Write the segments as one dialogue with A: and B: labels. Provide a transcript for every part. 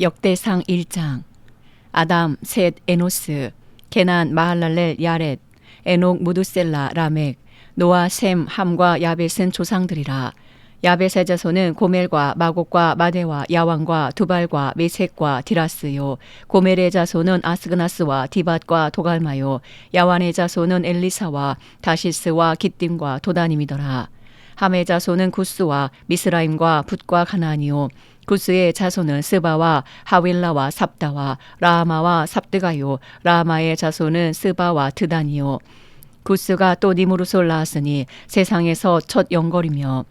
A: 역대상 1장. 아담, 셋, 에노스, 게난, 마할랄렐, 야렛, 에녹, 무두셀라, 라멕, 노아, 셈, 함과 야벳은 조상들이라. 야벳의 자손은 고멜과 마곡과 마데와 야왕과 두발과 메색과 디라스요. 고멜의 자손은 아스그나스와 디밧과 도갈마요. 야완의 자손은 엘리사와 다시스와 기띔과 도다님이더라. 함의 자손은 구스와 미스라임과 붓과 가나안이요. 구스의 자손은 스바와 하윌라와 삽다와 라마와 삽드가요. 라마의 자손은 스바와 드단이요. 구스가 또 니무르솔 낳았으니 세상에서 첫 영걸이며,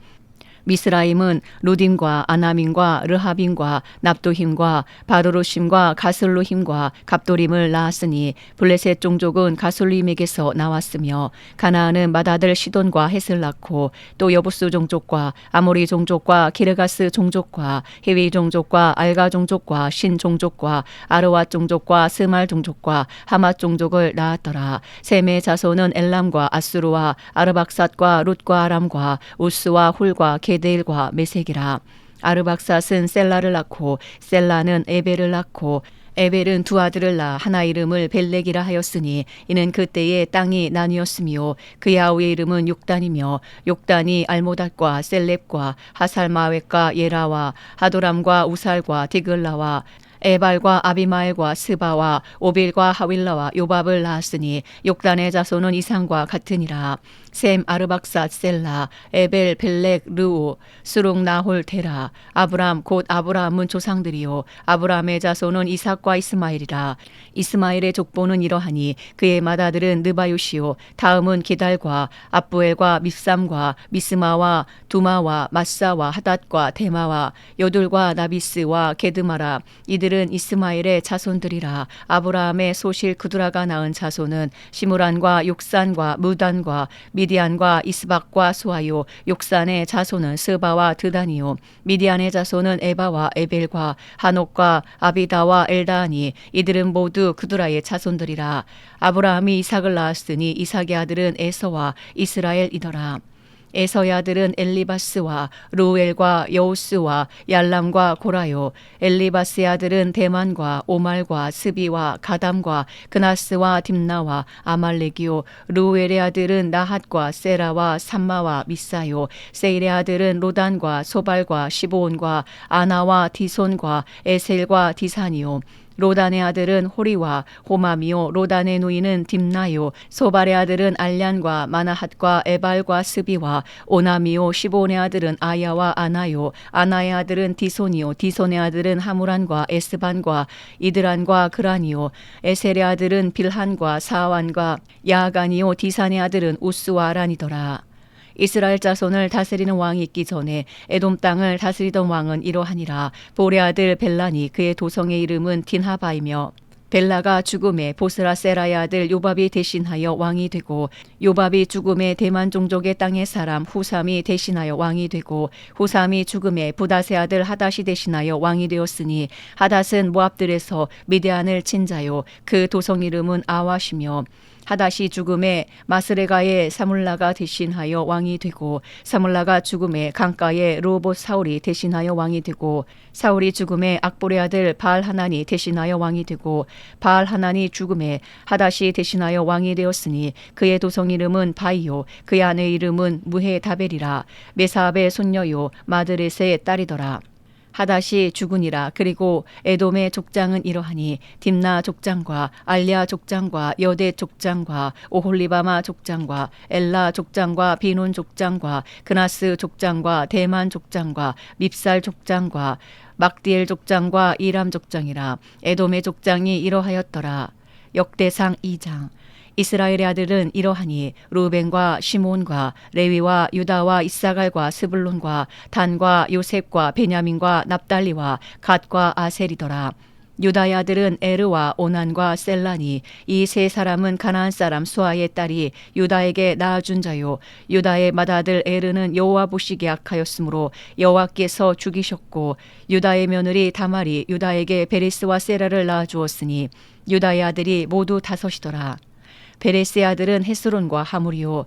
A: 미스라임은 루딤과 아나민과 르하빔과 납도힘과 바르로심과 가슬루힘과 갑도림을 낳았으니 블레셋 종족은 가슬림에게서 나왔으며, 가나안은 맏아들 시돈과 헷을 낳고 또 여부스 종족과 아모리 종족과 기르가스 종족과 히위 종족과 알가 종족과 신 종족과 아르와 종족과 스말 종족과 하맛 종족을 낳았더라. 셈의 자손은 엘람과 아수르와 아르박삿과 룻과 아람과 우스와 훌과 게데일과 메색이라. 아르박삿은 셀라를 낳고 셀라는 에벨을 낳고 에벨은 두 아들을 낳아 하나 이름을 벨렉이라 하였으니 이는 그때의 땅이 나뉘었으며, 그의 아우의 이름은 욕단이며 욕단이 알모닷과 셀렙과 하살마웻과 예라와 하도람과 우살과 디글라와 에발과 아비마엘과 스바와 오빌과 하윌라와 요밥을 낳았으니 욕단의 자손은 이상과 같으니라. 셈, 아르박삿, 셀라, 에벨, 벨렉, 르우, 스룩, 나홀, 데라. 아브람 곧 아브라함은 조상들이요. 아브라함의 자손은 이삭과 이스마엘이라. 이스마엘의 족보는 이러하니 그의 맏아들은 느바요시요. 다음은 게달과 압부엘과 밉삼과 미스마와 두마와 마사와 하닷과 데마와 요들과 나비스와 게드마라. 이들은 이스마엘의 자손들이라. 아브라함의 소실 그두라가 낳은 자손은 시므란과 욕산과 무단과 미디안과 이스박과 수아요. 욕산의 자손은 스바와 드단이요. 미디안의 자손은 에바와 에벨과 한옥과 아비다와 엘다하니 이들은 모두 그두라의 자손들이라. 아브라함이 이삭을 낳았으니 이삭의 아들은 에서와 이스라엘이더라. 에서의 아들은 엘리바스와 루엘과 여우스와 얄람과 고라요. 엘리바스의 아들은 대만과 오말과 스비와 가담과 그나스와 딥나와 아말렉이요. 루엘의 아들은 나핫과 세라와 삼마와 미사요. 세일의 아들은 로단과 소발과 시보온과 아나와 디손과 에셀과 디산이요. 로단의 아들은 호리와 호마미요. 로단의 누이는 딥나요. 소발의 아들은 알량과 마나핫과 에발과 스비와 오나미요. 시보온의 아들은 아야와 아나요. 아나의 아들은 디손이요. 디손의 아들은 하무란과 에스반과 이드란과 그란이요. 에셀의 아들은 빌한과 사완과 야간이요. 디산의 아들은 우스와 아란이더라. 이스라엘 자손을 다스리는 왕이 있기 전에 에돔 땅을 다스리던 왕은 이러하니라. 볼의 아들 벨라니 그의 도성의 이름은 딘하바이며, 벨라가 죽음에 보스라 세라의 아들 요밥이 대신하여 왕이 되고, 요밥이 죽음에 대만 종족의 땅의 사람 후삼이 대신하여 왕이 되고, 후삼이 죽음에 부닷의 아들 하닷이 대신하여 왕이 되었으니, 하닷은 모압들에서 미디안을 친 자요. 그 도성 이름은 아와시며, 하닷이 죽음에 마스레가의 사물라가 대신하여 왕이 되고, 사물라가 죽음에 강가의 르호봇 사울이 대신하여 왕이 되고, 사울이 죽음에 악볼의 아들 바알하난이 대신하여 왕이 되고, 바알하난이 죽음에 하닷이 대신하여 왕이 되었으니 그의 도성 이름은 바이요. 그의 아내 이름은 무헤다벨이라. 메사압의 손녀요. 마드레스의 딸이더라. 하닷이 죽으니라. 그리고 에돔의 족장은 이러하니 딥나 족장과 알랴 족장과 여대 족장과 오홀리바마 족장과 엘라 족장과 비논 족장과 그나스 족장과 대만 족장과 밉살 족장과 막디엘 족장과 이람 족장이라. 에돔의 족장이 이러하였더라. 역대상 2장. 이스라엘의 아들은 이러하니 루벤과 시몬과 레위와 유다와 이사갈과 스불론과 단과 요셉과 베냐민과 납달리와 갓과 아셀이더라. 유다의 아들은 에르와 오난과 셀라니 이 세 사람은 가나안 사람 수아의 딸이 유다에게 낳아준 자요. 유다의 맏아들 에르는 여호와 보시기에 악하였으므로 여호와께서 죽이셨고, 유다의 며느리 다말이 유다에게 베레스와 세라를 낳아주었으니 유다의 아들이 모두 5이더라. 베레스의 아들은 헤스론과 하물이요.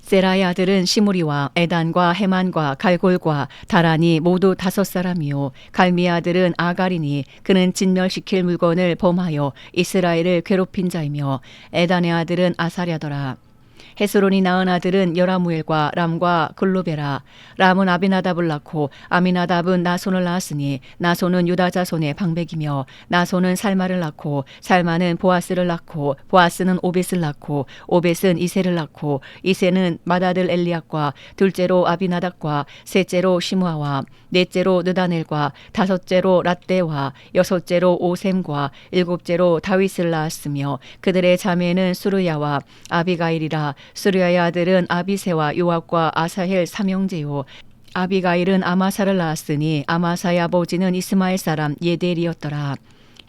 A: 세라의 아들은 시므리와 에단과 헤만과 갈골과 다란이 모두 5사람이요 갈미의 아들은 아갈이니 그는 진멸시킬 물건을 범하여 이스라엘을 괴롭힌 자이며 에단의 아들은 아사랴더라. 헤스론이 낳은 아들은 여라무엘과 람과 글로베라. 람은 아비나답을 낳고 아미나답은 나손을 낳았으니 나손은 유다 자손의 방백이며 나손은 살마를 낳고 살마는 보아스를 낳고 보아스는 오벳을 낳고 오벳은 이세를 낳고 이세는 맏아들 엘리압과 둘째로 아비나답과 셋째로 시므아와 넷째로 느다넬과 다섯째로 랏대와 여섯째로 오셈과 일곱째로 다윗을 낳았으며 그들의 자매는 수르야와 아비가일이라. 수르야의 아들은 아비세와 요압과 아사헬 삼형제요 아비가일은 아마사를 낳았으니 아마사의 아버지는 이스마엘 사람 예델이었더라.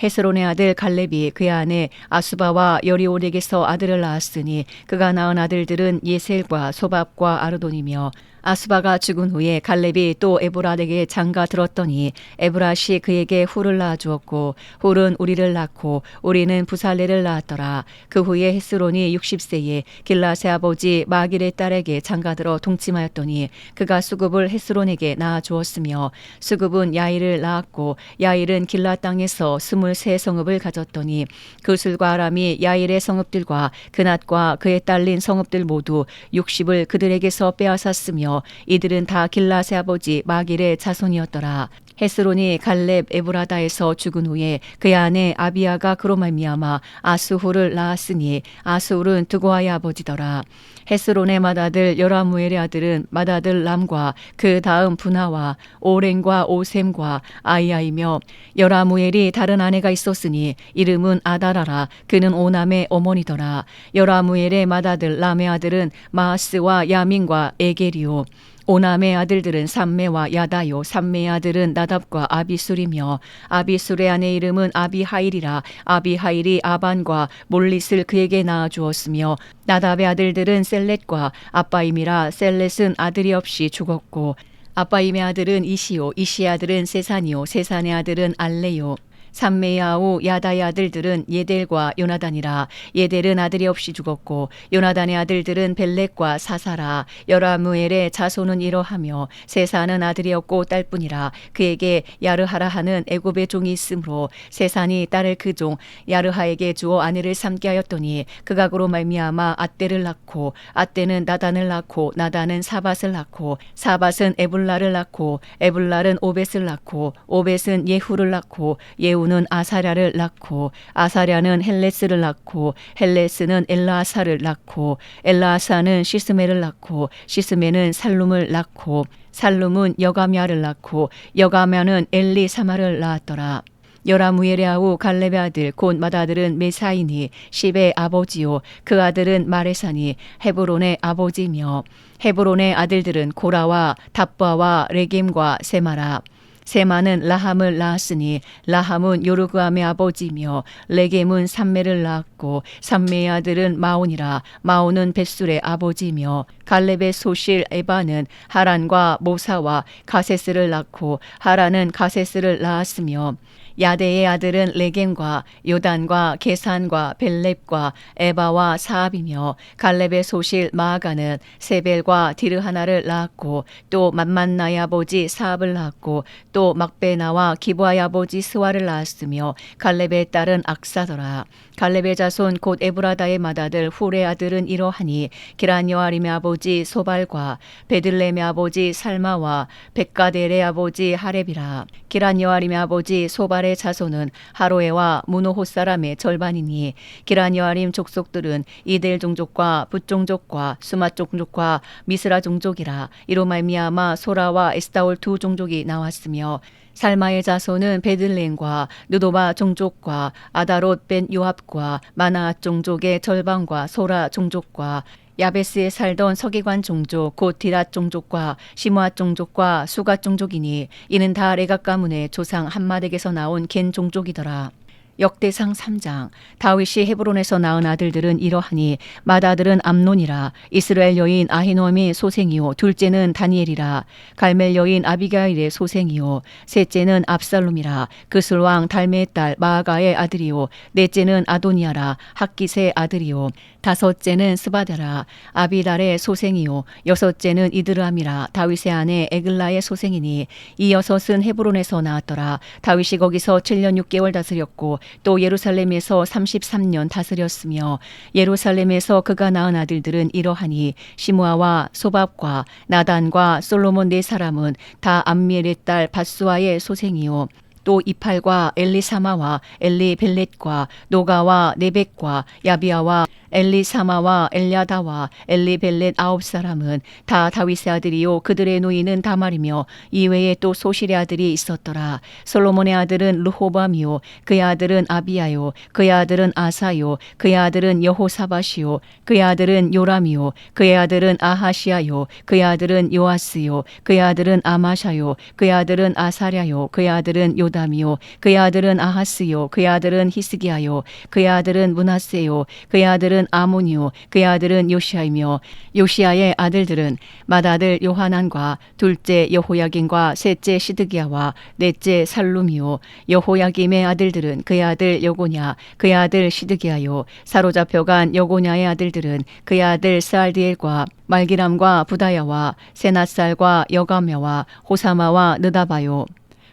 A: 헤스론의 아들 갈렙이 그의 아내 아수바와 여리오덱에서 아들을 낳았으니 그가 낳은 아들들은 예셀과 소밥과 아르돈이며 아수바가 죽은 후에 갈렙이 또 에브라에게 장가 들었더니 에브라시 그에게 훌을 낳아주었고 훌은 우리를 낳고 우리는 부살레를 낳았더라. 그 후에 헤스론이 60세에 길라세 아버지 마길의 딸에게 장가들어 동침하였더니 그가 수굽을 헤스론에게 낳아주었으며 수굽은 야일을 낳았고 야일은 길라 땅에서 23성읍을 가졌더니 그술과 아람이 야일의 성읍들과 그낫과 그에 딸린 성읍들 모두 60을 그들에게서 빼앗았으며 이들은 다 길라세 아버지 마길의 자손이었더라. 헤스론이 갈렙 에브라다에서 죽은 후에 그의 아내 아비야가 그로 말미암아 아스훌을 낳았으니 아스훌은 드고아의 아버지더라. 헤스론의 맏아들 여라무엘의 아들은 맏아들 람과 그 다음 분하와 오렌과 오셈과 아이야이며 여라무엘이 다른 아내가 있었으니 이름은 아다라라. 그는 오남의 어머니더라. 여라무엘의 맏아들 람의 아들은 마하스와 야민과 에게리오 오남의 아들들은 삼메와 야다요 삼메의 아들은 나답과 아비술이며 아비술의 아내 이름은 아비하일이라. 아비하일이 아반과 몰릿을 그에게 낳아주었으며 나답의 아들들은 셀렛과 아빠임이라. 셀렛은 아들이 없이 죽었고 아빠임의 아들은 이시오 이시의 아들은 세산이요 세산의 아들은 알레요 삼메의 아우 야다의 아들들은 예델과 요나단이라. 예델은 아들이 없이 죽었고 요나단의 아들들은 벨렉과 사사라. 여라무엘의 자손은 이러하며 세산은 아들이 없고 딸뿐이라. 그에게 야르하라 하는 애굽의 종이 있으므로 세산이 딸을 그 종 야르하에게 주어 아내를 삼게 하였더니 그가 그로 말미암아 앗대를 낳고 앗대는 나단을 낳고 나단은 사밧을 낳고 사밧은 에불라를 낳고 에불랄은 오벳을 낳고 오벳은 예후를 낳고 예후는 아사랴를 낳고 아사랴는 헬레스를 낳고 헬레스는 엘라아사를 낳고 엘라아사는 시스메를 낳고 시스메는 살룸을 낳고 살룸은 여가미아를 낳고 여가미아는 엘리사마를 낳았더라. 여라무엘의 아우 갈렙의 아들 곧 맏아들은 메사이니 십의 아버지요 그 아들은 마레사니 헤브론의 아버지며 헤브론의 아들들은 고라와 답바와 레겜과 세마라. 세마는 라함을 낳았으니 라함은 요르그암의 아버지며 레겜은 삼메를 낳았고 삼메의 아들은 마온이라. 마온은 벳술의 아버지며 갈렙의 소실 에바는 하란과 모사와 가세스를 낳고 하란은 가세스를 낳았으며 야데의 아들은 레겜과 요단과 게산과 벨렙과 에바와 사압이며 갈렙의 소실 마아가는 세벨과 디르하나를 낳았고 또 맘만나의 아버지 사압을 낳았고 또 막베나와 기브아의 아버지 스와를 낳았으며 갈렙의 딸은 악사더라. 갈렙의 자손 곧 에브라다의 맏아들 훌의 아들은 이러하니 기란 여아림의 아버지 소발과 베들레헴의 아버지 살마와 백가델의 아버지 하렙이라. 기란 여아림의 아버지 소발의 자손은 하로에와 무노호 사람의 절반이니 기란 여아림 족속들은 이델 종족과 붓 종족과 수맛 종족과 미스라 종족이라. 이로 말미암아 소라와 에스타올 두 종족이 나왔으며 살마의 자손은 베들레헴과 느도바 종족과 아다롯 벤 요압과 마나앗 종족의 절반과 소라 종족과 야베스에 살던 서기관 종족 곧 디랏 종족과 시므앗 종족과 수갓 종족이니 이는 다 레갑 가문의 조상 함마덱에서 나온 겐 종족이더라. 역대상 3장. 다윗이 헤브론에서 낳은 아들들은 이러하니 맏아들은 암논이라. 이스라엘 여인 아히노암의 소생이요 둘째는 다니엘이라. 갈멜 여인 아비가일의 소생이요 셋째는 압살롬이라. 그슬 왕 달메의 딸 마아가의 아들이요 넷째는 아도니아라. 학깃의 아들이요 다섯째는 스바다라. 아비달의 소생이요 여섯째는 이드람이라. 다윗의 아내 에글라의 소생이니 이 여섯은 헤브론에서 나왔더라. 다윗이 거기서 7년 6개월 다스렸고 또 예루살렘에서 33년 다스렸으며 예루살렘에서 그가 낳은 아들들은 이러하니 시므아와 소밥과 나단과 솔로몬 네 사람은 다 암미엘의 딸 밧수아의 소생이요 또 이팔과 엘리사마와 엘리벨렛과 노가와 네벡과 야비아와 엘리사마와 엘야다와 엘리벨렛 9사람은 다 다윗의 아들이요 그들의 노인은 다 말이며 이외에 또 소실의 아들이 있었더라. 솔로몬의 아들은 르호밤이요 그의 아들은 아비야요 그의 아들은 아사요 그의 아들은 여호사밧이요 그의 아들은 요람이요 그의 아들은 아하시야요 그의 아들은 요아스요 그의 아들은 아마샤요 그의 아들은 아사랴요 그의 아들은 요담이요 그의 아들은 아하스요 그의 아들은 히스기야요 그의 아들은 므낫세요 그의 아들은 아몬이요 그의 아들은 요시아이며 요시아의 아들들은 맏아들 요하난과 둘째 여호야긴과 셋째 시드기야와 넷째 살룸이요 여호야김의 아들들은 그의 아들 여고냐 그의 아들 시드기야요 사로잡혀간 여고냐의 아들들은 그의 아들 스알디엘과 말기람과 부다야와 세낫살과 여가며와 호사마와 느다바요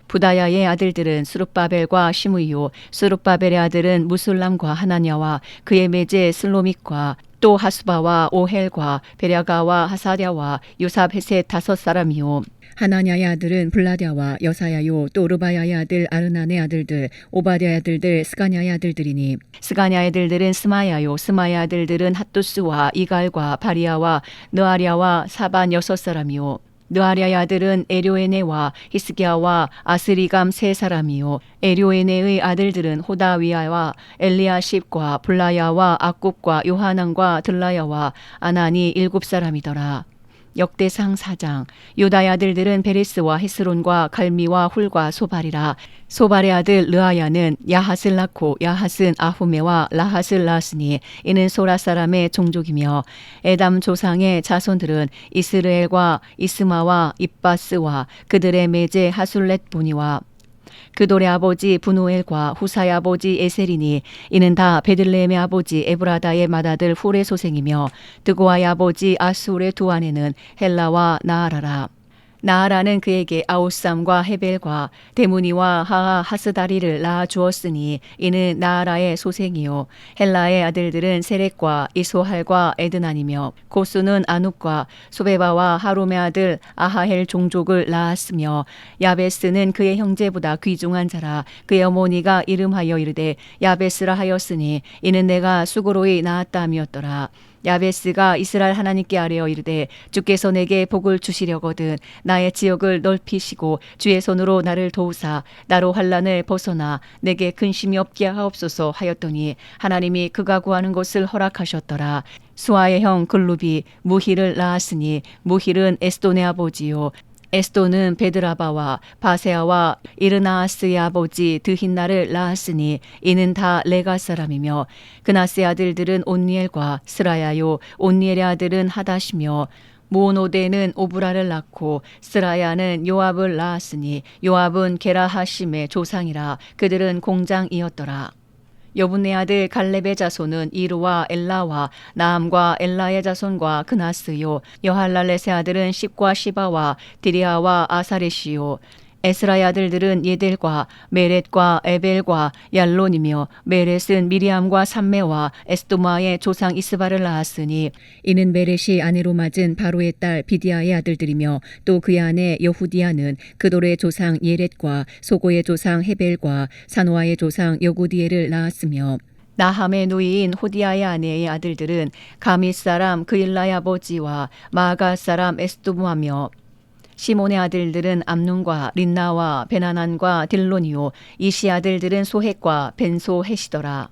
A: 부다야의 아들들은 스룹바벨과 시므이요 스룹바벨의 아들은 무술람과 하나냐와 그의 매제 슬로믹과 또 하수바와 오헬과 베랴가와 하사랴와 요삽헤셋 5사람이요 하나냐의 아들은 블라랴와 여사야요 또 르바야의 아들 아르난의 아들들 오바댜의 아들들 스가냐의 아들들이니 스가냐의 아들들은 스마야요 스마야의 아들들은 핫두스와 이갈과 바리아와 느아랴와 사반 6사람이요 느아랴의 아들은 에료에네와 히스기야와 아스리감 3사람이요 에료에네의 아들들은 호다위야와 엘리아십과 블라야와 악굽과 요하난과 들라야와 아나니 7사람이더라. 역대상 4장. 유다의 아들들은 베레스와 헤스론과 갈미와 훌과 소발이라. 소발의 아들 르아야는 야핫을 낳고 야핫은 아후메와 라핫을 낳았으니 이는 소라 사람의 종족이며 에담 조상의 자손들은 이스르엘과 이스마와 입바스와 그들의 매제 하술렛 분이와 그돌의 아버지 분우엘과 후사의 아버지 에셀이니 이는 다 베들레헴의 아버지 에브라다의 맏아들 훌의 소생이며 드고아의 아버지 아술의 두 아내는 헬라와 나아라라. 나아라는 그에게 아우쌈과 헤벨과 데무니와 하하 하스다리를 낳아 주었으니 이는 나아라의 소생이요 헬라의 아들들은 세렉과 이소할과 에드난이며 고수는 아눕과 소베바와 하룸의 아들 아하헬 종족을 낳았으며 야베스는 그의 형제보다 귀중한 자라. 그의 어머니가 이름하여 이르되 야베스라 하였으니 이는 내가 수고로이 낳았다 함이었더라. 야베스가 이스라엘 하나님께 아뢰어 이르되 주께서 내게 복을 주시려거든 나의 지역을 넓히시고 주의 손으로 나를 도우사 나로 환난을 벗어나 내게 근심이 없게 하옵소서 하였더니 하나님이 그가 구하는 것을 허락하셨더라. 수아의 형 글룹이 무힐을 낳았으니 무힐은 에스돈의 아버지요 에스돈은 베드라바와 바세아와 이르나아스의 아버지 드힌나를 낳았으니 이는 다 레가 사람이며 그나스의 아들들은 온니엘과 스라야요 온니엘의 아들은 하다시며 무오노데는 오브라를 낳고 스라야는 요압을 낳았으니 요압은 게라하심의 조상이라. 그들은 공장이었더라. 여분네 아들 갈렙의 자손은 이루와 엘라와 나함과 엘라의 자손과 그나스요 여할랄렛의 아들은 십과 시바와 디리아와 아사렛이요 에스라의 아들들은 예델과 메렛과 에벨과 얄론이며 메렛은 미리암과 삼메와 에스도마의 조상 이스바를 낳았으니 이는 메렛이 아내로 맞은 바로의 딸 비디아의 아들들이며 또 그의 아내 여후디아는 그돌의 조상 예렛과 소고의 조상 헤벨과 사노아의 조상 여구디엘을 낳았으며 나함의 누이인 호디아의 아내의 아들들은 가밋 사람 그일라의 아버지와 마아가 사람 에스도무하며 시몬의 아들들은 암눈과 린나와 베나난과 딜론이요 이시 아들들은 소헷과 벤소헷이더라.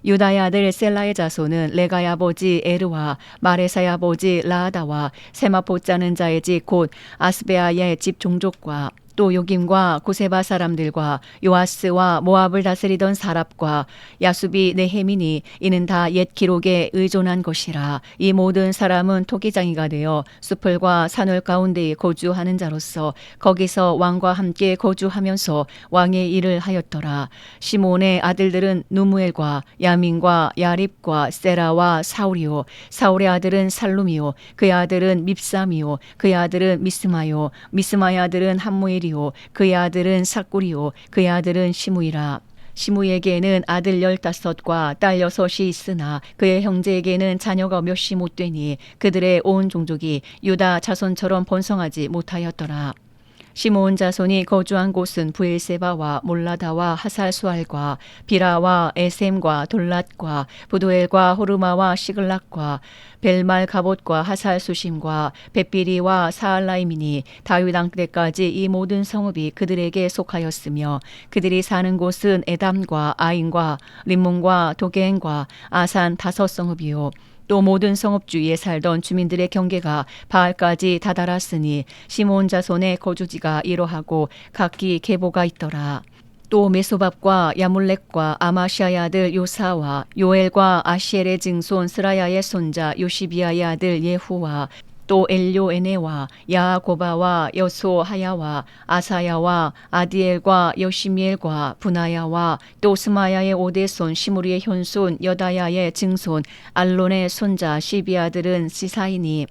A: 유다의 아들 셀라의 자손은 레가의 아버지 에르와 마레사의 아버지 라하다와 세마포 짜는 자의 집 곧 아스베아의 집 종족과 또 요김과 고세바 사람들과 요아스와 모압을 다스리던 사랍과 야수비 네헤민이 이는 다 옛 기록에 의존한 것이라. 이 모든 사람은 토기장이가 되어 수풀과 산울 가운데에 거주하는 자로서 거기서 왕과 함께 거주하면서 왕의 일을 하였더라. 시몬의 아들들은 누무엘과 야민과 야립과 세라와 사울이요, 사울의 아들은 살룸이요, 그의 아들은 밉삼이요, 그의 아들은 미스마요, 미스마의 아들은 함무엘이요, 그의 아들은 삭구리요, 그의 아들은 시무이라. 시무에게는 아들 15과 딸 6이 있으나 그의 형제에게는 자녀가 몇이 못 되니 그들의 온 종족이 유다 자손처럼 번성하지 못하였더라. 시므온 자손이 거주한 곳은 부엘세바와 몰라다와 하살수알과 비라와 에셈과 돌랏과 부두엘과 호르마와 시글락과 벨말 가봇과 하살수심과 벳비리와 사알라임이니 다윗 왕 때까지 이 모든 성읍이 그들에게 속하였으며 그들이 사는 곳은 에담과 아인과 림몬과 도겐과 아산 5성읍이요. 또 모든 성읍 주위에 살던 주민들의 경계가 바알까지 다다랐으니 시므온 자손의 거주지가 이러하고 각기 계보가 있더라. 또 메소밥과 야물렉과 아마시아의 아들 요사와 요엘과 아시엘의 증손 스라야의 손자 요시비아의 아들 예후와 또 엘료에네와 야고바와 여소하야와 아사야와 아디엘과 여시미엘과 분하야와 또 스마야의 오대손 시무리의 현손 여다야의 증손 알론의 손자 시비아들은 시사이니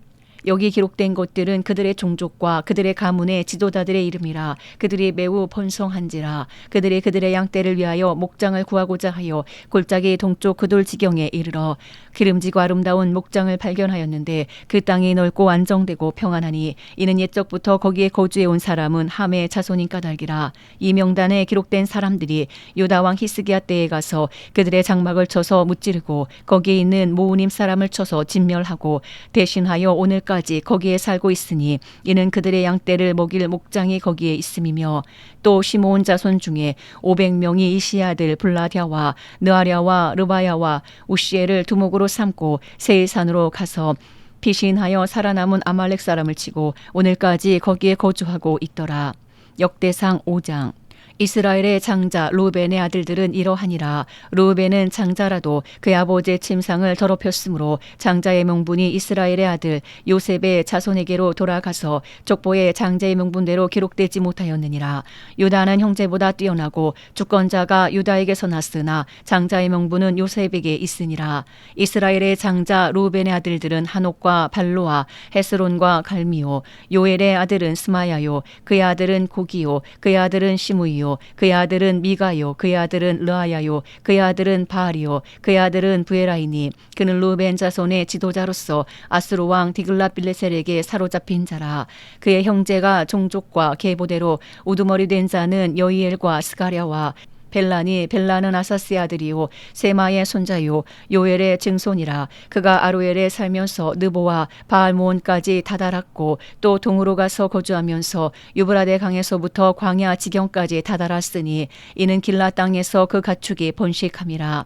A: 여기 기록된 것들은 그들의 종족과 그들의 가문의 지도자들의 이름이라. 그들이 매우 번성한지라. 그들의 양떼를 위하여 목장을 구하고자 하여 골짜기 동쪽 그돌 지경에 이르러 기름지고 아름다운 목장을 발견하였는데 그 땅이 넓고 안정되고 평안하니 이는 옛적부터 거기에 거주해 온 사람은 함의 자손인 까닭이라. 이 명단에 기록된 사람들이 유다 왕 히스기야 때에 가서 그들의 장막을 쳐서 무찌르고 거기에 있는 모우님 사람을 쳐서 진멸하고 대신하여 오늘까지 거기에 살고 있으니 이는 그들의 양떼를 먹일 목장이 거기에 있음이며 또 시므온 자손 중에 500명이 이시의 아들 블라랴와 느아랴와 르바야와 우시엘을 두목으로 삼고 세일산으로 가서 피신하여 살아남은 아말렉 사람을 치고 오늘까지 거기에 거주하고 있더라. 역대상 5장. 이스라엘의 장자 루벤의 아들들은 이러하니라. 루벤은 장자라도 그의 아버지의 침상을 더럽혔으므로 장자의 명분이 이스라엘의 아들 요셉의 자손에게로 돌아가서 족보의 장자의 명분대로 기록되지 못하였느니라. 유다는 형제보다 뛰어나고 주권자가 유다에게서 났으나 장자의 명분은 요셉에게 있으니라. 이스라엘의 장자 루벤의 아들들은 한옥과 발로와 헤스론과 갈미요. 요엘의 아들은 스마야요, 그의 아들은 고기요, 그의 아들은 시므이요, 그의 아들은 미가요, 그의 아들은 르아야요, 그의 아들은 바알이요, 그의 아들은 부에라이니 그는 루벤 자손의 지도자로서 아스루 왕 디글랏빌레셀에게 사로잡힌 자라. 그의 형제가 종족과 계보대로 우두머리 된 자는 여이엘과 스가랴와 벨라는 아사스의 아들이요 세마의 손자요 요엘의 증손이라. 그가 아로엘에 살면서 느보와 바알모온까지 다다랐고 또 동으로 가서 거주하면서 유브라데 강에서부터 광야 지경까지 다다랐으니 이는 길라 땅에서 그 가축이 번식함이라.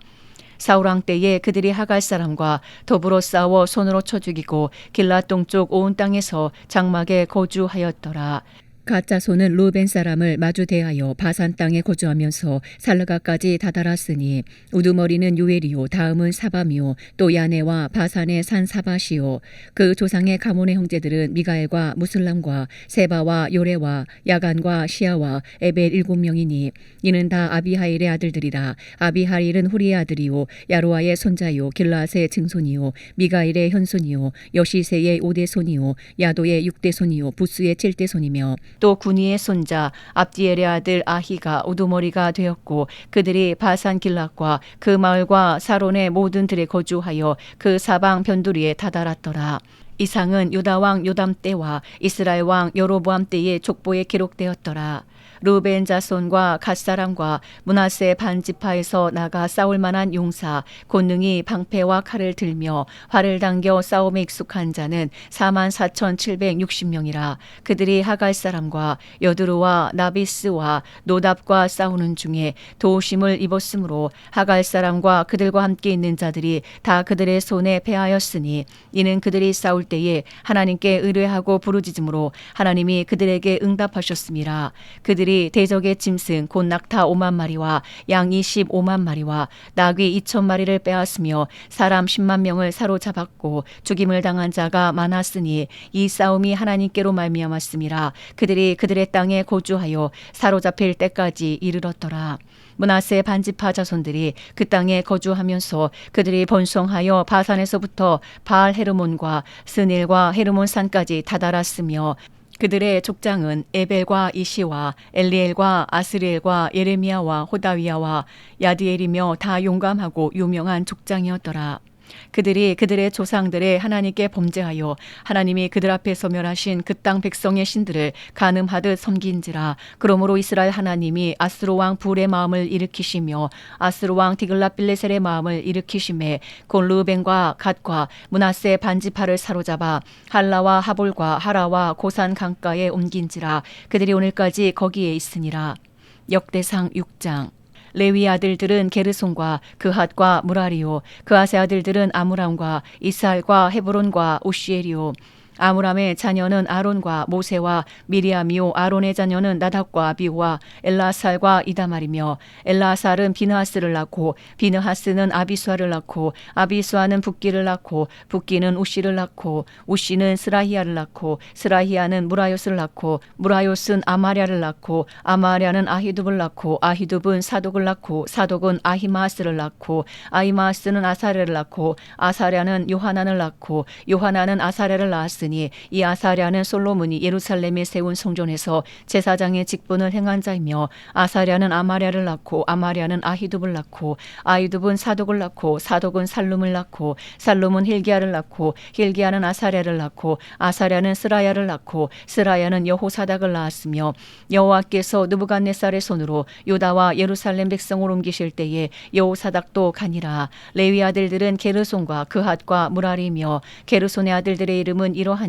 A: 사울 왕 때에 그들이 하갈 사람과 더불어 싸워 손으로 쳐 죽이고 길라 동쪽 온 땅에서 장막에 거주하였더라. 갓 자손은 루벤 사람을 마주 대하여 바산 땅에 거주하면서 살르가까지 다다랐으니 우두머리는 요엘이요 다음은 사밤이요 또 야네와 바산의 산 사바시요. 그 조상의 가문의 형제들은 미가엘과 무슬람과 세바와 요레와 야간과 시아와 에벨 7명이니 이는 다 아비하일의 아들들이라. 아비하일은 후리의 아들이요 야로아의 손자요 길라앗의 증손이요 미가엘의 현손이요 여시세의 5대손이요 야도의 6대손이요 부스의 7대손이며 또 구니의 손자 압디엘의 아들 아히가 우두머리가 되었고 그들이 바산 길락과 그 마을과 사론의 모든 들에 거주하여 그 사방 변두리에 다다랐더라. 이상은 유다 왕 요담 때와 이스라엘 왕 여로보암 때의 족보에 기록되었더라. 루벤 자손과 갓사람과 므낫세 반지파에서 나가 싸울 만한 용사 곤능이 방패와 칼을 들며 활을 당겨 싸움에 익숙한 자는 44,760명이라. 그들이 하갈 사람과 여두루와 나비스와 노답과 싸우는 중에 도우심을 입었으므로 하갈 사람과 그들과 함께 있는 자들이 다 그들의 손에 패하였으니 이는 그들이 싸울 때에 하나님께 의뢰하고 부르짖음으로 하나님이 그들에게 응답하셨습니다. 그들이 대적의 짐승 곧 낙타 5만 마리와 양 25만 마리와 나귀 2천 마리를 빼앗으며 사람 10만 명을 사로잡았고 죽임을 당한 자가 많았으니 이 싸움이 하나님께로 말미암았습니다. 그들이 그들의 땅에 거주하여 사로잡힐 때까지 이르렀더라. 므낫세 반지파 자손들이 그 땅에 거주하면서 그들이 번성하여 바산에서부터 바알 헤르몬과 스닐과 헤르몬 산까지 다다랐으며 그들의 족장은 에벨과 이시와 엘리엘과 아스리엘과 예레미야와 호다위야와 야디엘이며 다 용감하고 유명한 족장이었더라. 그들이 그들의 조상들의 하나님께 범죄하여 하나님이 그들 앞에서 멸하신 그 땅 백성의 신들을 간음하듯 섬긴지라. 그러므로 이스라엘 하나님이 아스로 왕 불의 마음을 일으키시며 아스로 왕 디글랏빌레셀의 마음을 일으키심에 곧 르벤과 갓과 므낫세 반지파를 사로잡아 할라와 하볼과 하라와 고산 강가에 옮긴지라. 그들이 오늘까지 거기에 있으니라. 역대상 6장. 레위 아들들은 게르손과 그핫과 무라리요. 그핫의 아들들은 아므람과 이스할과 헤브론과 우시엘이요. 아므람의 자녀는 아론과 모세와 미리암이요. 아론의 자녀는 나답과 아비후와 엘라살과 이다말이며 엘라살은 비느하스를 낳고 비느하스는 아비수아를 낳고 아비수아는 붓기를 낳고 붓기는 우시를 낳고 우시는 스라히야를 낳고 스라히야는 무라요스를 낳고 무라요스는 아마랴를 낳고 아마랴는 아히둡을 낳고 아히둡은 사독을 낳고 사독은 아히마아스를 낳고 아히마아스는 아사랴를 낳고 아사랴는 요하난을 낳고 요하난은 아사랴를 낳았으니 이 아사랴는 솔로몬이 예루살렘에 세운 성전에서 제사장의 직분을 행한 자이며 아사랴는 아마랴를 낳고 아마랴는 아히둡을 낳고 아히둡은 사독을 낳고 사독은 살룸을 낳고 살룸은 힐기야를 낳고 힐기야는 아사랴를 낳고 아사랴는 스라야를 낳고 스라야는 여호사닥을 낳았으며 여호와께서 느부갓네살의 손으로 유다와 예루살렘 백성을 옮기실 때에 여호사닥도 가니라. 레위 아들들은 게르손과 그핫과 무라리며 게르손의 아들들의 이름은 이러하니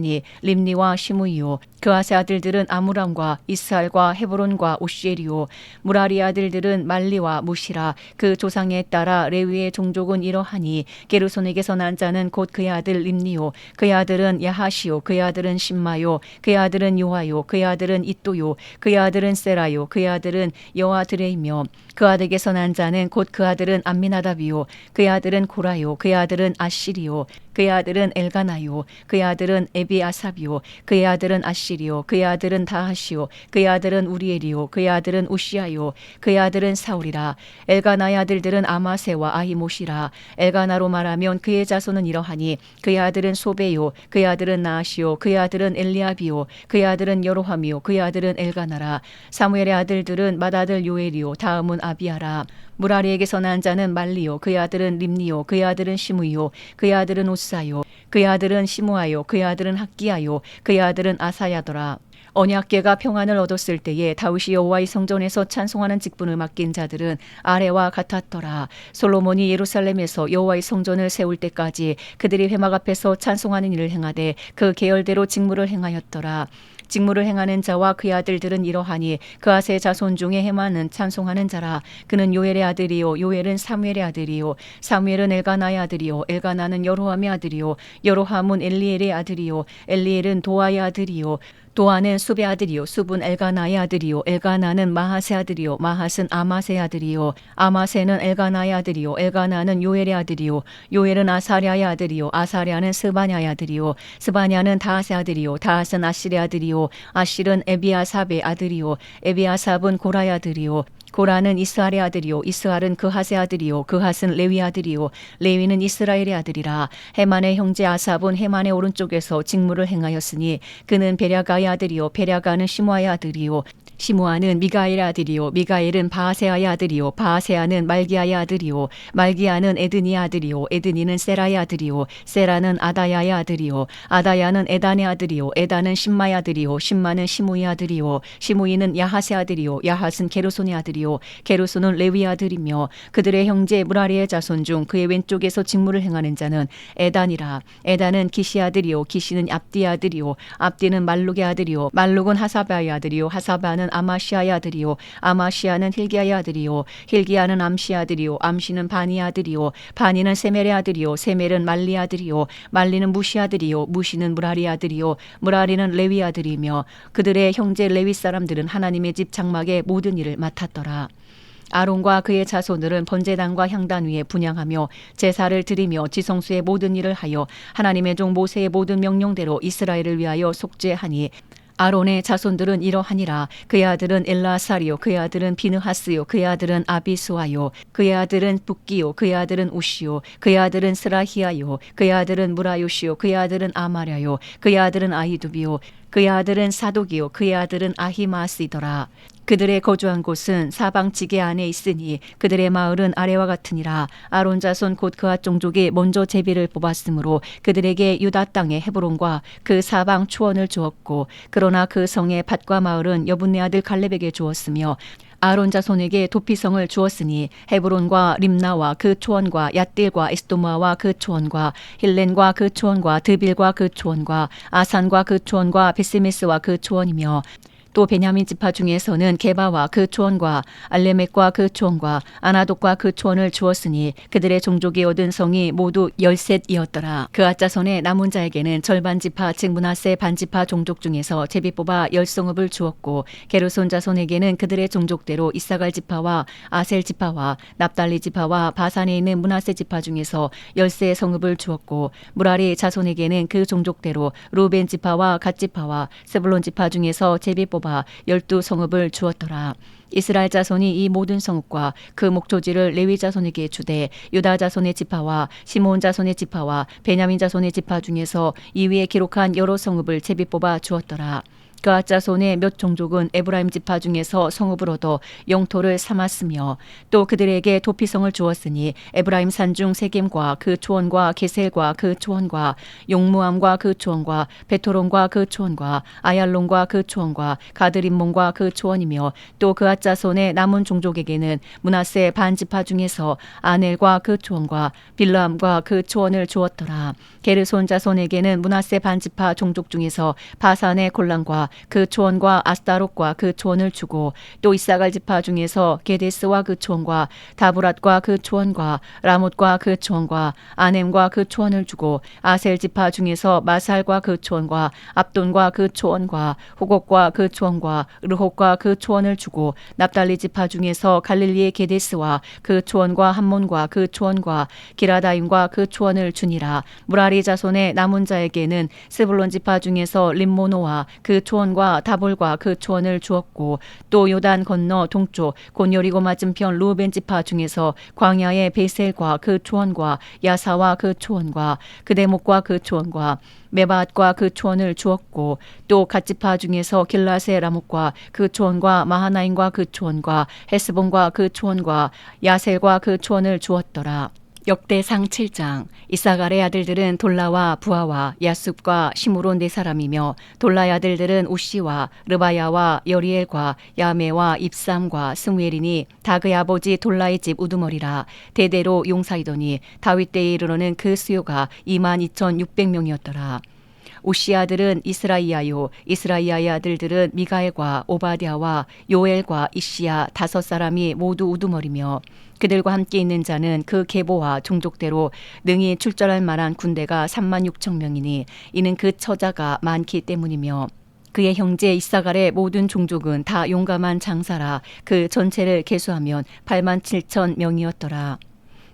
A: 림니와 시므이요. 그핫의 아들들은 아므람과 이스할과 헤브론과 우시엘이요. 무라리 아들들은 말리와 무시라. 그 조상에 따라 레위의 종족은 이러하니 게르손에게서 난 자는 곧 그의 아들 림니요. 그의 아들은 야하시요. 그의 아들은 심마요. 그의 아들은 요하요. 그의 아들은 이또요. 그의 아들은 세라요. 그의 아들은 여아드레이며 그 아들에게서 난 자는 곧 그 아들은 암미나답이요. 그의 아들은 고라요. 그의 아들은 아시리요. 그의 아들은 엘가나요. 그의 아들은 에비아삽이요. 그의 아들은 아시리요. 그의 아들은 다하시요. 그의 아들은 우리엘이요. 그의 아들은 우시아요. 그의 아들은 사울이라. 엘가나의 아들들은 아마세와 아히모시라. 엘가나로 말하면 그의 자손은 이러하니 그의 아들은 소베요. 그의 아들은 나하시요. 그의 아들은 엘리압이요. 그의 아들은 여로함이요. 그의 아들은 엘가나라. 사무엘의 아들들은 맏아들 요엘이요. 다음은 아비아라. 무라리에게서 난 자는 말리요. 그의 아들은 림니요. 그의 아들은 시므요. 그의 아들은 우사요. 그의 아들은 시므아요. 그의 아들은 학기야요. 그의 아들은 아사야더라. 언약궤가 평안을 얻었을 때에 다윗이 여호와의 성전에서 찬송하는 직분을 맡긴 자들은 아래와 같았더라. 솔로몬이 예루살렘에서 여호와의 성전을 세울 때까지 그들이 회막 앞에서 찬송하는 일을 행하되 그 계열대로 직무를 행하였더라. 직무를 행하는 자와 그의 아들들은 이러하니 그앗의 자손 중에 헤만은 찬송하는 자라. 그는 요엘의 아들이요. 요엘은 사무엘의 아들이요. 사무엘은 엘가나의 아들이요. 엘가나는 여로함의 아들이요. 여로함은 엘리엘의 아들이요. 엘리엘은 도아의 아들이요. 도아는 숲의 아들이요. 숲은 엘가나의 아들이요. 엘가나는 마하세 아들이요. 마하스는 아마세의 아들이요. 아마세는 엘가나의 아들이요. 엘가나는 요엘의 아들이요. 요엘은 아사랴의 아들이요. 아사랴는 스바냐의 아들이요. 스바냐는 다하스의 아들이요. 다하스는 아실의 아들이요. 아실은 에비아삽의 아들이요. 에비아삽은 고라의 아들이요. 고라는 이스할의 아들이요. 이스할은 그핫의 아들이요. 그핫은 레위 아들이요. 레위는 이스라엘의 아들이라. 헤만의 형제 아삽은 헤만의 오른쪽에서 직무를 행하였으니 그는 베랴가의 아들이요. 베랴가는 시므아의 아들이요. 시므아는 미가엘의 아들이요 미가엘은 바하세아의 아들이요 바하세아는 말기야의 아들이요 말기야는 에드니의 아들이요 에드니는 세라의 아들이요 세라는 아다야의 아들이요 아다야는 에단의 아들이요 에단은 심마의 아들이요 심마는 시므이의 아들이요 시므이는 야핫의 아들이요 야핫은 게르손의 아들이요 게르손은 레위의 아들이며 그들의 형제 무라리의 자손 중 그의 왼쪽에서 직무를 행하는 자는 에단이라 에단은 기시의 아들이요 기시는 압디의 아들이요 압디는 말룩의 아들이요 말룩은 하사바의 아들이요 하사바는 아마시아의 아들이요 아마시아는 힐기야의 아들이요 힐기야는 암시의 아들이요 암시는 바니의 아들이요 바니는 세멜의 아들이요 세멜은 말리의 아들이요 말리는 무시의 아들이요 무시는 무라리의 아들이요 무라리는 레위 아들이며 그들의 형제 레위 사람들은 하나님의 집 장막의 모든 일을 맡았더라. 아론과 그의 자손들은 번제단과 향단 위에 분향하며 제사를 드리며 지성소의 모든 일을 하여 하나님의 종 모세의 모든 명령대로 이스라엘을 위하여 속죄하니 아론의 자손들은 이러하니라. 그의 아들은 엘라사리요 그의 아들은 비느하스요 그의 아들은 아비수아요 그의 아들은 붓기요 그의 아들은 우시요 그의 아들은 스라히야요 그의 아들은 무라요시요 그의 아들은 아마랴요 그의 아들은 아히두비요 그의 아들은 사독이요 그의 아들은 아히마스이더라. 그들의 거주한 곳은 사방 지게 안에 있으니 그들의 마을은 아래와 같으니라. 아론 자손 곧 그앗 종족이 먼저 제비를 뽑았으므로 그들에게 유다 땅의 헤브론과 그 사방 초원을 주었고 그러나 그 성의 밭과 마을은 여분네 아들 갈렙에게 주었으며 아론 자손에게 도피성을 주었으니 헤브론과 림나와 그 초원과 얏딜과 에스도마와 그 초원과 힐렌과 그 초원과 드빌과 그 초원과 아산과 그 초원과 베스메스와 그 초원이며 또 베냐민 지파 중에서는 게바와 그 초원과 알레멕과 그 초원과 아나독과 그 초원을 주었으니 그들의 종족이 얻은 성이 모두 13이었더라. 그앗 자손의 남은 자에게는 절반 지파 즉 므낫세 반지파 종족 중에서 제비 뽑아 10성읍을 주었고 게르손 자손에게는 그들의 종족대로 이사갈 지파와 아셀 지파와 납달리 지파와 바산에 있는 므낫세 지파 중에서 10세 성읍을 주었고 무라리 자손에게는 그 종족대로 루벤 지파와 갓 지파와 스불론 지파 중에서 제비 뽑아 12성읍을 주었더라. 이스라엘 자손이 이 모든 성읍과 그 목초지를 레위 자손에게 주되 유다 자손의 지파와 시므온 자손의 지파와 베냐민 자손의 지파 중에서 이 위에 기록한 여러 성읍을 제비 뽑아 주었더라. 그앗 자손의 몇 종족은 에브라임 지파 중에서 성읍을 얻어 영토를 삼았으며 또 그들에게 도피성을 주었으니 에브라임 산중 세겜과 그 초원과 게셀과 그 초원과 용무암과 그 초원과 베토론과 그 초원과 아얄론과 그 초원과 가드림몬과 그 초원이며 또 그앗 자손의 남은 종족에게는 므낫세 반지파 중에서 아넬과 그 초원과 빌람과 그 초원을 주었더라. 게르손 자손에게는 므낫세 반지파 종족 중에서 바산의 골란과 그 초원과 아스타롯과 그 초원을 주고 또 이사갈 지파 중에서 게데스와 그 초원과 다브랏과 그 초원과 라못과 그 초원과 아넴과 그 초원을 주고 아셀 지파 중에서 마살과 그 초원과 압돈과 그 초원과 호곡과 그 초원과 르혹과 그 초원을 주고 납달리 지파 중에서 갈릴리의 게데스와 그 초원과 함몬과 그 초원과 기라다임과 그 초원을 주니라. 무라리 자손의 남은 자에게는 스불론 지파 중에서 림모노와 그 초원과 다볼과 그 초원을 주었고 또 요단 건너 동쪽 곧 여리고 맞은편 루벤 지파 중에서 광야의 베셀과 그 초원과 야사와 그 초원과 그대목과 그 초원과 메바앗과 그 초원을 주었고 또 갓지파 중에서 길라세 라못과 그 초원과 마하나임과 그 초원과 헤스본과 그 초원과 야셀과 그 초원을 주었더라. 역대상 7장. 이사갈의 아들들은 돌라와 부하와 야숲과 시므론 네 사람이며 돌라의 아들들은 우시와 르바야와 여리엘과 야메와 입삼과 스무엘이니 다 그의 아버지 돌라의 집 우두머리라. 대대로 용사이더니 다윗 때에 이르러는 그 수요가 22,600명이었더라. 우시 아들은 이스라이야요 이스라이야의 아들들은 미가엘과 오바댜와 요엘과 이시야 5사람이 모두 우두머리며 그들과 함께 있는 자는 그 계보와 종족대로 능히 출전할 만한 군대가 36,000명이니 이는 그 처자가 많기 때문이며 그의 형제 이사갈의 모든 종족은 다 용감한 장사라. 그 전체를 계수하면 87,000명이었더라.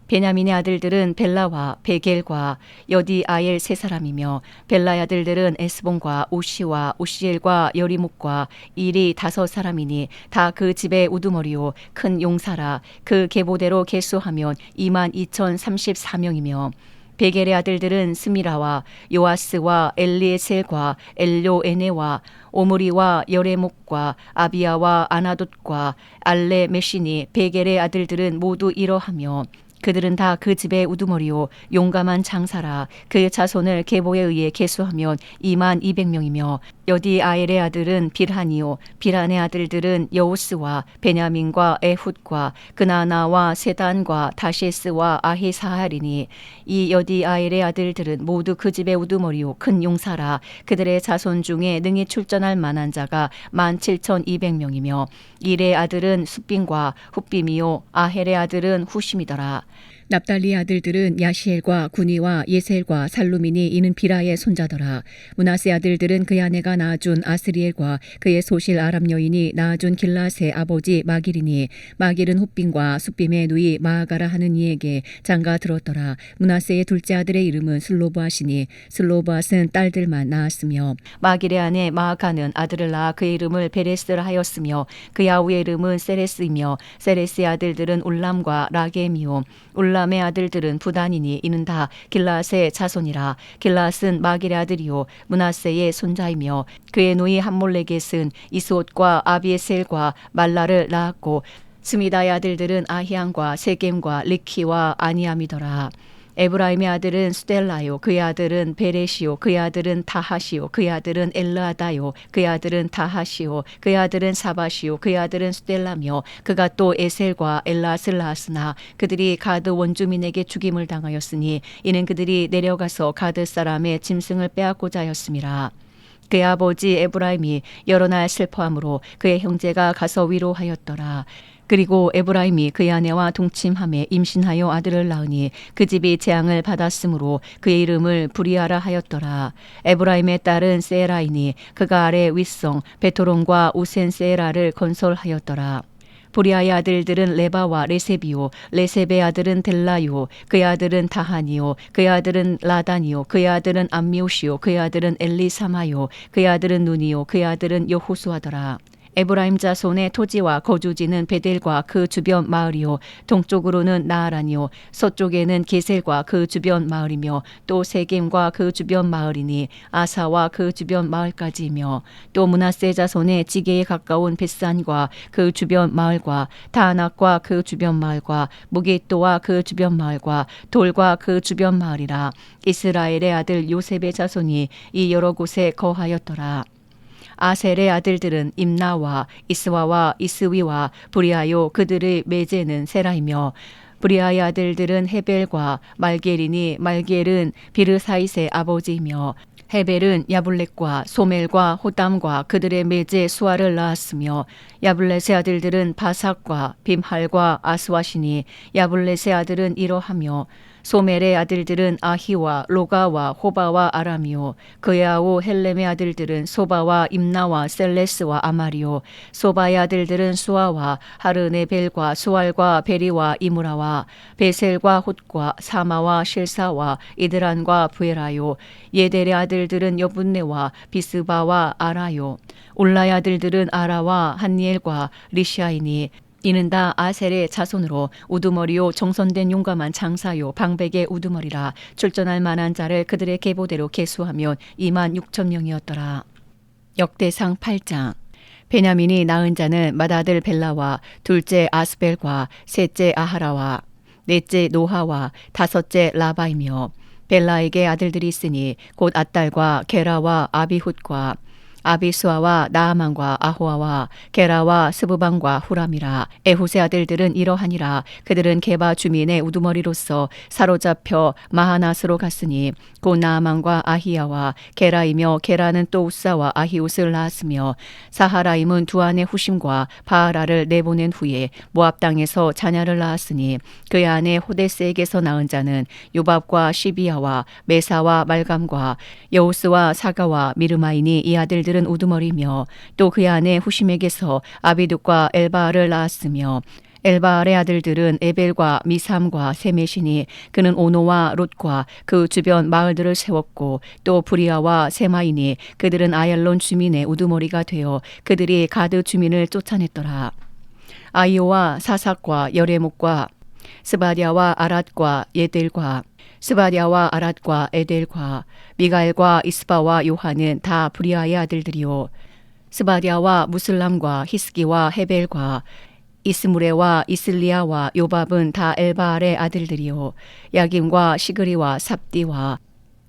A: 베냐민의 아들들은 벨라와 베겔과 여디아엘 3사람이며 벨라의 아들들은 에스본과 우시와 우시엘과 여리목과 일이 5사람이니 다 그 집의 우두머리요 큰 용사라. 그 계보대로 계수하면 22,034명이며 베겔의 아들들은 스미라와 요아스와 엘리에셀과 엘료에네와 오므리와 여레목과 아비야와 아나돗과 알레 메시니 베겔의 아들들은 모두 이러하며 그들은 다 그 집의 우두머리요 용감한 장사라. 그의 자손을 계보에 의해 계수하면 22,000명이며 여디아엘의 아들은 빌한이요 빌한의 아들들은 여우스와 베냐민과 에훗과 그나나와 세단과 다셰스와 아히사할이니 이 여디아엘의 아들들은 모두 그 집의 우두머리요 큰 용사라. 그들의 자손 중에 능히 출전할 만한 자가 17,200명이며 일의 아들은 숫빔과 훗빔이요 아헬의 아들은 후심이더라. 납달리의 아들들은 야시엘과 구니와 예셀과 살루민이 이는 비라의 손자더라. 므낫의 아들들은 그의 아내가 낳아준 아스리엘과 그의 소실 아람 여인이 낳아준 길라스의 아버지 마길이니 마길은 훗빔과 숫빔의 누이 마아가라 하는 이에게 장가 들었더라. 므낫의 둘째 아들의 이름은 슬로브앗이니 슬로브앗은 딸들만 낳았으며 마길의 아내 마아가는 아들을 낳아 그의 이름을 베레스라 하였으며 그의 아우의 이름은 세레스이며 세레스의 아들들은 울람과 라겜이요 울람의 아들들은 부단이니 이는 다 길라앗의 자손이라. 길라앗은 마길의 아들이요 므낫세의 손자이며 그의 누이 함몰레겟은 이스옷과 아비에셀과 말라를 낳았고 스미다의 아들들은 아히안과 세겜과 리키와 아니암이더라. 에브라임의 아들은 수델라요 그의 아들은 베레시요 그의 아들은 다하시요 그의 아들은 엘르아다요 그의 아들은 다하시요 그의 아들은 사바시요 그의 아들은 수델라며 그가 또 에셀과 엘라스를 낳았으나 그들이 가드 원주민에게 죽임을 당하였으니 이는 그들이 내려가서 가드 사람의 짐승을 빼앗고자 하였음이라. 그의 아버지 에브라임이 여러 날 슬퍼함으로 그의 형제가 가서 위로하였더라. 그리고 에브라임이 그의 아내와 동침함에 임신하여 아들을 낳으니 그 집이 재앙을 받았으므로 그의 이름을 부리아라 하였더라. 에브라임의 딸은 세라이니 그가 아래 윗성 베토론과 우센 세라를 건설하였더라. 부리아의 아들들은 레바와 레셉이요 레셉의 아들은 델라요 그의 아들은 다하니요 그의 아들은 라단이요 그의 아들은 암미오시요 그의 아들은 엘리사마요 그의 아들은 눈이요 그의 아들은 여호수아더라. 에브라임 자손의 토지와 거주지는 베델과 그 주변 마을이요 동쪽으로는 나아란이요 서쪽에는 게셀과 그 주변 마을이며 또 세겜과 그 주변 마을이니 아사와 그 주변 마을까지이며 또 므낫세 자손의 지게에 가까운 벳산과 그 주변 마을과 다낙과 그 주변 마을과 무게또와 그 주변 마을과 돌과 그 주변 마을이라. 이스라엘의 아들 요셉의 자손이 이 여러 곳에 거하였더라. 아셀의 아들들은 임나와 이스와와 이스위와 부리아요 그들의 매제는 세라이며 부리아의 아들들은 헤벨과 말겔이니 말겔은 비르사잇의 아버지이며 헤벨은 야블렛과 소멜과 호담과 그들의 매제 수아를 낳았으며 야블렛의 아들들은 바삭과 빔할과 아스와시니 야블렛의 아들은 이러하며 소멜의 아들들은 아히와 로가와 호바와 아람이요 그의 아우 헬렘의 아들들은 소바와 임나와 셀레스와 아마리요 소바의 아들들은 수아와 하르네벨과 수알과 베리와 이무라와 베셀과 훗과 사마와 실사와 이드란과 부에라요 예델의 아들들은 여분네와 비스바와 아라요 울라의 아들들은 아라와 한니엘과 리시아이니 이는 다 아셀의 자손으로 우두머리요 정선된 용감한 장사요 방백의 우두머리라. 출전할 만한 자를 그들의 계보대로 계수하면 26,000명이었더라. 역대상 8장. 베냐민이 낳은 자는 맏아들 벨라와 둘째 아스벨과 셋째 아하라와 넷째 노하와 다섯째 라바이며 벨라에게 아들들이 있으니 곧 앗달과 게라와 아비훗과 아비수아와 나아만과 아호아와 게라와 스브방과 후람이라. 에훗의 아들들은 이러하니라. 그들은 게바 주민의 우두머리로서 사로잡혀 마하낫으로 갔으니 곧 나아만과 아히야와 게라이며 게라는 또 우사와 아히웃을 낳았으며 사하라임은 두 아내 후심과 바하라를 내보낸 후에 모압 땅에서 자녀를 낳았으니 그의 아내 호데스에게서 낳은 자는 요밥과 시비야와 메사와 말감과 여우스와 사가와 미르마이니 이 아들들은 우두머리며 또 그의 아내 후심에게서 아비둑과 엘바알을 낳았으며 엘바알의 아들들은 에벨과 미삼과 세메시니 그는 오노와 롯과 그 주변 마을들을 세웠고 또 부리아와 세마이니 그들은 아얄론 주민의 우두머리가 되어 그들이 가드 주민을 쫓아냈더라. 아이오와 사삭과 여레목과 스바디아와 아랏과 예델과 스바랴와 아랏과 에델과 미가엘과 이스바와 요한은 다 브리아의 아들들이요. 스바랴와 무슬람과 히스기와 헤벨과 이스무레와 이슬리아와 요밥은 다 엘바알의 아들들이요. 야김과 시그리와 삽디와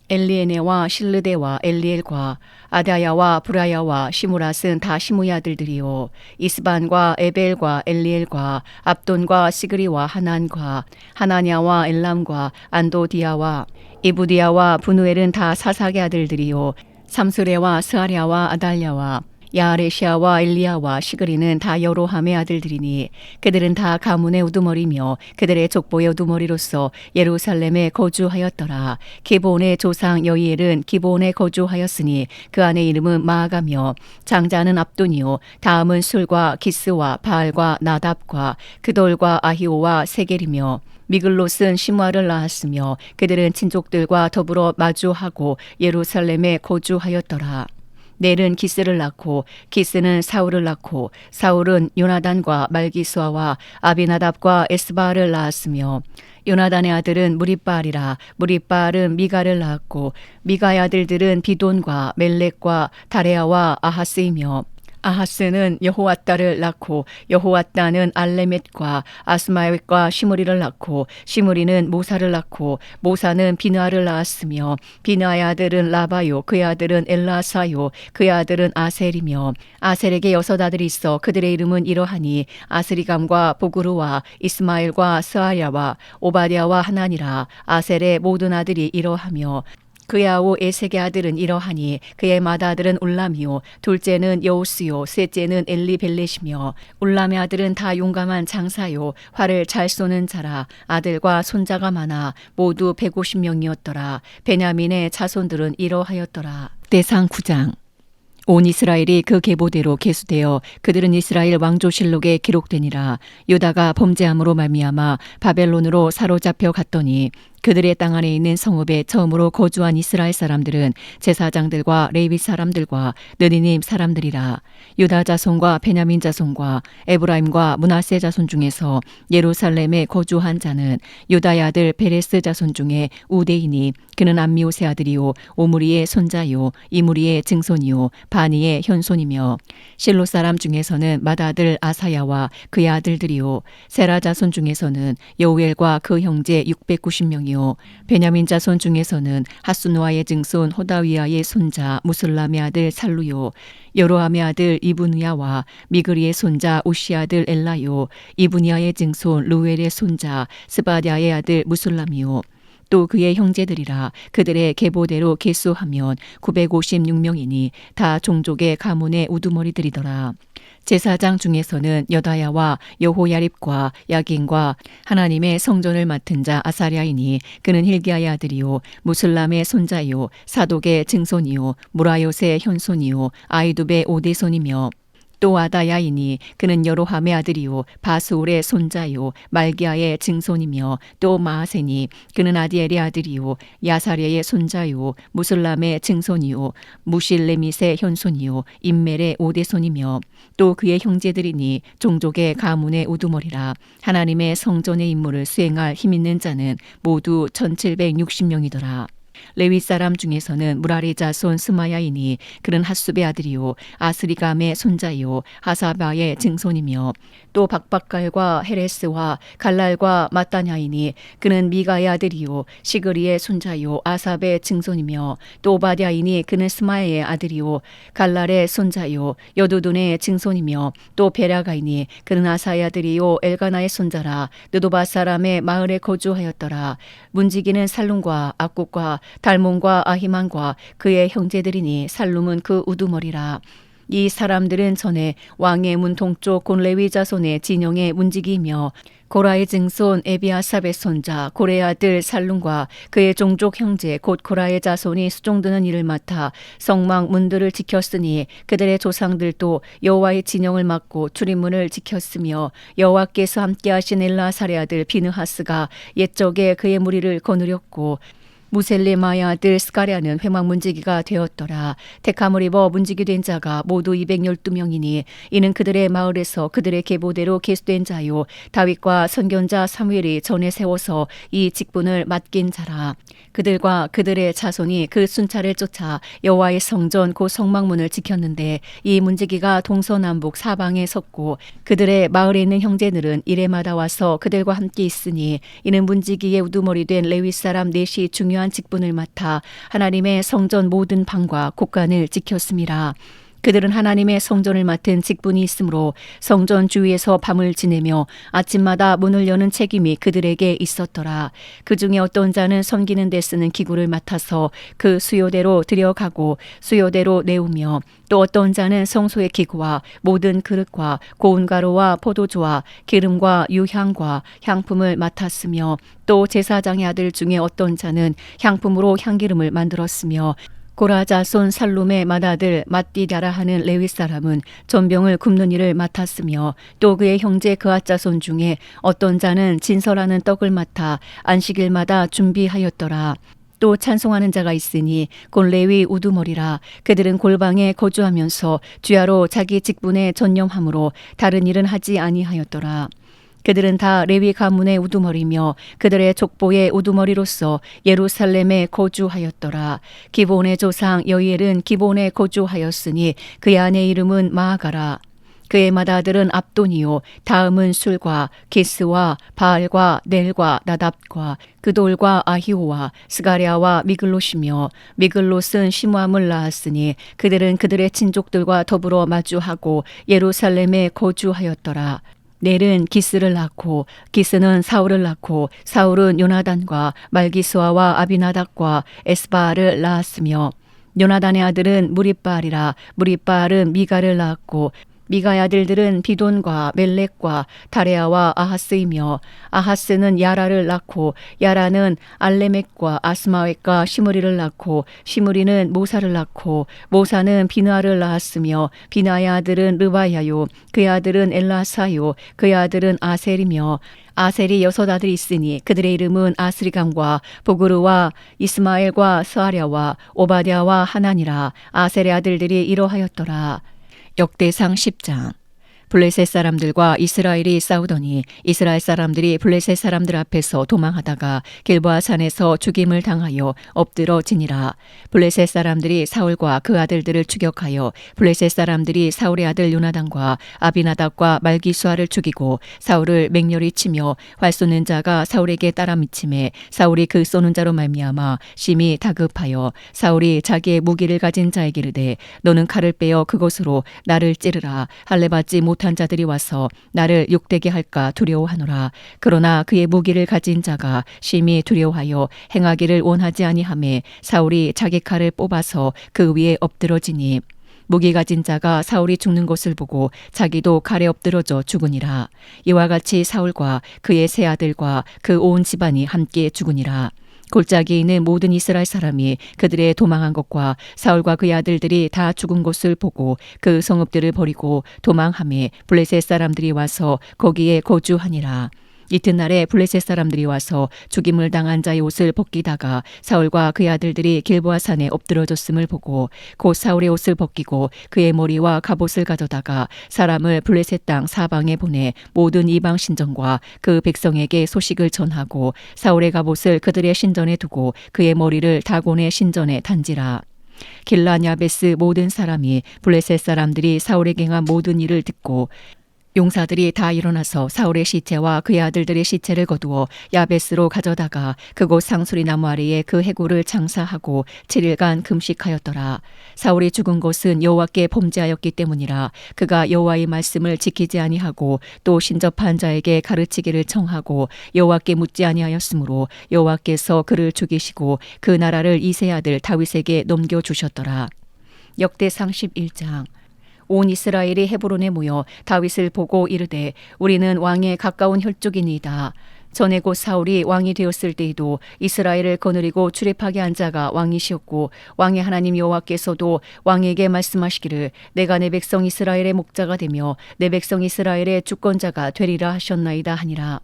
A: 엘리에네와 실르데와 엘리엘과 아다야와 브라야와 시무랏은 다 시무의 아들들이요. 이스반과 에벨과 엘리엘과 압돈과 시그리와 하난과 하나냐와 엘람과 안도디아와 이부디아와 분우엘은 다 사삭의 아들들이요. 삼스레와 스아랴와 아달랴와 야레시아와 엘리야와 시그리는 다 여로함의 아들들이니 그들은 다 가문의 우두머리며 그들의 족보의 우두머리로서 예루살렘에 거주하였더라. 기브온의 조상 여이엘은 기브온에 거주하였으니 그 아내 이름은 마아가며 장자는 압돈이요 다음은 술과 기스와 바알과 나답과 그돌과 아히오와 세겔이며 미글롯은 시므아를 낳았으며 그들은 친족들과 더불어 마주하고 예루살렘에 거주하였더라. 넬은 기스를 낳고 기스는 사울을 낳고 사울은 요나단과 말기수아와 아비나답과 에스바알을 낳았으며 요나단의 아들은 무리바알이라. 무리바알은 미가를 낳았고 미가의 아들들은 비돈과 멜렉과 다레아와 아하스이며 아하스는 여호와따를 낳고 여호와따는 알레멧과 아스마웻과 시므리를 낳고 시므리는 모사를 낳고 모사는 비느아를 낳았으며 비느아의 아들은 라바요 그의 아들은 엘라사요 그의 아들은 아셀이며 아셀에게 6 아들이 있어 그들의 이름은 이러하니 아스리감과 보그루와 이스마엘과 스아랴와 오바댜와 하나니라. 아셀의 모든 아들이 이러하며 그의 아우 에색의 아들은 이러하니 그의 맏아들은 울람이요 둘째는 여우스요 셋째는 엘리벨렛이며 울람의 아들은 다 용감한 장사요 활을 잘 쏘는 자라. 아들과 손자가 많아 모두 150명이었더라. 베냐민의 자손들은 이러하였더라. 대상 9장. 온 이스라엘이 그 계보대로 계수되어 그들은 이스라엘 왕조실록에 기록되니라. 유다가 범죄함으로 말미암아 바벨론으로 사로잡혀 갔더니 그들의 땅 안에 있는 성읍에 처음으로 거주한 이스라엘 사람들은 제사장들과 레위 사람들과 느니님 사람들이라. 유다 자손과 베냐민 자손과 에브라임과 므낫세 자손 중에서 예루살렘에 거주한 자는 유다의 아들 베레스 자손 중에 우데이니 그는 암미옷의 아들이요 오므리의 손자요 이므리의 증손이요 바니의 현손이며 실로 사람 중에서는 맏아들 아사야와 그의 아들들이요 세라 자손 중에서는 여우엘과 그 형제 690명이요 베냐민 자손 중에서는 하수노아의 증손 호다위아의 손자 무슬람의 아들 살루요 여로함의 아들 이브니아와 미그리의 손자 우시 아들 엘라요 이브니아의 증손 루엘의 손자 스바랴의 아들 무슬람이요 또 그의 형제들이라. 그들의 계보대로 계수하면 956명이니 다 종족의 가문의 우두머리들이더라. 제사장 중에서는 여다야와 여호야립과 야긴과 하나님의 성전을 맡은 자 아사랴이니 그는 힐기야의 아들이요 무슬람의 손자요 사독의 증손이요 무라요스의 현손이요 아이두베의 오대손이며 또 아다야이니 그는 여로함의 아들이요 바스울의 손자요 말기야의 증손이며 또 마아세니 그는 아디엘의 아들이요 야사랴의 손자요 무슬람의 증손이요 무실레밋의 현손이요 임멜의 오대손이며 또 그의 형제들이니 종족의 가문의 우두머리라. 하나님의 성전의 임무를 수행할 힘 있는 자는 모두 1760명이더라. 레위 사람 중에서는 무라리 자손 스마야이니 그는 핫숲의 아들이요 아스리감의 손자요 하사바의 증손이며 또 박박갈과 헤레스와 갈랄과 마따냐이니 그는 미가의 아들이요 시그리의 손자요 아삽의 증손이며 또 오바댜이니 그는 스마야의 아들이요 갈랄의 손자요 여두둔의 증손이며 또 베라가이니 그는 아사의 아들이요 엘가나의 손자라. 느도바 사람의 마을에 거주하였더라. 문지기는 살룸과 악국과 달몬과 아히만과 그의 형제들이니 살룸은 그 우두머리라. 이 사람들은 전에 왕의 문 동쪽 곤레위 자손의 진영의 문지기이며 고라의 증손 에비아삽의 손자 고레의 아들 살룸과 그의 종족 형제 곧 고라의 자손이 수종드는 일을 맡아 성막 문들을 지켰으니 그들의 조상들도 여호와의 진영을 맡고 출입문을 지켰으며 여호와께서 함께하신 엘라사의 아들 비느하스가 옛적에 그의 무리를 거느렸고 무셀레마의 아들 스가랴는 회막 문지기가 되었더라. 택함을 입어 문지기 된 자가 모두 212명이니 이는 그들의 마을에서 그들의 계보대로 계수된 자요 다윗과 선견자 사무엘이 전에 세워서 이 직분을 맡긴 자라. 그들과 그들의 자손이 그 순찰을 쫓아 여호와의 성전 그 성막문을 지켰는데 이 문지기가 동서남북 사방에 섰고 그들의 마을에 있는 형제들은 이레마다 와서 그들과 함께 있으니 이는 문지기의 우두머리 된 레위 사람 넷이 중요한 직분을 맡아 하나님의 성전 모든 방과 곳간을 지켰음이라. 그들은 하나님의 성전을 맡은 직분이 있으므로 성전 주위에서 밤을 지내며 아침마다 문을 여는 책임이 그들에게 있었더라. 그 중에 어떤 자는 섬기는 데 쓰는 기구를 맡아서 그 수요대로 들여가고 수요대로 내우며 또 어떤 자는 성소의 기구와 모든 그릇과 고운 가루와 포도주와 기름과 유향과 향품을 맡았으며 또 제사장의 아들 중에 어떤 자는 향품으로 향기름을 만들었으며 고라 자손 살룸의 맏아들 맏디다라 하는 레위 사람은 전병을 굽는 일을 맡았으며 또 그의 형제 그앗 자손 중에 어떤 자는 진설하는 떡을 맡아 안식일마다 준비하였더라. 또 찬송하는 자가 있으니 곧 레위 우두머리라. 그들은 골방에 거주하면서 주야로 자기 직분에 전념함으로 다른 일은 하지 아니하였더라. 그들은 다 레위 가문의 우두머리며 그들의 족보의 우두머리로서 예루살렘에 거주하였더라. 기본의 조상 여이엘은 기본에 거주하였으니 그의 아내 이름은 마아가라. 그의 맏아들은 압돈이요 다음은 술과 기스와 바알과 넬과 나답과 그돌과 아히오와 스가랴와 미글롯이며 미글롯은 시므함을 낳았으니 그들은 그들의 친족들과 더불어 마주하고 예루살렘에 거주하였더라. 넬은 기스를 낳고 기스는 사울을 낳고 사울은 요나단과 말기수아와 아비나답과 에스바알을 낳았으며 요나단의 아들은 무립바알이라. 무립바알은 미가를 낳았고 미가의 아들들은 비돈과 멜렉과 다레아와 아하스이며 아하스는 야라를 낳고 야라는 알레멕과 아스마웻과 시므리를 낳고 시므리는 모사를 낳고 모사는 비나를 낳았으며 비나의 아들은 르바야요 그의 아들은 엘라사요 그의 아들은 아셀이며 아셀이 6 아들이 있으니 그들의 이름은 아스리감과 보그르와 이스마엘과 스아랴와 오바댜와 하나니라. 아셀의 아들들이 이러하였더라. 역대상 10장. 블레셋 사람들과 이스라엘이 싸우더니 이스라엘 사람들이 블레셋 사람들 앞에서 도망하다가 길보아 산에서 죽임을 당하여 엎드러지니라. 블레셋 사람들이 사울과 그 아들들을 추격하여 블레셋 사람들이 사울의 아들 요나단과 아비나답과 말기수아를 죽이고 사울을 맹렬히 치며 활 쏘는 자가 사울에게 따라 미침에 사울이 그 쏘는 자로 말미암아 심히 다급하여 사울이 자기의 무기를 가진 자에게 이르되 너는 칼을 빼어 그것으로 나를 찌르라. 할례 받지 못한 자들이 와서 나를 욕되게 할까 두려워하노라. 그러나 그의 무기를 가진 자가 심히 두려워하여 행하기를 원하지 아니하매 사울이 자기 칼을 뽑아서 그 위에 엎드러지니 무기 가진 자가 사울이 죽는 것을 보고 자기도 칼에 엎드러져 죽으니라. 이와 같이 사울과 그의 세 아들과 그 온 집안이 함께 죽으니라. 골짜기에 있는 모든 이스라엘 사람이 그들의 도망한 것과 사울과 그의 아들들이 다 죽은 것을 보고 그 성읍들을 버리고 도망하며 블레셋 사람들이 와서 거기에 거주하니라. 이튿날에 블레셋 사람들이 와서 죽임을 당한 자의 옷을 벗기다가 사울과 그의 아들들이 길보아 산에 엎드러졌음을 보고 곧 사울의 옷을 벗기고 그의 머리와 갑옷을 가져다가 사람을 블레셋 땅 사방에 보내 모든 이방 신전과 그 백성에게 소식을 전하고 사울의 갑옷을 그들의 신전에 두고 그의 머리를 다곤의 신전에 단지라. 길라 야베스 모든 사람이 블레셋 사람들이 사울에게 행한 모든 일을 듣고 용사들이 다 일어나서 사울의 시체와 그의 아들들의 시체를 거두어 야베스로 가져다가 그곳 상수리 나무 아래에 그 해골을 장사하고 7일간 금식하였더라. 사울이 죽은 것은 여호와께 범죄하였기 때문이라. 그가 여호와의 말씀을 지키지 아니하고 또 신접한 자에게 가르치기를 청하고 여호와께 묻지 아니하였으므로 여호와께서 그를 죽이시고 그 나라를 이새의 아들 다윗에게 넘겨주셨더라. 역대상 11장. 온 이스라엘이 헤브론에 모여 다윗을 보고 이르되 우리는 왕에 가까운 혈족이니이다. 전에 곧 사울이 왕이 되었을 때에도 이스라엘을 거느리고 출입하게 한 자가 왕이시었고 왕의 하나님 여호와께서도 왕에게 말씀하시기를 내가 내 백성 이스라엘의 목자가 되며 내 백성 이스라엘의 주권자가 되리라 하셨나이다 하니라.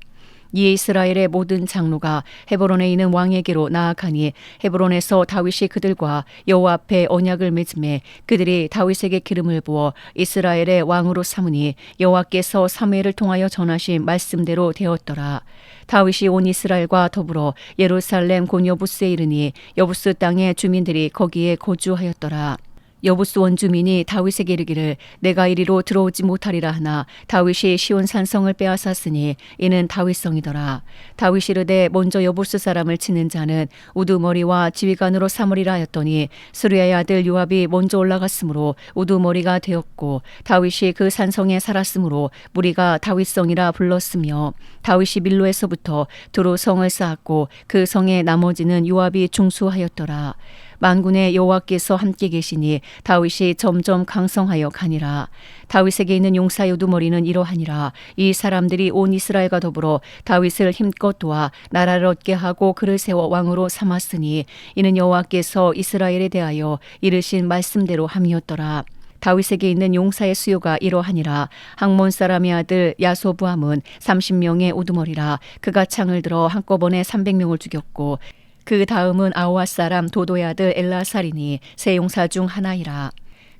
A: 이에 이스라엘의 모든 장로가 헤브론에 있는 왕에게로 나아가니 헤브론에서 다윗이 그들과 여호와 앞에 언약을 맺음에 그들이 다윗에게 기름을 부어 이스라엘의 왕으로 삼으니 여호와께서 사무엘을 통하여 전하신 말씀대로 되었더라. 다윗이 온 이스라엘과 더불어 예루살렘 곧 여부스에 이르니 여부스 땅의 주민들이 거기에 거주하였더라. 여부스 원주민이 다윗에게 이르기를 내가 이리로 들어오지 못하리라 하나 다윗이 시온 산성을 빼앗았으니 이는 다윗성이더라. 다윗이 이르되 먼저 여부스 사람을 치는 자는 우두머리와 지휘관으로 삼으리라 하였더니 스루야의 아들 요압이 먼저 올라갔으므로 우두머리가 되었고 다윗이 그 산성에 살았으므로 무리가 다윗성이라 불렀으며 다윗이 밀로에서부터 두루 성을 쌓았고 그 성의 나머지는 요압이 중수하였더라. 만군의 여호와께서 함께 계시니 다윗이 점점 강성하여 가니라. 다윗에게 있는 용사의 우두머리는 이러하니라. 이 사람들이 온 이스라엘과 더불어 다윗을 힘껏 도와 나라를 얻게 하고 그를 세워 왕으로 삼았으니 이는 여호와께서 이스라엘에 대하여 이르신 말씀대로 함이었더라. 다윗에게 있는 용사의 수요가 이러하니라. 학몬 사람의 아들 야소부함은 30명의 우두머리라. 그가 창을 들어 한꺼번에 300명을 죽였고 그 다음은 아오앗 사람 도도의 아들 엘라살이니 세 용사 중 하나이라.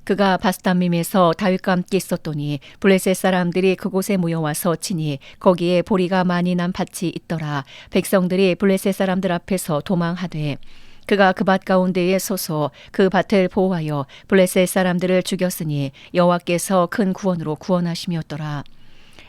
A: 그가 바스담밈에서 다윗과 함께 있었더니 블레셋 사람들이 그곳에 모여와서 치니 거기에 보리가 많이 난 밭이 있더라. 백성들이 블레셋 사람들 앞에서 도망하되 그가 그 밭 가운데에 서서 그 밭을 보호하여 블레셋 사람들을 죽였으니 여호와께서 큰 구원으로 구원하심이었더라.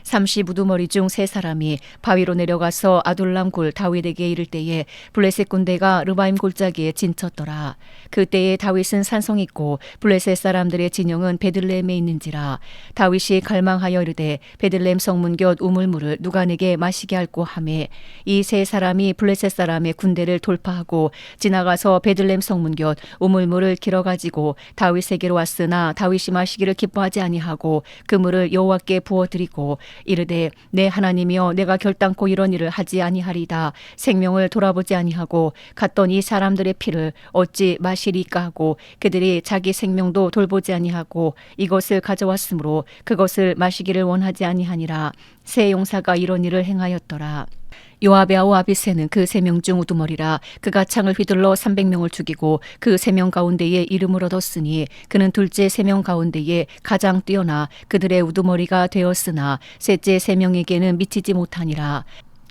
A: 30 우두머리 중 3사람이 바위로 내려가서 아둘람 굴 다윗에게 이를 때에 블레셋 군대가 르바임 골짜기에 진쳤더라. 그때에 다윗은 산성에 있고 블레셋 사람들의 진영은 베들레헴에 있는지라. 다윗이 갈망하여 이르되 베들레헴 성문 곁 우물물을 누가 내게 마시게 할꼬 하매 이 3사람이 블레셋 사람의 군대를 돌파하고 지나가서 베들레헴 성문 곁 우물물을 길어 가지고 다윗에게로 왔으나 다윗이 마시기를 기뻐하지 아니하고 그 물을 여호와께 부어드리고 이르되 내 하나님이여 내가 결단코 이런 일을 하지 아니하리다. 생명을 돌아보지 아니하고 갔던 이 사람들의 피를 어찌 마시리까 하고 그들이 자기 생명도 돌보지 아니하고 이것을 가져왔으므로 그것을 마시기를 원하지 아니하니라. 세 용사가 이런 일을 행하였더라. 요압의 아우 아비새는 그 3명 중 우두머리라. 그가 창을 휘둘러 300명을 죽이고 그 3명 가운데에 이름을 얻었으니 그는 둘째 3명 가운데에 가장 뛰어나 그들의 우두머리가 되었으나 셋째 3명에게는 미치지 못하니라.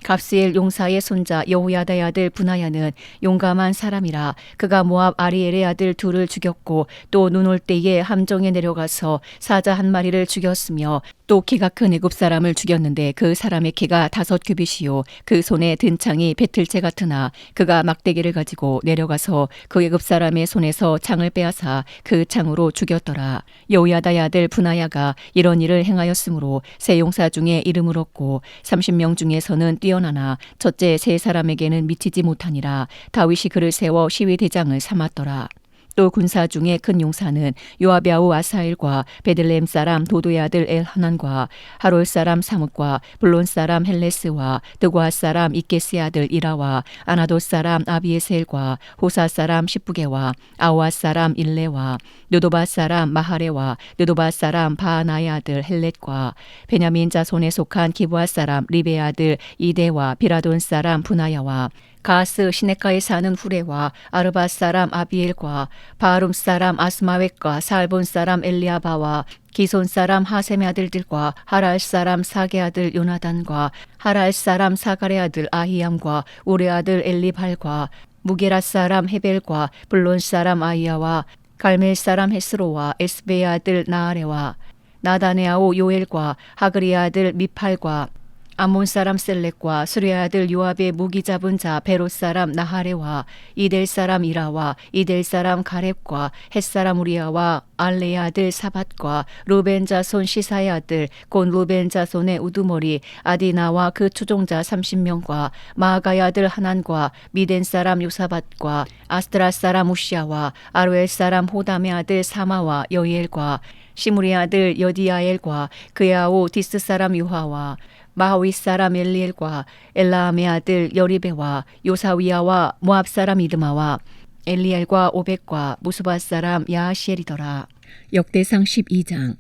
A: 갑스엘 용사의 손자 여호야다의 아들 분하야는 용감한 사람이라. 그가 모압 아리엘의 아들 둘을 죽였고 또 눈 올 때에 함정에 내려가서 사자 한 마리를 죽였으며 또 키가 큰 애굽 사람을 죽였는데 그 사람의 키가 5규빗이요 그 손에 든 창이 배틀채 같으나 그가 막대기를 가지고 내려가서 그 애굽 사람의 손에서 창을 빼앗아 그 창으로 죽였더라. 여호야다의 아들 분하야가 이런 일을 행하였으므로 세 용사 중에 이름을 얻고 30명 중에서는 뛰어나나 첫째 3사람에게는 미치지 못하니라. 다윗이 그를 세워 시위 대장을 삼았더라. 또 군사 중에 큰 용사는 요압의 아우 아사엘과 베들레헴 사람 도도의 아들 엘하난과 하롤 사람 사뭇과 블론 사람 헬레스와 드고아 사람 이게스의 아들 이라와 아나돗 사람 아비에셀과 호사 사람 시부게와 아오앗 사람 일레와 느도바 사람 마하레와 느도바 사람 바하나의 아들 헬렛과 베냐민 자손에 속한 기브아 사람 리베의 아들 이데와 비라돈 사람 분하야와 가스 시내가에 사는 후레와 아르바 사람 아비엘과 바하룸 사람 아스마웻과 살본 사람 엘리아바와 기손 사람 하셈의 아들들과 하랄 사람 사게 아들 요나단과 하랄 사람 사갈의 아들 아히암과 우레 아들 엘리발과 무게라 사람 헤벨과 블론 사람 아이야와 갈멜 사람 헤스로와 에스베의 아들 나아레와 나단의 아우 요엘과 하그리의 아들 미팔과 암몬 사람 셀렉과 수리의 아들 요압의 무기 잡은 자 베롯 사람 나하레와 이델 사람 이라와 이델 사람 가렙과 헷 사람 우리아와 알레의 아들 사밧과 루벤 자손 시사의 아들 곧 루벤 자손의 우두머리 아디나와 그 추종자 30명과 마아가의 아들 하난과 미덴 사람 요사밧과 아스드라 사람 우시아와 아루엘 사람 호담의 아들 사마와 여이엘과 시므리의 아들 여디야엘과 그의 아우 디스 사람 유하와 마하위 사람 엘리엘과 엘라함의 아들 여리베와 요사위아와 모압 사람 이드마와 엘리엘과 오벳과 무스바 사람 야하시엘이더라. 역대상 12장.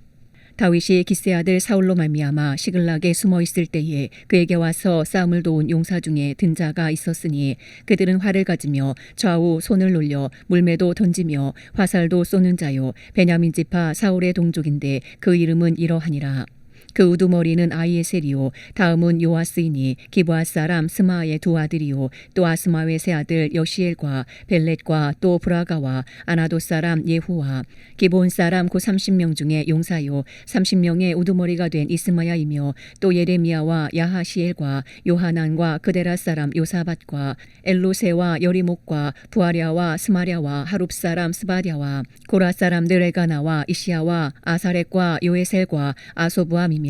A: 다윗이 기스의 아들 사울로 말미암아 시글락에 숨어 있을 때에 그에게 와서 싸움을 도운 용사 중에 든 자가 있었으니 그들은 활을 가지며 좌우 손을 놀려 물매도 던지며 화살도 쏘는 자요 베냐민 지파 사울의 동족인데 그 이름은 이러하니라. 그 우두머리는 아이에셀이요 다음은 요아스이니 기브앗 사람 스마의 두 아들이요 또 아스마웨의 세 아들 여시엘과 벨렛과 또 브라가와 아나도 사람 예후와 기본 사람 고 30명 중에 용사요 30명의 우두머리가 된 이스마야이며 또 예레미야와 야하시엘과 요하난과 그데라 사람 요사밧과 엘로세와 여리목과 부아랴와 스마랴와 하룹 사람 스바랴와 고라 사람들 엘가나와 이시야와 아사렉과 요에셀과 아소부함이며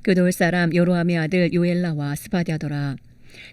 A: 그돌 사람 여로함의 아들 요엘라와 스바랴더라.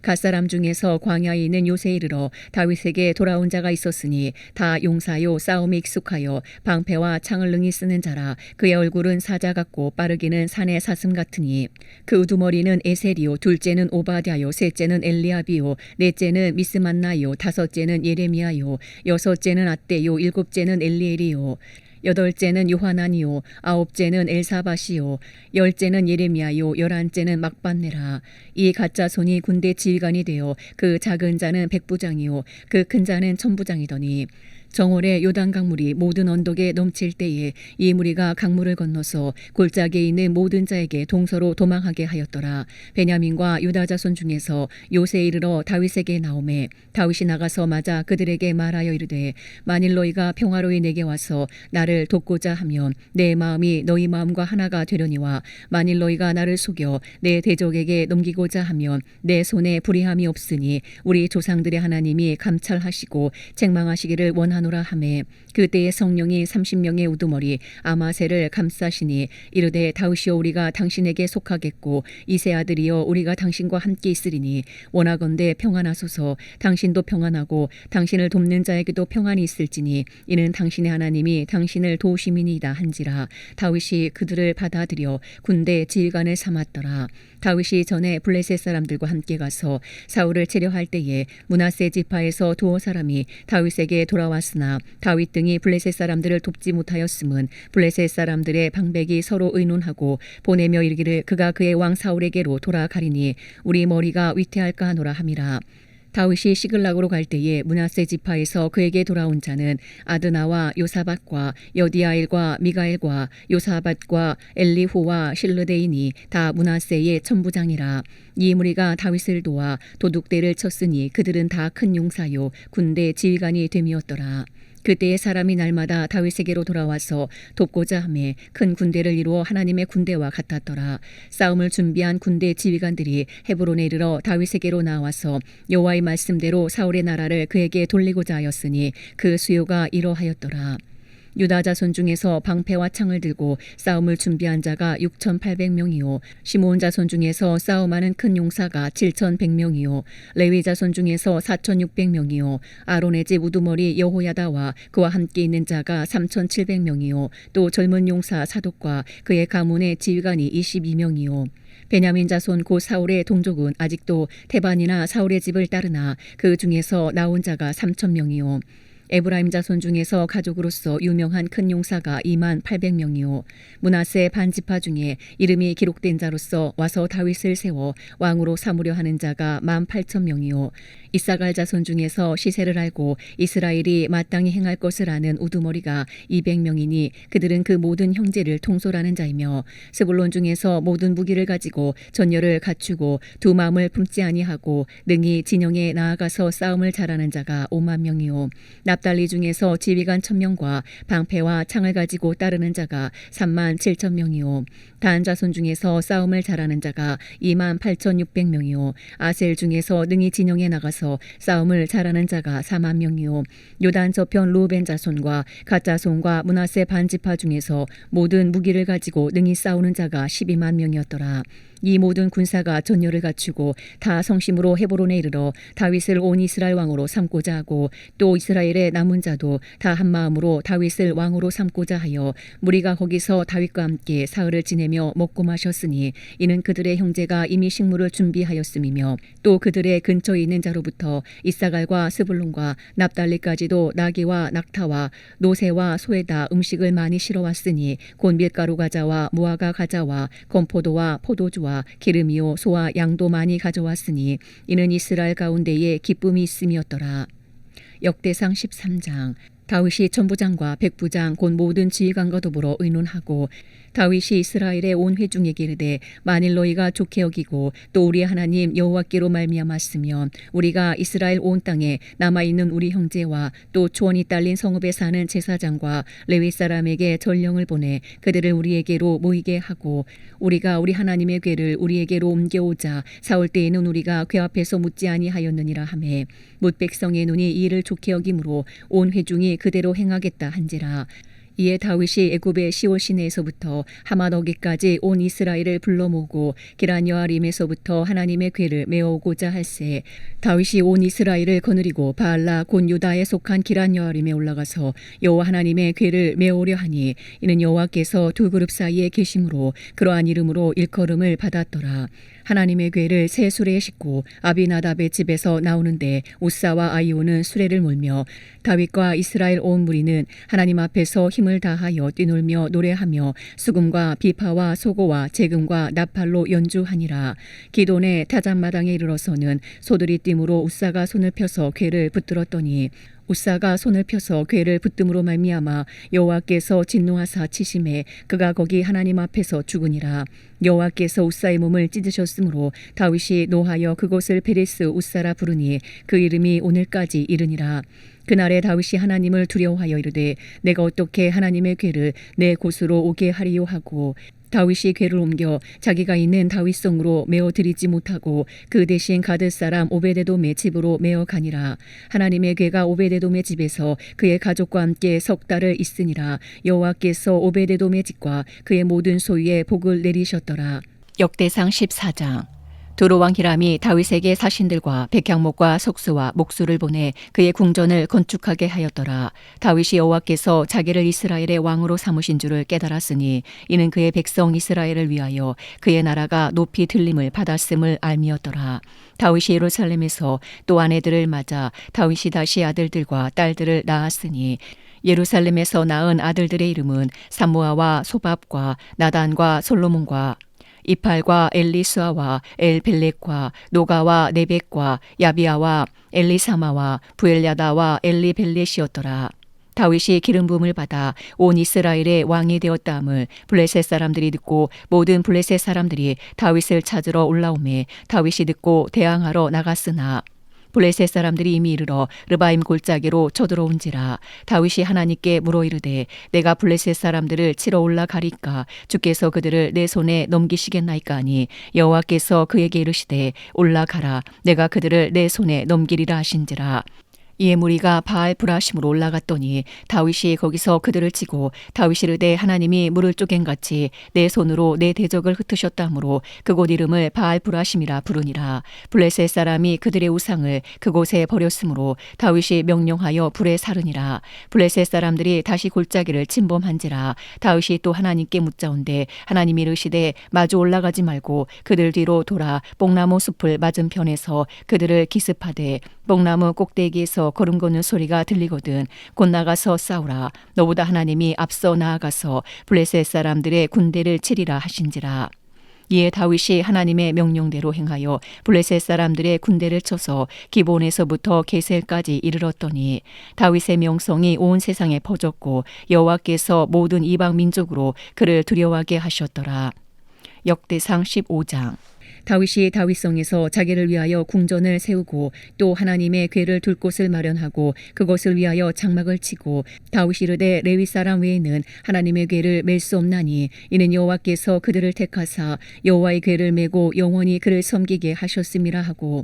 A: 갓사람 중에서 광야에 있는 요새에 이르러 다윗에게 돌아온 자가 있었으니 다 용사요 싸움에 익숙하여 방패와 창을 능히 쓰는 자라. 그의 얼굴은 사자 같고 빠르기는 산의 사슴 같으니 그 우두머리는 에셀이요 둘째는 오바댜요 셋째는 엘리압이요 넷째는 미스만나요 다섯째는 예레미야요 여섯째는 앗대요 일곱째는 엘리엘이요 여덟째는 요하난이요 아홉째는 엘사밧이요 열째는 예레미야요 열한째는 막반네라. 이 가짜 손이 군대 지휘관이 되어 그 작은 자는 백부장이요 그 큰 자는 천부장이더니 정월에 요단 강물이 모든 언덕에 넘칠 때에 이 무리가 강물을 건너서 골짜기에 있는 모든 자에게 동서로 도망하게 하였더라. 베냐민과 유다 자손 중에서 요새에 이르러 다윗에게 나오매 다윗이 나가서 맞아 그들에게 말하여 이르되 만일 너희가 평화로이 내게 와서 나를 돕고자 하면 내 마음이 너희 마음과 하나가 되려니와 만일 너희가 나를 속여 내 대적에게 넘기고자 하면 내 손에 불의함이 없으니 우리 조상들의 하나님이 감찰하시고 책망하시기를 원하노라 하매 그때의 성령이 30명의 우두머리 아마새를 감싸시니 이르되 다윗이여 우리가 당신에게 속하겠고 이세 아들이여 우리가 당신과 함께 있으리니 원하건대 평안하소서. 당신도 평안하고 당신을 돕는 자에게도 평안이 있을지니 이는 당신의 하나님이 당신을 도우심이니이다 한지라. 다윗이 그들을 받아들여 군대 지휘관을 삼았더라. 다윗이 전에 블레셋 사람들과 함께 가서 사울을 체려할 때에 므낫세 지파에서 두어 사람이 다윗에게 돌아왔으나 다윗 등이 블레셋 사람들을 돕지 못하였음은 블레셋 사람들의 방백이 서로 의논하고 보내며 이르기를 그가 그의 왕 사울에게로 돌아가리니 우리 머리가 위태할까 하노라 함이라. 다윗이 시글락으로 갈 때에 므낫세 지파에서 그에게 돌아온 자는 아드나와 요사밧과 여디아엘과 미가엘과 요사밧과 엘리후와 실르데이니 다 므낫세의 천부장이라. 이 무리가 다윗을 도와 도둑대를 쳤으니 그들은 다 큰 용사요 군대 지휘관이 됨이었더라. 그때의 사람이 날마다 다윗에게로 돌아와서 돕고자 하매 큰 군대를 이루어 하나님의 군대와 같았더라. 싸움을 준비한 군대 지휘관들이 헤브론에 이르러 다윗에게로 나와서 여호와의 말씀대로 사울의 나라를 그에게 돌리고자 하였으니 그 수요가 이러하였더라. 유다 자손 중에서 방패와 창을 들고 싸움을 준비한 자가 6,800명이요 시므온 자손 중에서 싸움하는 큰 용사가 7,100명이요 레위 자손 중에서 4,600명이요 아론의 집 우두머리 여호야다와 그와 함께 있는 자가 3,700명이요 또 젊은 용사 사독과 그의 가문의 지휘관이 22명이요 베냐민 자손 고 사울의 동족은 아직도 테반이나 사울의 집을 따르나 그 중에서 나온 자가 3,000명이요 에브라임 자손 중에서 가족으로서 유명한 큰 용사가 28,000명이요 므낫세 반지파 중에 이름이 기록된 자로서 와서 다윗을 세워 왕으로 삼으려 하는 자가 18,000명이요 이사갈 자손 중에서 시세를 알고 이스라엘이 마땅히 행할 것을 아는 우두머리가 200명이니 그들은 그 모든 형제를 통솔하는 자이며 스불론 중에서 모든 무기를 가지고 전열을 갖추고 두 마음을 품지 아니하고 능히 진영에 나아가서 싸움을 잘하는 자가 50,000명이요 납달리 중에서 지휘관 1,000명과 방패와 창을 가지고 따르는 자가 37,000명이요 단 자손 중에서 싸움을 잘하는 자가 28,600명이요 아셀 중에서 능히 진영에 나가서 싸움을 잘하는 자가 40,000명이요 요단 저편 루벤 자손과 갓 자손과 므낫세 반지파 중에서 모든 무기를 가지고 능히 싸우는 자가 120,000명이었더라. 이 모든 군사가 전열을 갖추고 다 성심으로 헤브론에 이르러 다윗을 온 이스라엘 왕으로 삼고자 하고 또 이스라엘의 남은 자도 다 한마음으로 다윗을 왕으로 삼고자 하여 무리가 거기서 다윗과 함께 사흘을 지내며 먹고 마셨으니 이는 그들의 형제가 이미 식물을 준비하였음이며 또 그들의 근처에 있는 자로부터 이사갈과 스불론과 납달리까지도 나귀와 낙타와 노새와 소에다 음식을 많이 실어왔으니 곧 밀가루 과자와 무화과 과자와 건포도와 포도주와 기름이요 소와 양도 많이 가져왔으니 이는 이스라엘 가운데에 기쁨이 있음이었더라. 역대상 13장. 다윗이 천부장과 백부장 곧 모든 지휘관과 더불어 의논하고 다윗이 이스라엘의 온 회중에게 이르되 만일 너희가 좋게 여기고 또 우리 하나님 여호와께로 말미암았으면 우리가 이스라엘 온 땅에 남아있는 우리 형제와 또 초원이 딸린 성읍에 사는 제사장과 레위 사람에게 전령을 보내 그들을 우리에게로 모이게 하고 우리가 우리 하나님의 궤를 우리에게로 옮겨오자 사올 때에는 우리가 궤 앞에서 묻지 아니하였느니라 하매 뭇 백성의 눈이 이 일을 좋게 여김으로 온 회중이 그대로 행하겠다 한지라. 이에 다윗이 애굽의 시올 시내에서부터 하맛 어기까지 온 이스라엘을 불러 모으고 기란 여아림에서부터 하나님의 궤를 메어오고자 할세 다윗이 온 이스라엘을 거느리고 바알라 곧 유다에 속한 기란 여아림에 올라가서 여호와 하나님의 궤를 메어오려 하니 이는 여호와께서 두 그룹 사이에 계심으로 그러한 이름으로 일컬음을 받았더라. 하나님의 궤를 새 수레에 싣고 아비나답의 집에서 나오는데 우사와 아이오는 수레를 몰며 다윗과 이스라엘 온 무리는 하나님 앞에서 힘을 다하여 뛰놀며 노래하며 수금과 비파와 소고와 재금과 나팔로 연주하니라. 기돈의 타잔마당에 이르러서는 소들이 띠므로 우사가 손을 펴서 궤를 붙들었더니 우사가 손을 펴서 궤를 붙듦으로 말미암아 여호와께서 진노하사 치심에 그가 거기 하나님 앞에서 죽으니라. 여호와께서 우사의 몸을 찢으셨으므로 다윗이 노하여 그곳을 베레스 우사라 부르니 그 이름이 오늘까지 이르니라. 그날에 다윗이 하나님을 두려워하여 이르되 내가 어떻게 하나님의 궤를 내 곳으로 오게 하리요 하고 다윗이 궤를 옮겨 자기가 있는 다윗성으로 메어 드리지 못하고 그 대신 가드 사람 오베데돔의 집으로 메어 가니라. 하나님의 궤가 오베데돔의 집에서 그의 가족과 함께 석 달을 있으니라. 여호와께서 오베데돔의 집과 그의 모든 소유에 복을 내리셨더라. 역대상 14장. 두로왕 히람이 다윗에게 사신들과 백향목과 석수와 목수를 보내 그의 궁전을 건축하게 하였더라. 다윗이 여호와께서 자기를 이스라엘의 왕으로 삼으신 줄을 깨달았으니 이는 그의 백성 이스라엘을 위하여 그의 나라가 높이 들림을 받았음을 알미었더라. 다윗이 예루살렘에서 또 아내들을 맞아 다윗이 다시 아들들과 딸들을 낳았으니 예루살렘에서 낳은 아들들의 이름은 삼무아와 소밥과 나단과 솔로몬과 이팔과 엘리수아와 엘벨렉과 노가와 네벡과 야비아와 엘리사마와 부엘야다와 엘리벨렛이었더라. 다윗이 기름 부음을 받아 온 이스라엘의 왕이 되었다함을 블레셋 사람들이 듣고 모든 블레셋 사람들이 다윗을 찾으러 올라오매 다윗이 듣고 대항하러 나갔으나 블레셋 사람들이 이미 이르러 르바임 골짜기로 쳐들어온지라. 다윗이 하나님께 물어 이르되 내가 블레셋 사람들을 치러 올라가리까 주께서 그들을 내 손에 넘기시겠나이까 하니 여호와께서 그에게 이르시되 올라가라 내가 그들을 내 손에 넘기리라 하신지라. 이에 무리가 바알 브라심으로 올라갔더니 다윗이 거기서 그들을 치고 다윗이 이르되 하나님이 물을 쪼갠같이 내 손으로 내 대적을 흩으셨다 하므로 그곳 이름을 바알 브라심이라 부르니라. 블레셋 사람이 그들의 우상을 그곳에 버렸으므로 다윗이 명령하여 불에 사르니라. 블레셋 사람들이 다시 골짜기를 침범한지라. 다윗이 또 하나님께 묻자온데 하나님이 이르시되 마주 올라가지 말고 그들 뒤로 돌아 뽕나무 숲을 맞은편에서 그들을 기습하되 뽕나무 꼭대기에서 걸음 걷는 소리가 들리거든 곧 나가서 싸우라. 너보다 하나님이 앞서 나아가서 블레셋 사람들의 군대를 치리라 하신지라. 이에 다윗이 하나님의 명령대로 행하여 블레셋 사람들의 군대를 쳐서 기본에서부터 게셀까지 이르렀더니 다윗의 명성이 온 세상에 퍼졌고 여호와께서 모든 이방 민족으로 그를 두려워하게 하셨더라. 역대상 15장. 다윗이 다윗성에서 자기를 위하여 궁전을 세우고 또 하나님의 궤를 둘 곳을 마련하고 그것을 위하여 장막을 치고 다윗이 이르되 레위 사람 외에는 하나님의 궤를 맬 수 없나니 이는 여호와께서 그들을 택하사 여호와의 궤를 메고 영원히 그를 섬기게 하셨음이라 하고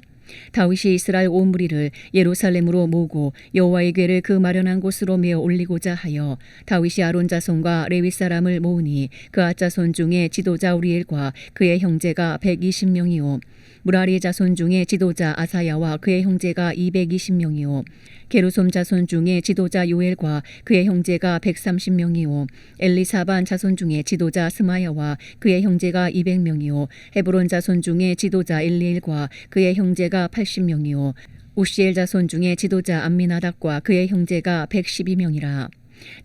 A: 다윗이 이스라엘 온 무리를 예루살렘으로 모으고 여호와의 궤를 그 마련한 곳으로 메어 올리고자 하여 다윗이 아론 자손과 레위 사람을 모으니 그앗 자손 중에 지도자 우리엘과 그의 형제가 120명이요 무라리 자손 중에 지도자 아사야와 그의 형제가 220명이요 게르솜 자손 중에 지도자 요엘과 그의 형제가 130명이요 엘리사반 자손 중에 지도자 스마야와 그의 형제가 200명이요 헤브론 자손 중에 지도자 엘리엘과 그의 형제가 80명이요 우시엘 자손 중에 지도자 암미나답과 그의 형제가 112명이라.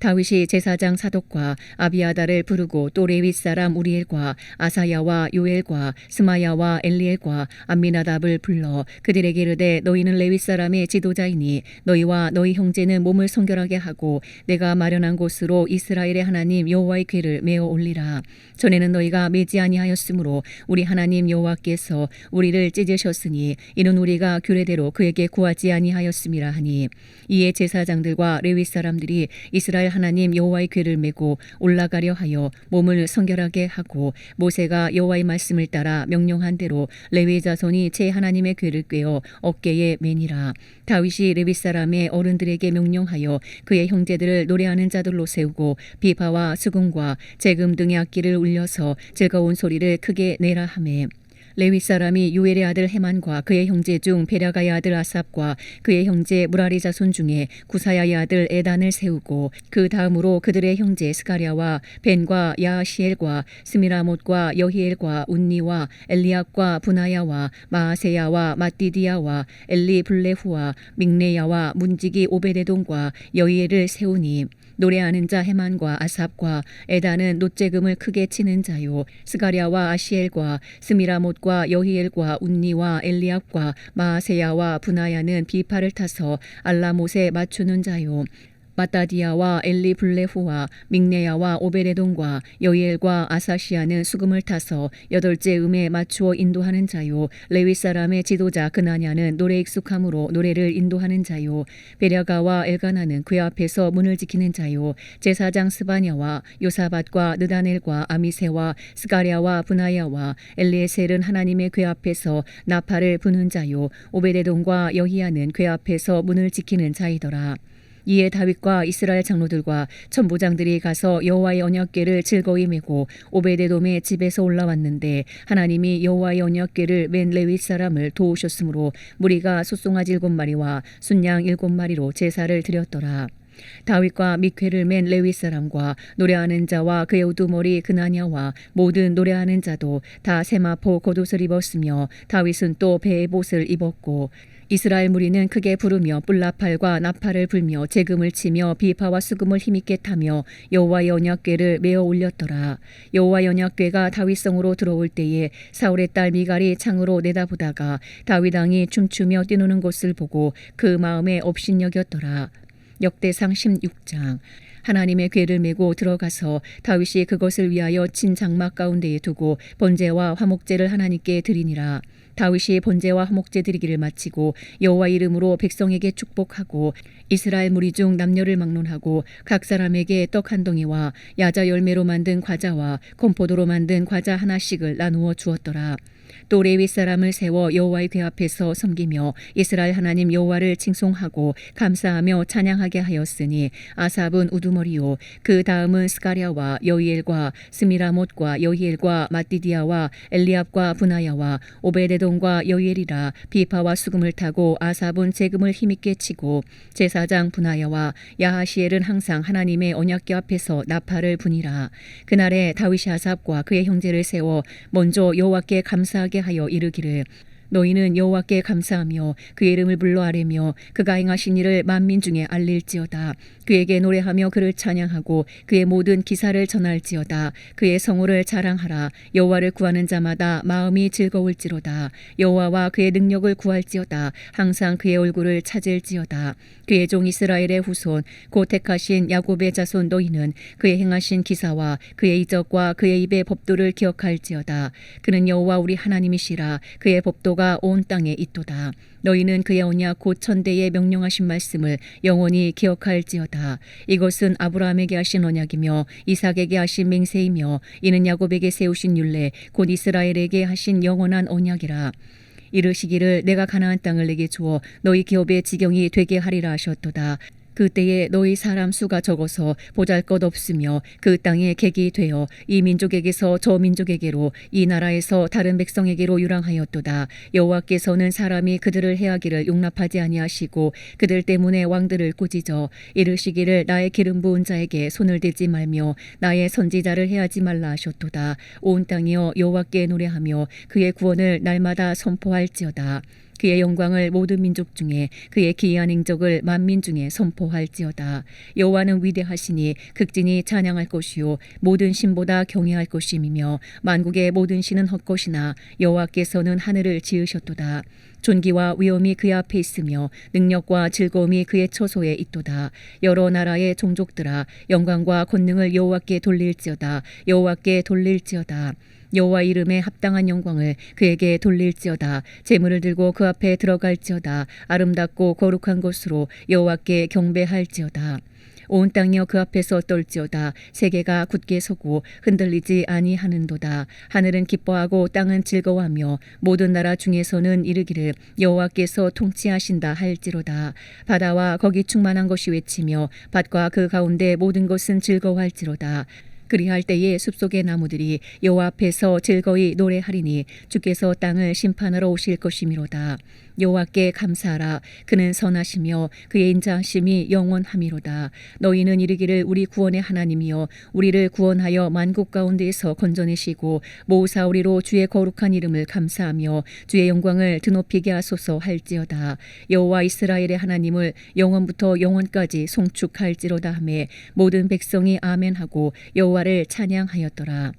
A: 다윗이 제사장 사독과 아비아달을 부르고 또 레위 사람 우리엘과 아사야와 요엘과 스마야와 엘리엘과 암미나답을 불러 그들에게 이르되 너희는 레위 사람의 지도자이니 너희와 너희 형제는 몸을 성결하게 하고 내가 마련한 곳으로 이스라엘의 하나님 여호와의 궤를 메어 올리라. 전에는 너희가 매지 아니하였으므로 우리 하나님 여호와께서 우리를 찢으셨으니 이는 우리가 규례대로 그에게 구하지 아니하였음이라 하니 이에 제사장들과 레위 사람들이 이스라엘 하나님 여호와의 궤를 메고 올라가려 하여 몸을 성결하게 하고 모세가 여호와의 말씀을 따라 명령한 대로 레위 자손이 제 하나님의 궤를 꿰어 어깨에 매니라. 다윗이 레위 사람의 어른들에게 명령하여 그의 형제들을 노래하는 자들로 세우고 비파와 수금과 재금 등의 악기를 울려서 즐거운 소리를 크게 내라 하매 레위 사람이 요엘의 아들 헤만과 그의 형제 중 베랴가의 아들 아삽과 그의 형제 무라리 자손 중에 구사야의 아들 에단을 세우고 그 다음으로 그들의 형제 스가랴와 벤과 야시엘과 스미라못과 여히엘과 운니와 엘리압과 부나야와 마아세야와 마띠디야와 엘리 블레후와 믹네야와 문지기 오베데돔과 여히엘을 세우니 노래하는 자 헤만과 아삽과 에단은 놋재금을 크게 치는 자요 스가랴와 아시엘과 스미라못과 여히엘과 운니와 엘리압과 마아세야와 부나야는 비파를 타서 알라못에 맞추는 자요 마따디야와 엘리 블레후와 믹네야와 오베데돔과 여히엘과 아사시아는 수금을 타서 8째 음에 맞추어 인도하는 자요 레위 사람의 지도자 그나냐는 노래 익숙함으로 노래를 인도하는 자요 베랴가와 엘가나는 그 앞에서 문을 지키는 자요 제사장 스바냐와 요사밧과 느다넬과 아미세와 스가랴와 부나야와 엘리에셀은 하나님의 궤 앞에서 나팔을 부는 자요 오베데돔과 여히야는 궤 앞에서 문을 지키는 자이더라. 이에 다윗과 이스라엘 장로들과 천부장들이 가서 여호와의 언약궤를 즐거이 메고 오베데돔의 집에서 올라왔는데 하나님이 여호와의 언약궤를 맨 레위 사람을 도우셨으므로 무리가 숫송아지 7마리와 순양 7마리로 제사를 드렸더라. 다윗과 믹회를 맨 레위 사람과 노래하는 자와 그의 우두머리 그나냐와 모든 노래하는 자도 다 세마포 겉옷을 입었으며 다윗은 또 배의 옷을 입었고 이스라엘 무리는 크게 부르며 뿔나팔과 나팔을 불며 재금을 치며 비파와 수금을 힘있게 타며 여호와의 언약궤를 메어 올렸더라. 여호와의 언약궤가 다윗성으로 들어올 때에 사울의 딸 미갈이 창으로 내다보다가 다윗 왕이 춤추며 뛰노는 것을 보고 그 마음에 업신여겼더라. 역대상 16장. 하나님의 궤를 메고 들어가서 다윗이 그것을 위하여 친 장막 가운데에 두고 번제와 화목제를 하나님께 드리니라. 다윗이 번제와 화목제 드리기를 마치고 여호와 이름으로 백성에게 축복하고 이스라엘 무리 중 남녀를 막론하고 각 사람에게 떡 한 덩이와 야자 열매로 만든 과자와 건포도로 만든 과자 하나씩을 나누어 주었더라. 또 레위 사람을 세워 여호와의 궤 앞에서 섬기며 이스라엘 하나님 여호와를 칭송하고 감사하며 찬양하게 하였으니 아삽은 우두머리요 그 다음은 스가랴와 여히엘과 스미라못과 여히엘과 마띠디야와 엘리압과 부나야와 오베데돔과 여히엘이라. 비파와 수금을 타고 아삽은 재금을 힘있게 치고 제사장 부나야와 야하시엘은 항상 하나님의 언약궤 앞에서 나팔을 부니라. 그날에 다윗이 아삽과 그의 형제를 세워 먼저 여호와께 감사하게 하여 이르기를 너희는 여호와께 감사하며 그의 이름을 불러 아뢰며 그가 행하신 일을 만민 중에 알릴지어다. 그에게 노래하며 그를 찬양하고 그의 모든 기사를 전할지어다. 그의 성호를 자랑하라. 여호와를 구하는 자마다 마음이 즐거울지로다. 여호와와 그의 능력을 구할지어다. 항상 그의 얼굴을 찾을지어다. 그의 종 이스라엘의 후손 곧 택하신 야곱의 자손 너희는 그의 행하신 기사와 그의 이적과 그의 입의 법도를 기억할지어다. 그는 여호와 우리 하나님이시라. 그의 법도가 온 땅에 있도다. 너희는 그의 언약 곧 천대에 명령하신 말씀을 영원히 기억할지어다. 이것은 아브라함에게 하신 언약이며 이삭에게 하신 맹세이며 이는 야곱에게 세우신 율례 곧 이스라엘에게 하신 영원한 언약이라. 이르시기를 내가 가나안 땅을 내게 주어 너희 기업의 지경이 되게 하리라 하셨도다. 그때에 너희 사람 수가 적어서 보잘것없으며 그 땅에 객이 되어 이 민족에게서 저 민족에게로 이 나라에서 다른 백성에게로 유랑하였도다. 여호와께서는 사람이 그들을 해하기를 용납하지 아니하시고 그들 때문에 왕들을 꾸짖어 이르시기를 나의 기름 부은 자에게 손을 대지 말며 나의 선지자를 해하지 말라 하셨도다. 온 땅이여 여호와께 노래하며 그의 구원을 날마다 선포할지어다. 그의 영광을 모든 민족 중에 그의 기이한 행적을 만민 중에 선포할지어다. 여호와는 위대하시니 극진히 찬양할 것이요 모든 신보다 경외할 것임이며 만국의 모든 신은 헛것이나 여호와께서는 하늘을 지으셨도다. 존귀와 위엄이 그의 앞에 있으며 능력과 즐거움이 그의 처소에 있도다. 여러 나라의 종족들아 영광과 권능을 여호와께 돌릴지어다. 여호와께 돌릴지어다. 여호와 이름에 합당한 영광을 그에게 돌릴지어다. 제물을 들고 그 앞에 들어갈지어다. 아름답고 거룩한 곳으로 여호와께 경배할지어다. 온 땅이여 그 앞에서 떨지어다. 세계가 굳게 서고 흔들리지 아니하는도다. 하늘은 기뻐하고 땅은 즐거워하며 모든 나라 중에서는 이르기를 여호와께서 통치하신다 할지로다. 바다와 거기 충만한 것이 외치며 밭과 그 가운데 모든 것은 즐거워할지로다. 그리할 때에 숲속의 나무들이 여호와 앞에서 즐거이 노래하리니 주께서 땅을 심판하러 오실 것이미로다. 여호와께 감사하라. 그는 선하시며 그의 인자하심이 영원하미로다. 너희는 이르기를 우리 구원의 하나님이여 우리를 구원하여 만국 가운데에서 건져내시고 모으사 우리로 주의 거룩한 이름을 감사하며 주의 영광을 드높이게 하소서 할지어다. 여호와 이스라엘의 하나님을 영원부터 영원까지 송축할지로다 하매 모든 백성이 아멘하고 여호와를 찬양하였더라.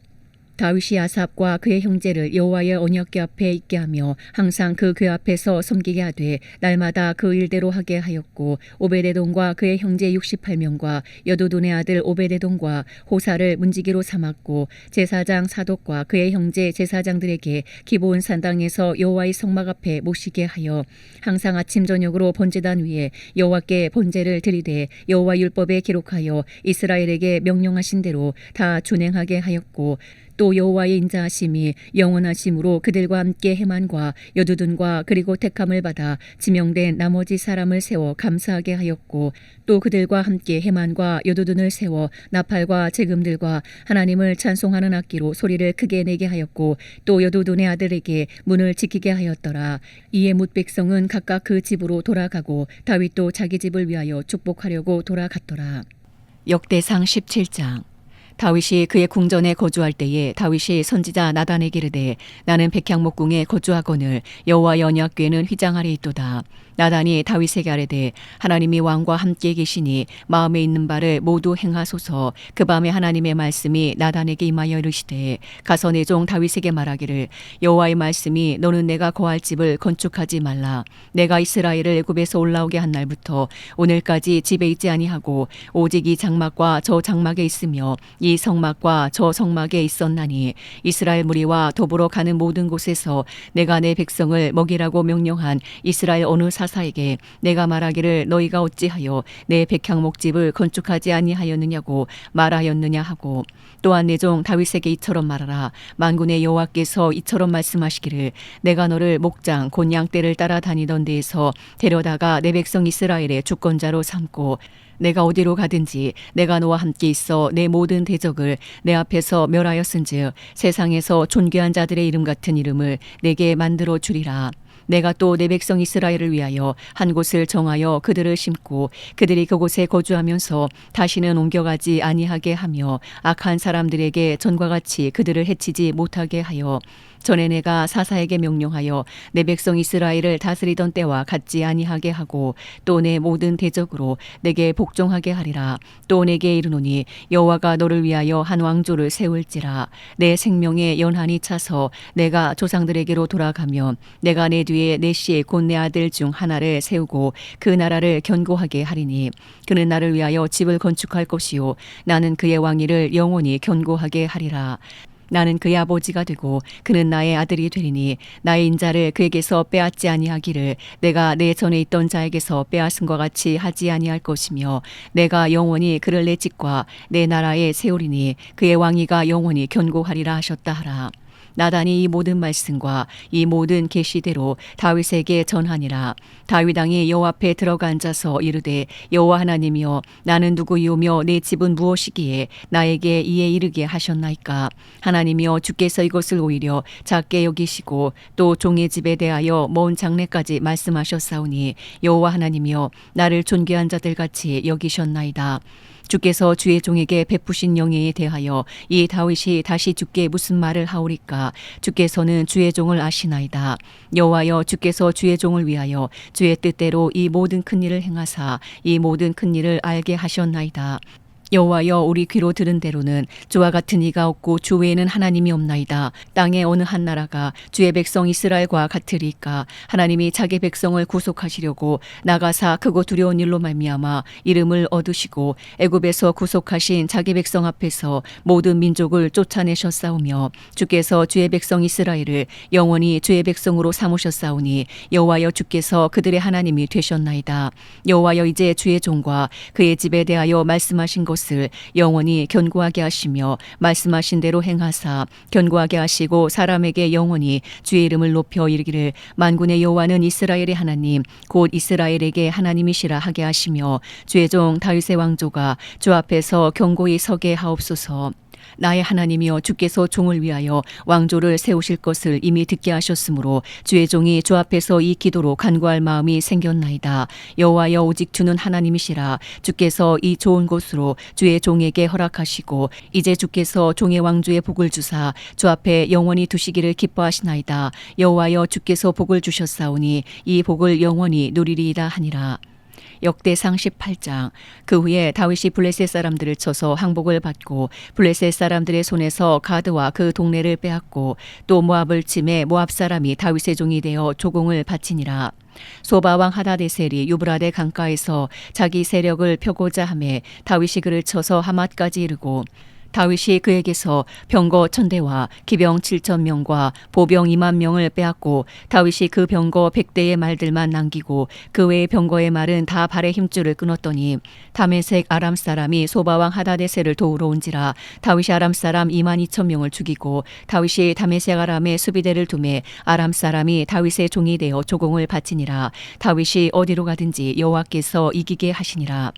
A: 다윗이 아삽과 그의 형제를 여호와의 언약궤 앞에 있게 하며 항상 그 궤 앞에서 섬기게 하되 날마다 그 일대로 하게 하였고 오베데돔과 그의 형제 68명과 여두둔의 아들 오베데돔과 호사를 문지기로 삼았고 제사장 사독과 그의 형제 제사장들에게 기브온 산당에서 여호와의 성막 앞에 모시게 하여 항상 아침 저녁으로 번제단 위에 여호와께 번제를 드리되 여호와 율법에 기록하여 이스라엘에게 명령하신 대로 다 준행하게 하였고 또 여호와의 인자하심이 영원하심으로 그들과 함께 헤만과 여두둔과 그리고 택함을 받아 지명된 나머지 사람을 세워 감사하게 하였고 또 그들과 함께 헤만과 여두둔을 세워 나팔과 제금들과 하나님을 찬송하는 악기로 소리를 크게 내게 하였고 또 여두둔의 아들에게 문을 지키게 하였더라. 이에 뭇 백성은 각각 그 집으로 돌아가고 다윗도 자기 집을 위하여 축복하려고 돌아갔더라. 역대상 17장. 다윗이 그의 궁전에 거주할 때에 다윗이 선지자 나단에게 이르되 나는 백향목궁에 거주하거늘 여호와의 언약궤는 휘장 아래 있도다. 나단이 다윗에게 아뢰되 하나님이 왕과 함께 계시니 마음에 있는 바를 모두 행하소서. 그 밤에 하나님의 말씀이 나단에게 임하여 이르시되 가서 내 종 다윗에게 말하기를 여호와의 말씀이 너는 내가 거할 집을 건축하지 말라. 내가 이스라엘을 애굽에서 올라오게 한 날부터 오늘까지 집에 있지 아니하고 오직 이 장막과 저 장막에 있으며 이 성막과 저 성막에 있었나니 이스라엘 무리와 더불어 가는 모든 곳에서 내가 내 백성을 먹이라고 명령한 이스라엘 어느 사사에게 내가 말하기를 너희가 어찌하여 내 백향목집을 건축하지 아니하였느냐고 말하였느냐 하고 또한 내 종 다윗에게 이처럼 말하라. 만군의 여호와께서 이처럼 말씀하시기를 내가 너를 목장 곧 양떼를 따라다니던 데에서 데려다가 내 백성 이스라엘의 주권자로 삼고 내가 어디로 가든지 내가 너와 함께 있어 내 모든 대적을 내 앞에서 멸하였은즉 세상에서 존귀한 자들의 이름 같은 이름을 내게 만들어 주리라. 내가 또 내 백성 이스라엘을 위하여 한 곳을 정하여 그들을 심고 그들이 그곳에 거주하면서 다시는 옮겨가지 아니하게 하며 악한 사람들에게 전과 같이 그들을 해치지 못하게 하여 전에 내가 사사에게 명령하여 내 백성 이스라엘을 다스리던 때와 같지 아니하게 하고 또 내 모든 대적으로 내게 복종하게 하리라. 또 내게 이르노니 여호와가 너를 위하여 한 왕조를 세울지라. 내 생명에 연한이 차서 내가 조상들에게로 돌아가며 내가 내 뒤에 내 씨 곧 내 아들 중 하나를 세우고 그 나라를 견고하게 하리니 그는 나를 위하여 집을 건축할 것이요 나는 그의 왕위를 영원히 견고하게 하리라. 나는 그의 아버지가 되고 그는 나의 아들이 되리니 나의 인자를 그에게서 빼앗지 아니하기를 내가 내 전에 있던 자에게서 빼앗은과 같이 하지 아니할 것이며 내가 영원히 그를 내 집과 내 나라에 세우리니 그의 왕위가 영원히 견고하리라 하셨다 하라. 나단이 이 모든 말씀과 이 모든 계시대로 다윗에게 전하니라. 다윗 왕이 여호와 앞에 들어가 앉아서 이르되 여호와 하나님이여 나는 누구이오며 내 집은 무엇이기에 나에게 이에 이르게 하셨나이까. 하나님이여 주께서 이것을 오히려 작게 여기시고 또 종의 집에 대하여 먼 장래까지 말씀하셨사오니 여호와 하나님이여 나를 존귀한 자들 같이 여기셨나이다. 주께서 주의 종에게 베푸신 영예에 대하여 이 다윗이 다시 주께 무슨 말을 하오리까. 주께서는 주의 종을 아시나이다. 여호와여 주께서 주의 종을 위하여 주의 뜻대로 이 모든 큰 일을 행하사 이 모든 큰 일을 알게 하셨나이다. 여호와여 우리 귀로 들은 대로는 주와 같은 이가 없고 주 외에는 하나님이 없나이다. 땅의 어느 한 나라가 주의 백성 이스라엘과 같으리까. 하나님이 자기 백성을 구속하시려고 나가사 크고 두려운 일로 말미암아 이름을 얻으시고 애굽에서 구속하신 자기 백성 앞에서 모든 민족을 쫓아내셨사오며 주께서 주의 백성 이스라엘을 영원히 주의 백성으로 삼으셨사오니 여호와여 주께서 그들의 하나님이 되셨나이다. 여호와여 이제 주의 종과 그의 집에 대하여 말씀하신 것을 영원히 견고하게 하시며 말씀하신 대로 행하사 견고하게 하시고 사람에게 영원히 주의 이름을 높여 이르기를 만군의 여호와는 이스라엘의 하나님 곧 이스라엘에게 하나님이시라 하게 하시며 주의 종 다윗의 왕조가 주 앞에서 견고히 서게 하옵소서. 나의 하나님이여 주께서 종을 위하여 왕조를 세우실 것을 이미 듣게 하셨으므로 주의 종이 주 앞에서 이 기도로 간구할 마음이 생겼나이다. 여호와여 오직 주는 하나님이시라. 주께서 이 좋은 곳으로 주의 종에게 허락하시고 이제 주께서 종의 왕조에 복을 주사 주 앞에 영원히 두시기를 기뻐하시나이다. 여호와여 주께서 복을 주셨사오니 이 복을 영원히 누리리이다 하니라. 역대상 18장. 그 후에 다윗이 블레셋 사람들을 쳐서 항복을 받고 블레셋 사람들의 손에서 가드와 그 동네를 빼앗고 또 모압을 침해 모압 사람이 다윗의 종이 되어 조공을 바치니라. 소바 왕 하다데셀이 유브라데 강가에서 자기 세력을 펴고자 하매 다윗이 그를 쳐서 하맛까지 이르고 다윗이 그에게서 병거 1000대와 기병 7000명과 보병 20000명을 빼앗고 다윗이 그 병거 100대의 말들만 남기고 그 외의 병거의 말은 다 발의 힘줄을 끊었더니 다메섹 아람 사람이 소바왕 하다데셀을 도우러 온지라. 다윗이 아람 사람 22000명을 죽이고 다윗이 다메섹 아람의 수비대를 두매 아람 사람이 다윗의 종이 되어 조공을 바치니라. 다윗이 어디로 가든지 여호와께서 이기게 하시니라.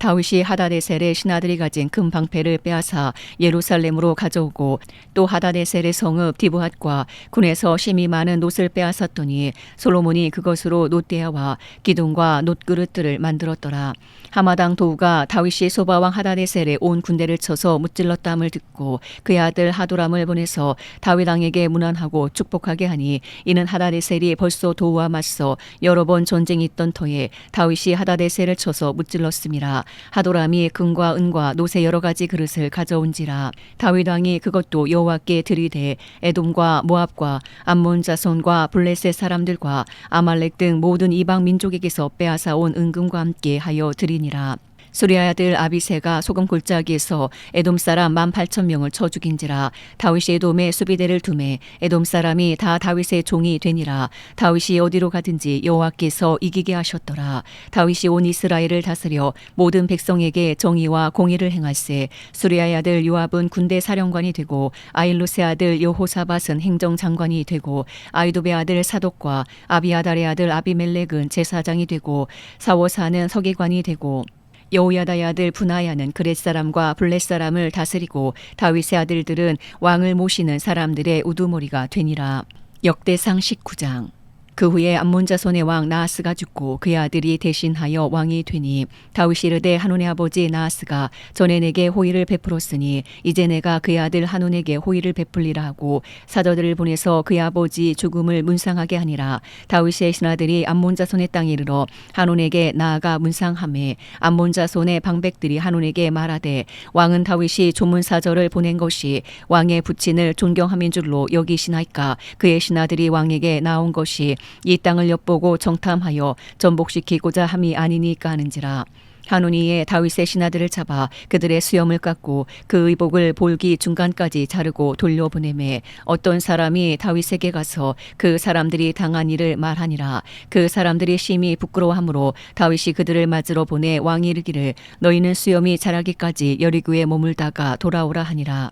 A: 다윗이 하다데셀의 신하들이 가진 금 방패를 빼앗아 예루살렘으로 가져오고 또 하다데셀의 성읍 디브핫과 군에서 심이 많은 놋을 빼앗았더니 솔로몬이 그것으로 놋대야와 기둥과 놋그릇들을 만들었더라. 하마당 도우가 다윗이 소바왕 하다데셀의 온 군대를 쳐서 무찔렀다함을 듣고 그의 아들 하도람을 보내서 다윗 왕에게 문안하고 축복하게 하니 이는 하다데셀이 벌써 도우와 맞서 여러 번 전쟁이 있던 터에 다윗이 하다데셀을 쳐서 무찔렀음이라. 하도람이 금과 은과 놋의 여러 가지 그릇을 가져온지라. 다윗 왕이 그것도 여호와께 드리되 에돔과 모압과 암몬 자손과 블레셋 사람들과 아말렉 등 모든 이방 민족에게서 빼앗아 온 은금과 함께 하여 드리니라. 수리아의 아들 아비새가 소금 골짜기에서 에돔 사람 18,000명을 쳐 죽인지라. 다윗이 에돔에 수비대를 두매 에돔 사람이 다 다윗의 종이 되니라. 다윗이 어디로 가든지 여호와께서 이기게 하셨더라. 다윗이 온 이스라엘을 다스려 모든 백성에게 정의와 공의를 행할세. 수리아의 아들 요압은 군대 사령관이 되고 아일루스의 아들 여호사밧은 행정장관이 되고 아이도베의 아들 사독과 아비아달의 아들 아비멜렉은 제사장이 되고 사워사는 서기관이 되고 여호야다의 아들 분하야는 그렛 사람과 블렛 사람을 다스리고 다윗의 아들들은 왕을 모시는 사람들의 우두머리가 되니라. 역대상 19장. 그 후에 암몬 자손의 왕 나하스가 죽고 그의 아들이 대신하여 왕이 되니 다윗이 이르되 한온의 아버지 나하스가 전에 내게 호의를 베풀었으니 이제 내가 그의 아들 한온에게 호의를 베풀리라 하고 사도들을 보내서 그의 아버지 죽음을 문상하게 하니라. 다윗의 신하들이 암몬 자손의 땅에 이르러 한온에게 나아가 문상하매 암몬 자손의 방백들이 한온에게 말하되 왕은 다윗이 조문사절을 보낸 것이 왕의 부친을 존경함인 줄로 여기시나이까. 그의 신하들이 왕에게 나온 것이 이 땅을 엿보고 정탐하여 전복시키고자 함이 아니니까 하는지라. 한온이 이에 다윗의 신하들을 잡아 그들의 수염을 깎고 그 의복을 볼기 중간까지 자르고 돌려보내매 어떤 사람이 다윗에게 가서 그 사람들이 당한 일을 말하니라. 그 사람들이 심히 부끄러워하므로 다윗이 그들을 맞으러 보내 왕이 이르기를 너희는 수염이 자라기까지 여리고에 머물다가 돌아오라 하니라.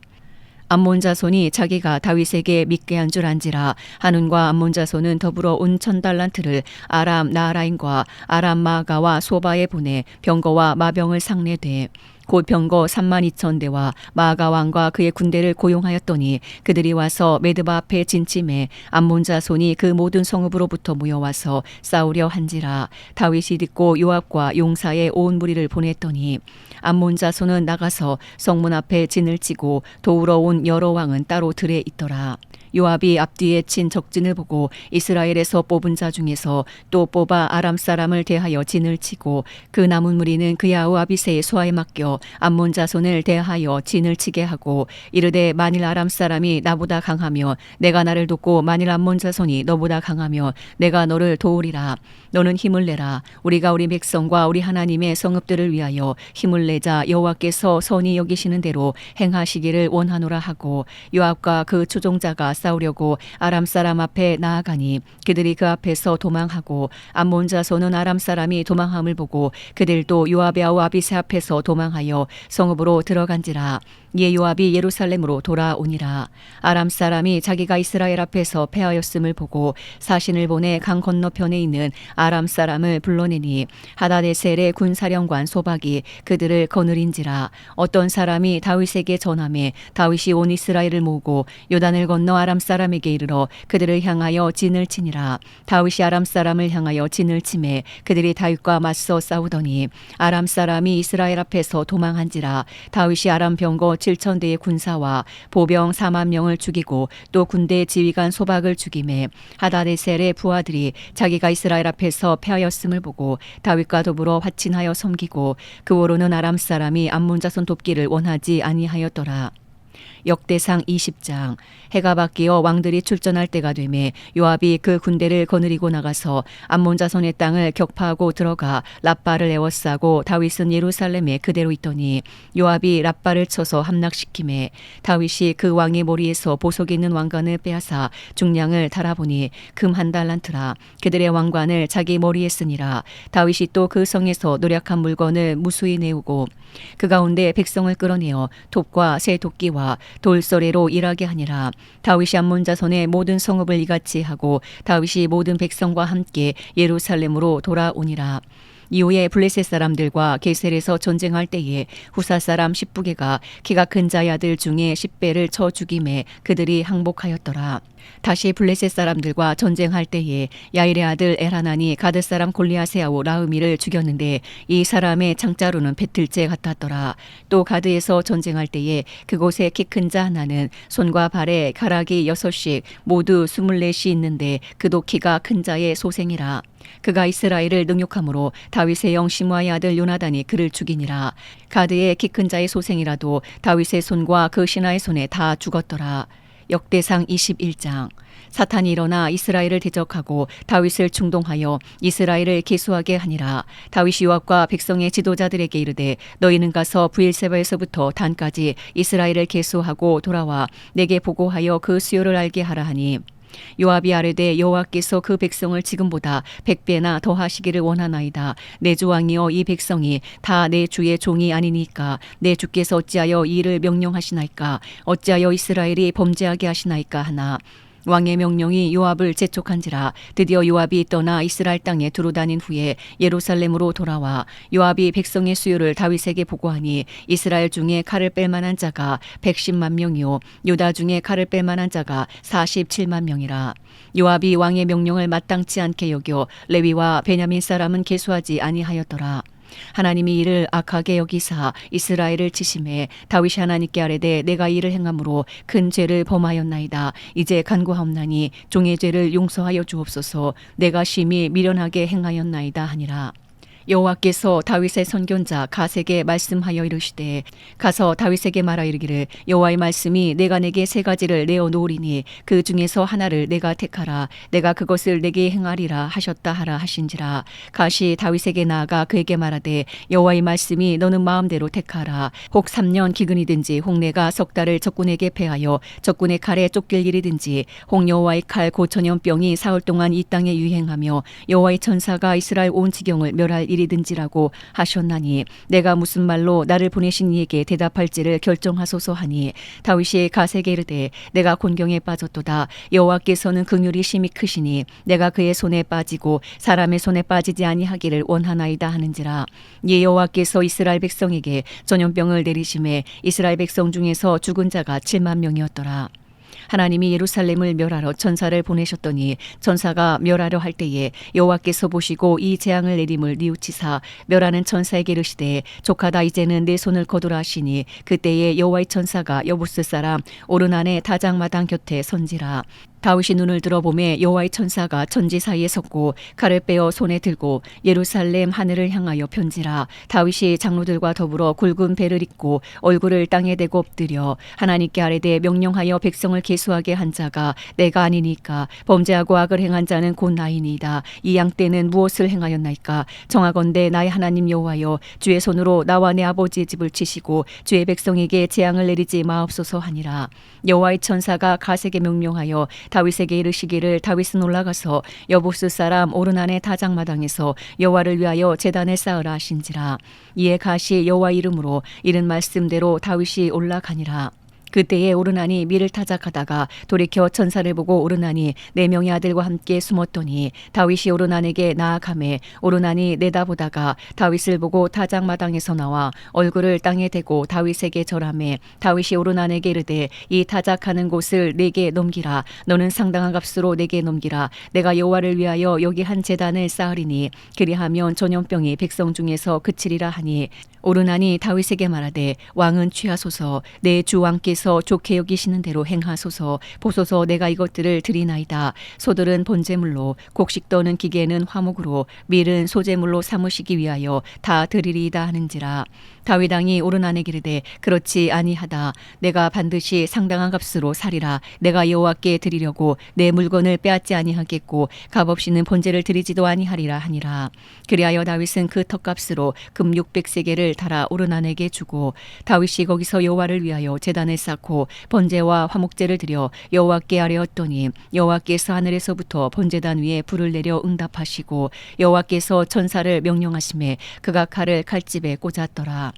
A: 암몬 자손이 자기가 다윗에게 믿게 한 줄 안지라. 한운과 암몬 자손은 더불어 온 1000달란트를 아람 나하라임과 아람 마아가와 소바에 보내 병거와 마병을 상례되 곧 병거 32,000대와 마아가 왕과 그의 군대를 고용하였더니 그들이 와서 메드바 앞에 진침해 암몬 자손이 그 모든 성읍으로부터 모여와서 싸우려 한지라. 다윗이 듣고 요압과 용사의 온 무리를 보냈더니 암몬 자손은 나가서 성문 앞에 진을 치고 도우러 온 여러 왕은 따로 들에 있더라. 요압이 앞뒤에 친 적진을 보고 이스라엘에서 뽑은 자 중에서 또 뽑아 아람 사람을 대하여 진을 치고 그 남은 무리는 그야후 아비새의 소아에 맡겨 암몬 자손을 대하여 진을 치게 하고 이르되 만일 아람 사람이 나보다 강하며 내가 나를 돕고 만일 암몬 자손이 너보다 강하며 내가 너를 도우리라. 너는 힘을 내라. 우리가 우리 백성과 우리 하나님의 성읍들을 위하여 힘을 내자. 여호와께서 선히 여기시는 대로 행하시기를 원하노라 하고 요압과 그 추종자가 싸우려고 아람 사람 앞에 나아가니 그들이 그 앞에서 도망하고 암몬 자손은 아람 사람이 도망함을 보고 그들도 요압의 아우 아비새 앞에서 도망하여 성읍으로 들어간지라. 이에 요압이 예루살렘으로 돌아오니라. 아람 사람이 자기가 이스라엘 앞에서 패하였음을 보고 사신을 보내 강 건너편에 있는 아람 사람을 불러내니 하다데셀의 군사령관 소박이 그들을 거느린지라. 어떤 사람이 다윗에게 전하매 다윗이 온 이스라엘을 모으고 요단을 건너 아람 사람에게 이르러 그들을 향하여 진을 치니라. 다윗이 아람 사람을 향하여 진을 치매 그들이 다윗과 맞서 싸우더니 아람 사람이 이스라엘 앞에서 도망한지라. 다윗이 아람 병거 7,000대의 군사와 보병 4만 명을 죽이고 또 군대 지휘관 소박을 죽이매 하다데셀의 부하들이 자기가 이스라엘 앞에서 패하였음을 보고 다윗과 더불어 화친하여 섬기고 그 후로는 아람 사람이 암몬 자손 돕기를 원하지 아니하였더라. 역대상 20장. 해가 바뀌어 왕들이 출전할 때가 되매 요압이 그 군대를 거느리고 나가서 암몬 자손의 땅을 격파하고 들어가 랍바를 에워싸고 다윗은 예루살렘에 그대로 있더니 요압이 랍바를 쳐서 함락시키매 다윗이 그 왕의 머리에서 보석이 있는 왕관을 빼앗아 중량을 달아보니 금 1달란트라. 그들의 왕관을 자기 머리에 쓰니라. 다윗이 또 그 성에서 노략한 물건을 무수히 내우고 그 가운데 백성을 끌어내어 톱과 새 도끼와 돌소리로 일하게 하니라. 다윗이 암몬 자손의 모든 성읍을 이같이 하고 다윗이 모든 백성과 함께 예루살렘으로 돌아오니라. 이후에 블레셋 사람들과 게셀에서 전쟁할 때에 후사 사람 십부게가 키가 큰 자의 아들 중에 10배를 쳐 죽임에 그들이 항복하였더라. 다시 블레셋 사람들과 전쟁할 때에 야일의 아들 엘하난이 가드 사람 골리앗의 아우 라흐미를 죽였는데 이 사람의 창자루는 배틀째 같았더라. 또 가드에서 전쟁할 때에 그곳에 키 큰 자 하나는 손과 발에 가락이 6씩 모두 24이 있는데 그도 키가 큰 자의 소생이라. 그가 이스라엘을 능욕함으로 다윗의 영 시므아의 아들 요나단이 그를 죽이니라. 가드의 키 큰 자의 소생이라도 다윗의 손과 그 신하의 손에 다 죽었더라. 역대상 21장. 사탄이 일어나 이스라엘을 대적하고 다윗을 충동하여 이스라엘을 계수하게 하니라. 다윗이 요압과 백성의 지도자들에게 이르되 너희는 가서 브엘세바에서부터 단까지 이스라엘을 계수하고 돌아와 내게 보고하여 그 수요를 알게 하라 하니 요압이 아뢰되 여호와께서 그 백성을 지금보다 100배나 더하시기를 원하나이다. 내 주 왕이여 이 백성이 다 내 주의 종이 아니니까 내 주께서 어찌하여 이 일을 명령하시나이까. 어찌하여 이스라엘이 범죄하게 하시나이까 하나. 왕의 명령이 요압을 재촉한지라. 드디어 요압이 떠나 이스라엘 땅에 두루 다닌 후에 예루살렘으로 돌아와 요압이 백성의 수요를 다윗에게 보고하니 이스라엘 중에 칼을 뺄 만한 자가 110만 명이요 유다 중에 칼을 뺄 만한 자가 47만 명이라. 요압이 왕의 명령을 마땅치 않게 여겨 레위와 베냐민 사람은 계수하지 아니하였더라. 하나님이 이를 악하게 여기사 이스라엘을 치심해 다윗이 하나님께 아뢰되 내가 이를 행함으로 큰 죄를 범하였나이다. 이제 간구하옵나니 종의 죄를 용서하여 주옵소서. 내가 심히 미련하게 행하였나이다 하니라. 여호와께서 다윗의 선견자 갓에게 말씀하여 이르시되 가서 다윗에게 말하 이르기를 여호와의 말씀이 내가 내게 3가지를 내어 놓으리니 그 중에서 하나를 내가 택하라. 내가 그것을 내게 행하리라 하셨다 하라 하신지라. 갓이 다윗에게 나아가 그에게 말하되 여호와의 말씀이 너는 마음대로 택하라. 혹 3년 기근이든지 혹 내가 석 달을 적군에게 패하여 적군의 칼에 쫓길 일이든지 혹 여호와의 칼 곧 전염병이 사흘 동안 이 땅에 유행하며 여호와의 천사가 이스라엘 온 지경을 멸할 일이 일이든지라고 하셨나니 내가 무슨 말로 나를 보내신 이에게 대답할지를 결정하소서 하니 다윗이 갓에게 이르되 내가 곤경에 빠졌도다. 여호와께서는 긍휼이 심히 크시니 내가 그의 손에 빠지고 사람의 손에 빠지지 아니하기를 원하나이다 하는지라. 이 여호와께서 이스라엘 백성에게 전염병을 내리심에 이스라엘 백성 중에서 죽은 자가 7만 명이었더라. 하나님이 예루살렘을 멸하러 천사를 보내셨더니 천사가 멸하려 할 때에 여호와께서 보시고 이 재앙을 내림을 뉘우치사 멸하는 천사에게 이르시되 족하다 이제는 내 손을 거두라 하시니 그때에 여호와의 천사가 여부스 사람 오르난의 다장마당 곁에 선지라. 다윗이 눈을 들어보매 여호와의 천사가 천지 사이에 섰고 칼을 빼어 손에 들고 예루살렘 하늘을 향하여 편지라. 다윗이 장로들과 더불어 굵은 배를 입고 얼굴을 땅에 대고 엎드려 하나님께 아뢰되 명령하여 백성을 계수하게 한 자가 내가 아니니까 범죄하고 악을 행한 자는 곧 나이니이다. 이 양 때는 무엇을 행하였나이까? 정하건대 나의 하나님 여호와여 주의 손으로 나와 내 아버지의 집을 치시고 주의 백성에게 재앙을 내리지 마옵소서 하니라. 여호와의 천사가 갓에게 명령하여 다윗에게 이르시기를 다윗은 올라가서 여부스 사람 오르난의 다장마당에서 여호와를 위하여 제단을 쌓으라 하신지라. 이에 갓이 여호와 이름으로 이른 말씀대로 다윗이 올라가니라. 그때에 오르난이 밀을 타작하다가 돌이켜 천사를 보고 오르난이 4명의 아들과 함께 숨었더니 다윗이 오르난에게 나아가매 오르난이 내다보다가 다윗을 보고 타작마당에서 나와 얼굴을 땅에 대고 다윗에게 절하매 다윗이 오르난에게 이르되 이 타작하는 곳을 내게 넘기라. 너는 상당한 값으로 내게 넘기라. 내가 여호와를 위하여 여기 한 제단을 쌓으리니 그리하면 전염병이 백성 중에서 그치리라 하니 오르난이 다윗에게 말하되 왕은 취하소서. 내 주 왕께서 좋게 여기시는 대로 행하소서. 보소서 내가 이것들을 드리나이다. 소들은 번제물로 곡식 떠는 기계는 화목으로 밀은 소제물로 삼으시기 위하여 다 드리리이다 하는지라. 다윗 왕이 오르난에게 이르되 그렇지 아니하다. 내가 반드시 상당한 값으로 사리라. 내가 여호와께 드리려고 내 물건을 빼앗지 아니하겠고 값없이는 번제를 드리지도 아니하리라 하니라. 그리하여 다윗은 그 턱값으로 금 600세겔을 달아 오르난에게 주고 다윗이 거기서 여호와를 위하여 제단을 쌓고 번제와 화목제를 드려 여호와께 아뢰었더니 여호와께서 하늘에서부터 번제단 위에 불을 내려 응답하시고 여호와께서 천사를 명령하심에 그가 칼을 칼집에 꽂았더라.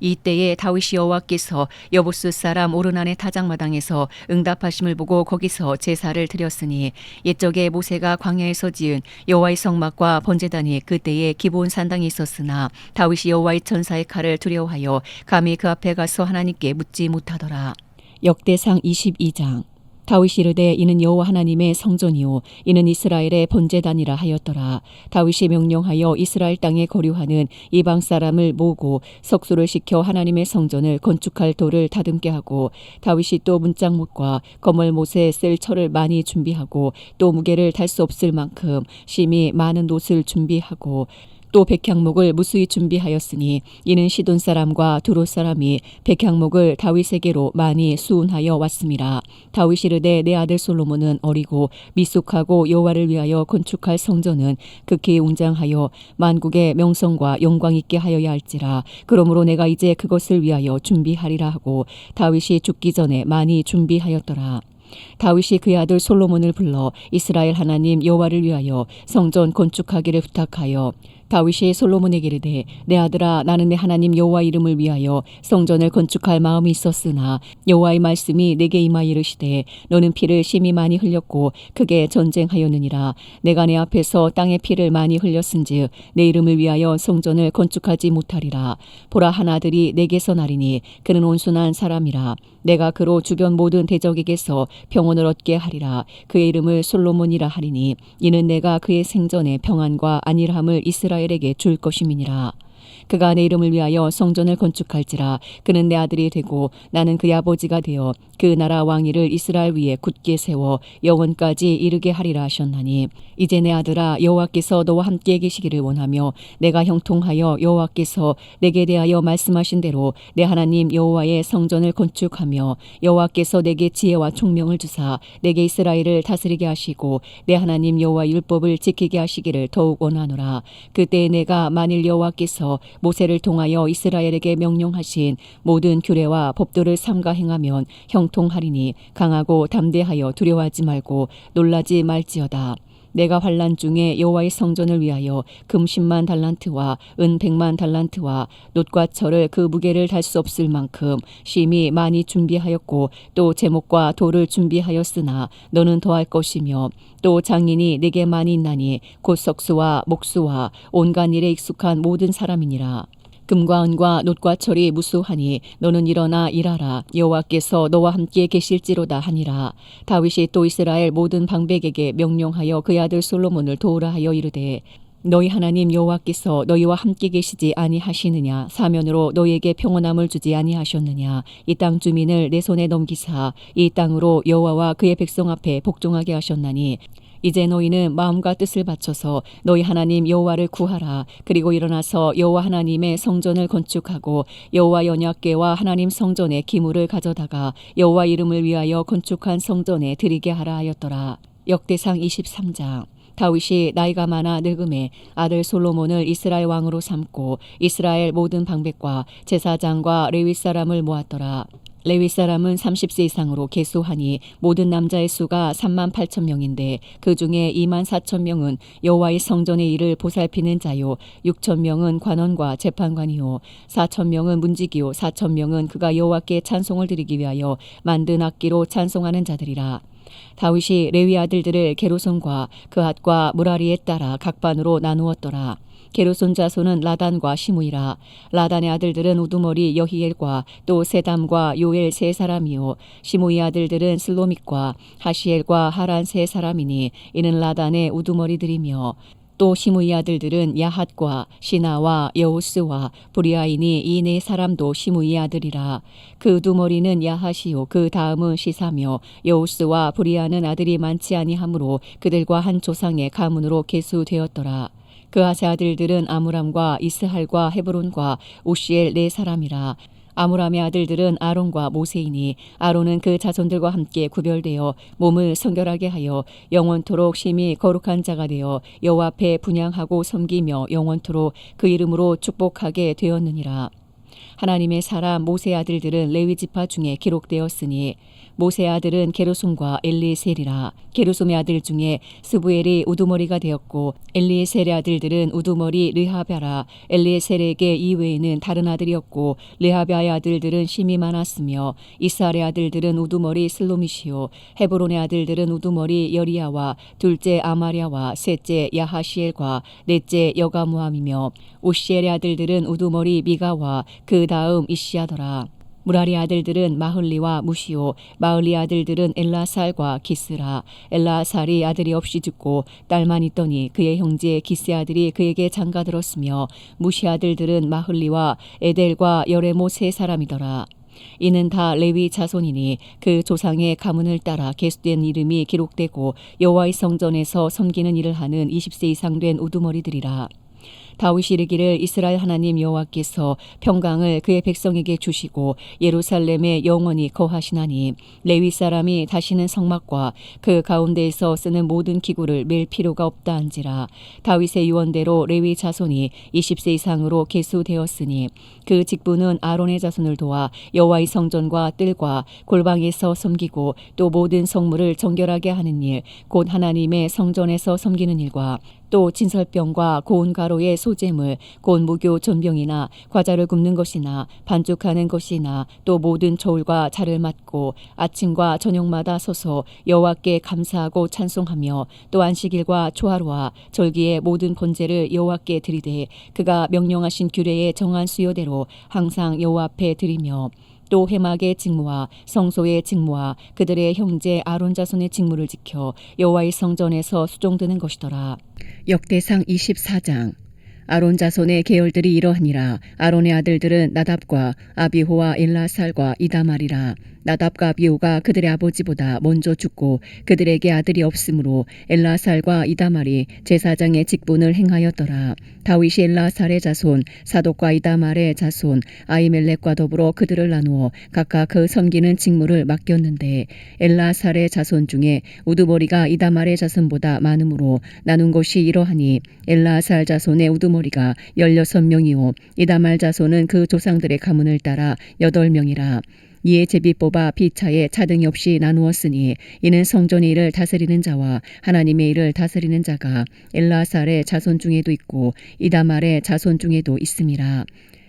A: 이때에 다윗이 여호와께서 여부스 사람 오르난의 타작마당에서 응답하심을 보고 거기서 제사를 드렸으니 옛적에 모세가 광야에서 지은 여호와의 성막과 번제단이 그때에 기본 산당에 있었으나 다윗이 여호와의 천사의 칼을 두려워하여 감히 그 앞에 가서 하나님께 묻지 못하더라. 역대상 22장. 다윗이 이르되 이는 여호와 하나님의 성전이요 이는 이스라엘의 번제단이라 하였더라. 다윗이 명령하여 이스라엘 땅에 거류하는 이방 사람을 모으고 석수를 시켜 하나님의 성전을 건축할 돌을 다듬게 하고 다윗이 또 문짝못과 거멀못에 쓸 철을 많이 준비하고 또 무게를 달 수 없을 만큼 심히 많은 놋을 준비하고 또 백향목을 무수히 준비하였으니 이는 시돈 사람과 두롯 사람이 백향목을 다윗에게로 많이 수운하여 왔음이라. 다윗이 이르되 내 아들 솔로몬은 어리고 미숙하고 여호와를 위하여 건축할 성전은 극히 웅장하여 만국의 명성과 영광 있게 하여야 할지라. 그러므로 내가 이제 그것을 위하여 준비하리라 하고 다윗이 죽기 전에 많이 준비하였더라. 다윗이 그의 아들 솔로몬을 불러 이스라엘 하나님 여호와를 위하여 성전 건축하기를 부탁하여 다윗이 솔로몬에게 이르되 내 아들아 나는 내 하나님 여호와 이름을 위하여 성전을 건축할 마음이 있었으나 여호와의 말씀이 내게 임하여 이르시되 너는 피를 심히 많이 흘렸고 크게 전쟁하였느니라. 내가 내 앞에서 땅에 피를 많이 흘렸은즉 내 이름을 위하여 성전을 건축하지 못하리라. 보라 한 아들이 내게서 나리니 그는 온순한 사람이라. 내가 그로 주변 모든 대적에게서 평온을 얻게 하리라. 그의 이름을 솔로몬이라 하리니 이는 내가 그의 생전에 평안과 안일함을 이스라엘에게 줄 것임이니라. 그가 내 이름을 위하여 성전을 건축할지라. 그는 내 아들이 되고 나는 그의 아버지가 되어 그 나라 왕위를 이스라엘 위에 굳게 세워 영원까지 이르게 하리라 하셨나니 이제 내 아들아 여호와께서 너와 함께 계시기를 원하며 내가 형통하여 여호와께서 내게 대하여 말씀하신 대로 내 하나님 여호와의 성전을 건축하며 여호와께서 내게 지혜와 총명을 주사 내게 이스라엘을 다스리게 하시고 내 하나님 여호와의 율법을 지키게 하시기를 더욱 원하노라. 그때 내가 만일 여호와께서 모세를 통하여 이스라엘에게 명령하신 모든 규례와 법도를 삼가 행하면 형통하리니 강하고 담대하여 두려워하지 말고 놀라지 말지어다. 내가 환난 중에 여호와의 성전을 위하여 금 10만 달란트와 은 100만 달란트와 놋과 철을 그 무게를 달 수 없을 만큼 심히 많이 준비하였고 또 제목과 돌을 준비하였으나 너는 더할 것이며 또 장인이 내게 많이 있나니 곧 석수와 목수와 온갖 일에 익숙한 모든 사람이니라. 금과 은과 놋과 철이 무수하니 너는 일어나 일하라. 여호와께서 너와 함께 계실지로다 하니라. 다윗이 또 이스라엘 모든 방백에게 명령하여 그의 아들 솔로몬을 도우라 하여 이르되 너희 하나님 여호와께서 너희와 함께 계시지 아니하시느냐? 사면으로 너희에게 평온함을 주지 아니하셨느냐? 이 땅 주민을 내 손에 넘기사 이 땅으로 여호와와 그의 백성 앞에 복종하게 하셨나니 이제 너희는 마음과 뜻을 바쳐서 너희 하나님 여호와를 구하라. 그리고 일어나서 여호와 하나님의 성전을 건축하고 여호와 언약궤와 하나님 성전의 기물을 가져다가 여호와 이름을 위하여 건축한 성전에 드리게 하라 하였더라. 역대상 23장. 다윗이 나이가 많아 늙음에 아들 솔로몬을 이스라엘 왕으로 삼고 이스라엘 모든 방백과 제사장과 레위 사람을 모았더라. 레위 사람은 30세 이상으로 계수하니 모든 남자의 수가 3만 8천 명인데 그 중에 2만 4천 명은 여호와의 성전의 일을 보살피는 자요 6천 명은 관원과 재판관이요 4천 명은 문지기요 4천 명은 그가 여호와께 찬송을 드리기 위하여 만든 악기로 찬송하는 자들이라. 다윗이 레위 아들들을 게르손과 그핫과 무라리에 따라 각 반으로 나누었더라. 게르손 자손은 라단과 시므이라. 라단의 아들들은 우두머리 여히엘과 또 세담과 요엘 세 사람이요 시므이 아들들은 슬로밋과 하시엘과 하란 세 사람이니 이는 라단의 우두머리들이며 또 시므이 아들들은 야핫과 시나와 여우스와 브리아이니 이 네 사람도 시므이 아들이라. 그 우두머리는 야핫이요 그 다음은 시사며 여우스와 브리아는 아들이 많지 아니하므로 그들과 한 조상의 가문으로 계수되었더라. 그핫의 아들들은 아므람과 이스할과 헤브론과 우시엘 네 사람이라. 아므람의 아들들은 아론과 모세이니 아론은 그 자손들과 함께 구별되어 몸을 성결하게 하여 영원토록 심히 거룩한 자가 되어 여호와 앞에 분향하고 섬기며 영원토록 그 이름으로 축복하게 되었느니라. 하나님의 사람 모세의 아들들은 레위 지파 중에 기록되었으니 모세의 아들은 게르솜과 엘리에셀이라. 게르솜의 아들 중에 스부엘이 우두머리가 되었고 엘리에셀의 아들들은 우두머리 르하랴라. 엘리에셀에게 이외에는 다른 아들이었고 르하랴의 아들들은 심이 많았으며 이스할의 아들들은 우두머리 슬로밋이요 헤브론의 아들들은 우두머리 여리야와 둘째 아마랴와 셋째 야하시엘과 넷째 여가무함이며 우시엘의 아들들은 우두머리 미가와 그 다음 이시야더라. 무라리 아들들은 마흘리와 무시오 마흘리 아들들은 엘라살과 기스라. 엘라살이 아들이 없이 죽고 딸만 있더니 그의 형제 기스의 아들이 그에게 장가들었으며 무시 아들들은 마흘리와 에델과 여레모 세 사람이더라. 이는 다 레위 자손이니 그 조상의 가문을 따라 계수된 이름이 기록되고 여호와의 성전에서 섬기는 일을 하는 20세 이상 된 우두머리들이라. 다윗이 이르기를 이스라엘 하나님 여호와께서 평강을 그의 백성에게 주시고 예루살렘에 영원히 거하시나니 레위 사람이 다시는 성막과 그 가운데에서 쓰는 모든 기구를 맬 필요가 없다 한지라. 다윗의 유언대로 레위 자손이 20세 이상으로 계수되었으니 그 직분은 아론의 자손을 도와 여호와의 성전과 뜰과 골방에서 섬기고 또 모든 성물을 정결하게 하는 일 곧 하나님의 성전에서 섬기는 일과 또 진설병과 고운 가루의 소재물 곧 무교 전병이나 과자를 굽는 것이나 반죽하는 것이나 또 모든 저울과 자를 맡고 아침과 저녁마다 서서 여호와께 감사하고 찬송하며 또 안식일과 초하루와 절기의 모든 번제를 여호와께 드리되 그가 명령하신 규례에 정한 수요대로 항상 여호와 앞에 드리며 또 회막의 직무와 성소의 직무와 그들의 형제 아론 자손의 직무를 지켜 여호와의 성전에서 수종드는 것이더라. 역대상 24장. 아론 자손의 계열들이 이러하니라. 아론의 아들들은 나답과 아비호와 엘라살과 이다말이라. 나답과 아비호가 그들의 아버지보다 먼저 죽고 그들에게 아들이 없으므로 엘라살과 이다말이 제사장의 직분을 행하였더라. 다윗이 엘라살의 자손 사독과 이다말의 자손 아히멜렉과 더불어 그들을 나누어 각각 그 섬기는 직무를 맡겼는데 엘라살의 자손 중에 우두머리가 이다말의 자손보다 많으므로 나눈 것이 이러하니 엘라살 자손의 우두머리가 16명이요 이다말 자손은 그 조상들의 가문을 따라 8명이라. 이에 제비 뽑아 비차에 차등이 없이 나누었으니 이는 성전의 일을 다스리는 자와 하나님의 일을 다스리는 자가 엘라살의 자손 중에도 있고 이다말의 자손 중에도 있음이라.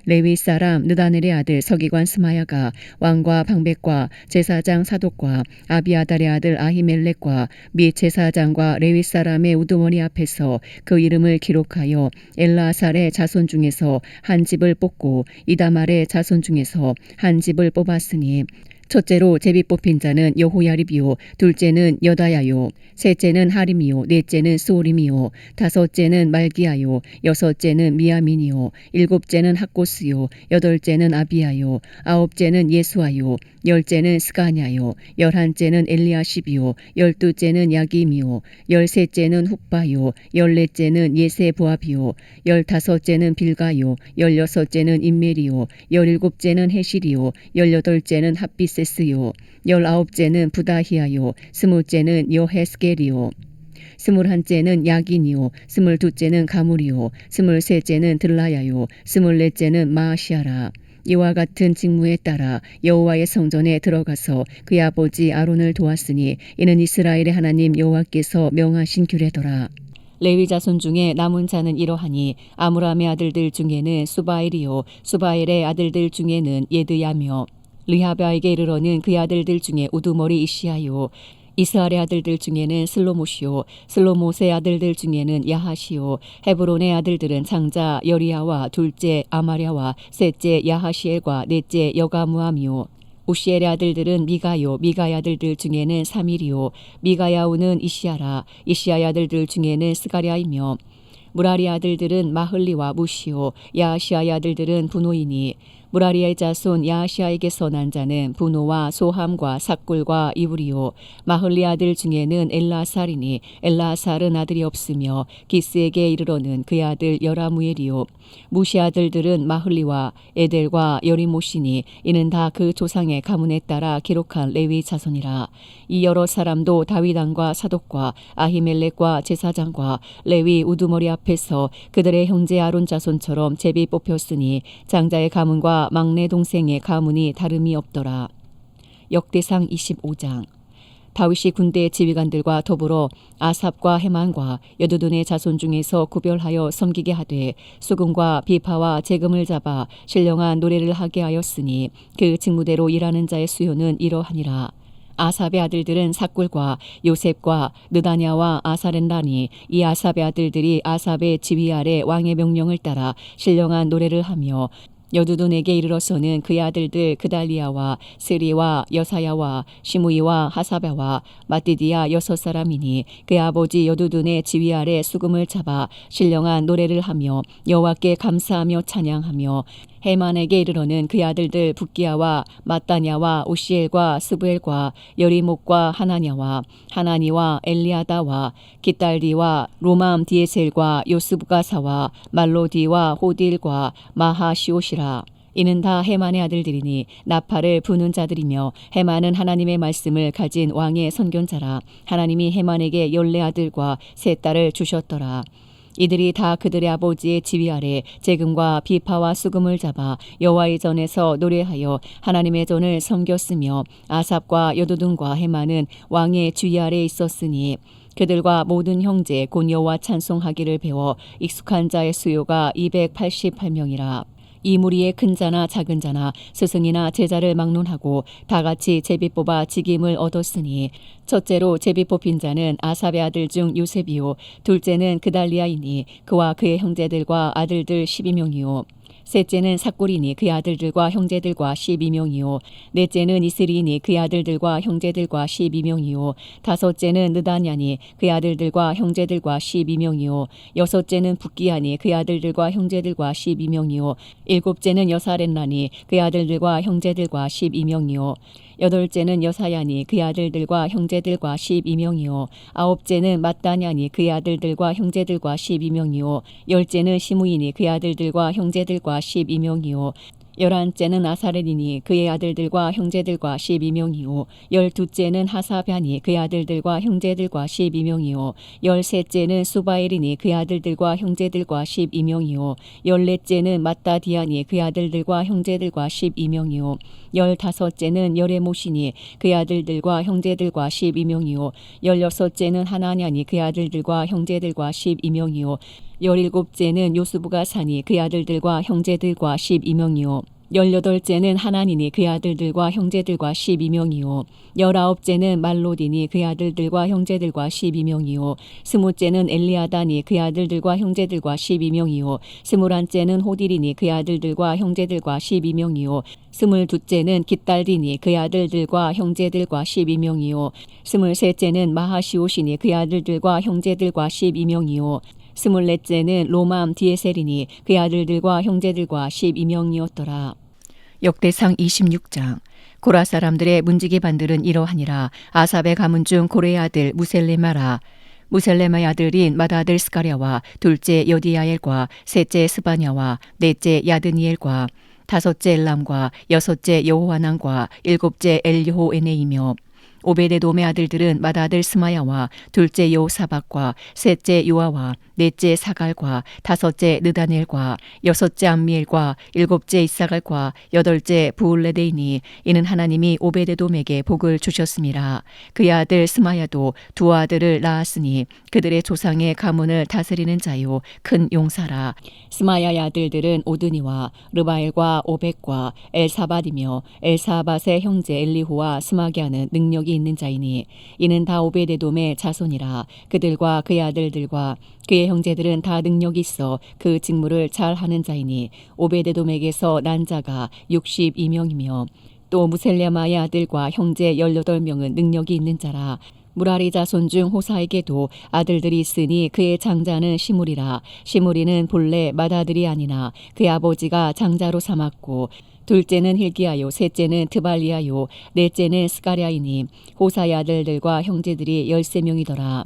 A: 레위 사람 느다넬의 아들 서기관 스마야가 왕과 방백과 제사장 사독과 아비아달의 아들 아히멜렉과 및 제사장과 레위 사람의 우두머리 앞에서 그 이름을 기록하여 엘라살의 자손 중에서 한 집을 뽑고 이다말의 자손 중에서 한 집을 뽑았으니 첫째로 제비 뽑힌 자는 여호야립이요 둘째는 여다야요 셋째는 하림이요 넷째는 스오림이요 다섯째는 말기야요 여섯째는 미야민이요 일곱째는 학고스요 여덟째는 아비야요 아홉째는 예수아요 열째는 스가냐요 열한째는 엘리야십이요 열두째는 야김이요 열셋째는 훅바요 열넷째는 예세보압이요 열다섯째는 빌가요 열여섯째는 임멜이요 열일곱째는 헤실이요 열여덟째는 핫비세스요 열아홉째는 부다히아요 스물째는 여헤스겔이요 스물한째는 야긴이요 스물두째는 가물이요 스물셋째는 들라야요 스물넷째는 마아시아라. 이와 같은 직무에 따라 여호와의 성전에 들어가서 그의 아버지 아론을 도왔으니 이는 이스라엘의 하나님 여호와께서 명하신 규례더라. 레위 자손 중에 남은 자는 이러하니 아므람의 아들들 중에는 수바엘이요 수바엘의 아들들 중에는 예드야며 르하바에게 이르러는 그의 아들들 중에 우두머리 이시야요 이스라엘의 아들들 중에는 슬로못이요 슬로못의 아들들 중에는 야하시요 헤브론의 아들들은 장자 여리야와 둘째 아마랴와 셋째 야하시엘과 넷째 여가무함이요 우시엘의 아들들은 미가요 미가의 아들들 중에는 사밀이요 미가야우는 이시야라 이시야의 아들들 중에는 스가랴이며 무라리의 아들들은 마흘리와 무시요 야하시아의 아들들은 분노이니 무라리의 자손 야하시아에게서 난 자는 분노와 소함과 삭굴과 이브리요 마흘리 아들 중에는 엘라살이니 엘라살은 아들이 없으며 기스에게 이르러는 그의 아들 여라무엘이요 무시 아들들은 마흘리와 에델과 여리모시니 이는 다 그 조상의 가문에 따라 기록한 레위 자손이라. 이 여러 사람도 다윗 왕과 사독과 아히멜렉과 제사장과 레위 우두머리 앞에서 그들의 형제 아론 자손처럼 제비 뽑혔으니 장자의 가문과 막내 동생의 가문이 다름이 없더라. 역대상 25장. 다윗이 군대 지휘관들과 더불어 아삽과 헤만과 여두둔의 자손 중에서 구별하여 섬기게 하되 수금과 비파와 재금을 잡아 신령한 노래를 하게 하였으니 그 직무대로 일하는 자의 수요는 이러하니라. 아삽의 아들들은 삭굴과 요셉과 느다냐와 아사렌라니 이 아삽의 아들들이 아삽의 지휘 아래 왕의 명령을 따라 신령한 노래를 하며 여두둔에게 이르러서는 그의 아들들 그달리아와 스리와 여사야와 시므이와 하사바와 마띠디아 여섯 사람이니 그의 아버지 여두둔의 지휘 아래 수금을 잡아 신령한 노래를 하며 여호와께 감사하며 찬양하며 헤만에게 이르러는 그의 아들들 붓기야와 마따냐와 오시엘과 스부엘과 여리목과 하나냐와 하나니와 엘리아다와 기딸디와 로맘 디에셀과 요스부가사와 말로디와 호딜과 마하시오시라. 이는 다 헤만의 아들들이니 나팔을 부는 자들이며 헤만은 하나님의 말씀을 가진 왕의 선견자라. 하나님이 헤만에게 14아들과 3딸을 주셨더라. 이들이 다 그들의 아버지의 지휘 아래 재금과 비파와 수금을 잡아 여호와의 전에서 노래하여 하나님의 전을 섬겼으며 아삽과 여두둔과 헤만은 왕의 지휘 아래 있었으니 그들과 모든 형제 곧 여호와 찬송하기를 배워 익숙한 자의 수요가 288명이라. 이 무리의 큰 자나 작은 자나 스승이나 제자를 막론하고 다 같이 제비 뽑아 직임을 얻었으니 첫째로 제비 뽑힌 자는 아삽의 아들 중 요셉이요 둘째는 그달리아이니 그와 그의 형제들과 아들들 12명이요 셋째는 삭굴이니 그의 아들들과 형제들과 12명이요 넷째는 이스리니 그의 아들들과 형제들과 12명이요 다섯째는 느다냐니 그의 아들들과 형제들과 12명이요 여섯째는 붓기야니 그의 아들들과 형제들과 12명이요 일곱째는 여사렌라니 그의 아들들과 형제들과 12명이요 여덟째는 여사야니 그의 아들들과 형제들과 12명이요 아홉째는 마따냐니 그의 아들들과 형제들과 12명이요 열째는 시므이니 그의 아들들과 형제들과 12명이요 열한째는 아사렐이니 그의 아들들과 형제들과 12명이요 열두째는 하사변이 그의 아들들과 형제들과 12명이요 열셋째는 수바엘이니 그의 아들들과 형제들과 12명이요 열넷째는 마따디아니 그의 아들들과 형제들과 12명이요 15째는 여레모시니 그의 아들들과 형제들과 12명이요 16째는 하나냐니 그의 아들들과 형제들과 12명이요 17째는 요스부가 사니 그의 아들들과 형제들과 12명이요 18째는 하나니니 그의 아들들과 형제들과 12명이요 19째는 말로디니 그의 아들들과 형제들과 12명이요 20째는 엘리아다니 그의 아들들과 형제들과 12명이요 21째는 호딜이니 그의 아들들과 형제들과 12명이요 22째는 깃달디니 그의 아들들과 형제들과 12명이요 23째는 마하시오시니 그의 아들들과 형제들과 12명이요 24째는 로맘 디에셀이니 그의 아들들과 형제들과 12명이었더라. 역대상 26장. 고라 사람들의 문지기 반들은 이러하니라. 아삽의 가문 중 고레의 아들 무셀레마라. 무셀레마의 아들인 맏아들 스가랴와 둘째 여디야엘과 셋째 스바냐와 넷째 야드니엘과 다섯째 엘람과 여섯째 여호하난과 일곱째 엘리호에네이며 오베데돔의 아들들은 맏아들 스마야와 둘째 여호사박과 셋째 요아와 넷째 사갈과 다섯째 느다넬과 여섯째 암미엘과 일곱째 이사갈과 여덟째 부울레데이니 이는 하나님이 오베데돔에게 복을 주셨음이라. 그의 아들 스마야도 두 아들을 낳았으니 그들의 조상의 가문을 다스리는 자요 큰 용사라. 스마야의 아들들은 오드니와 르바엘과 오벡과 엘사밧이며 엘사밧의 형제 엘리후와 스마기아는 능력이 있는 자이니 이는 다 오베데돔의 자손이라. 그들과 그의 아들들과 그의 형제들은 다 능력이 있어 그 직무를 잘 하는 자이니 오베데돔에게서 난 자가 62명이며 또 무셀레마의 아들과 형제 18명은 능력이 있는 자라. 무라리 자손 중 호사에게도 아들들이 있으니 그의 장자는 시므리라. 시므리는 본래 맏아들이 아니나 그의 아버지가 장자로 삼았고 둘째는 힐기야요 셋째는 트발리야요 넷째는 스가랴이니 호사의 아들들과 형제들이 13명이더라.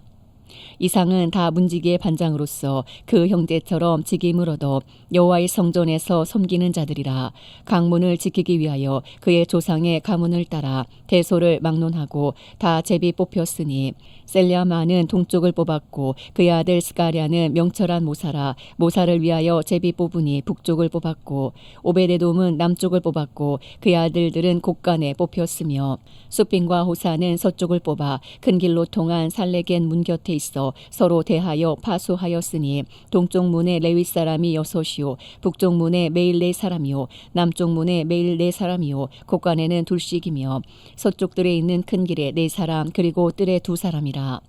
A: 이상은 다 문지기의 반장으로서 그 형제처럼 직임을 얻어 여호와의 성전에서 섬기는 자들이라. 강문을 지키기 위하여 그의 조상의 가문을 따라 대소를 막론하고 다 제비 뽑혔으니 셀랴마는 동쪽을 뽑았고 그의 아들 스가랴는 명철한 모사라. 모사를 위하여 제비 뽑으니 북쪽을 뽑았고 오베데돔은 남쪽을 뽑았고 그의 아들들은 곳간에 뽑혔으며 수빈과 호사는 서쪽을 뽑아 큰 길로 통한 살레겐 문 곁에 있어 서로 대하여 파수하였으니 동쪽 문에 레위 사람이 6이요 북쪽 문에 매일 4사람이요 남쪽 문에 매일 4사람이요 곳간에는 둘씩이며 서쪽들에 있는 큰 길에 4사람 그리고 뜰에 2사람이라.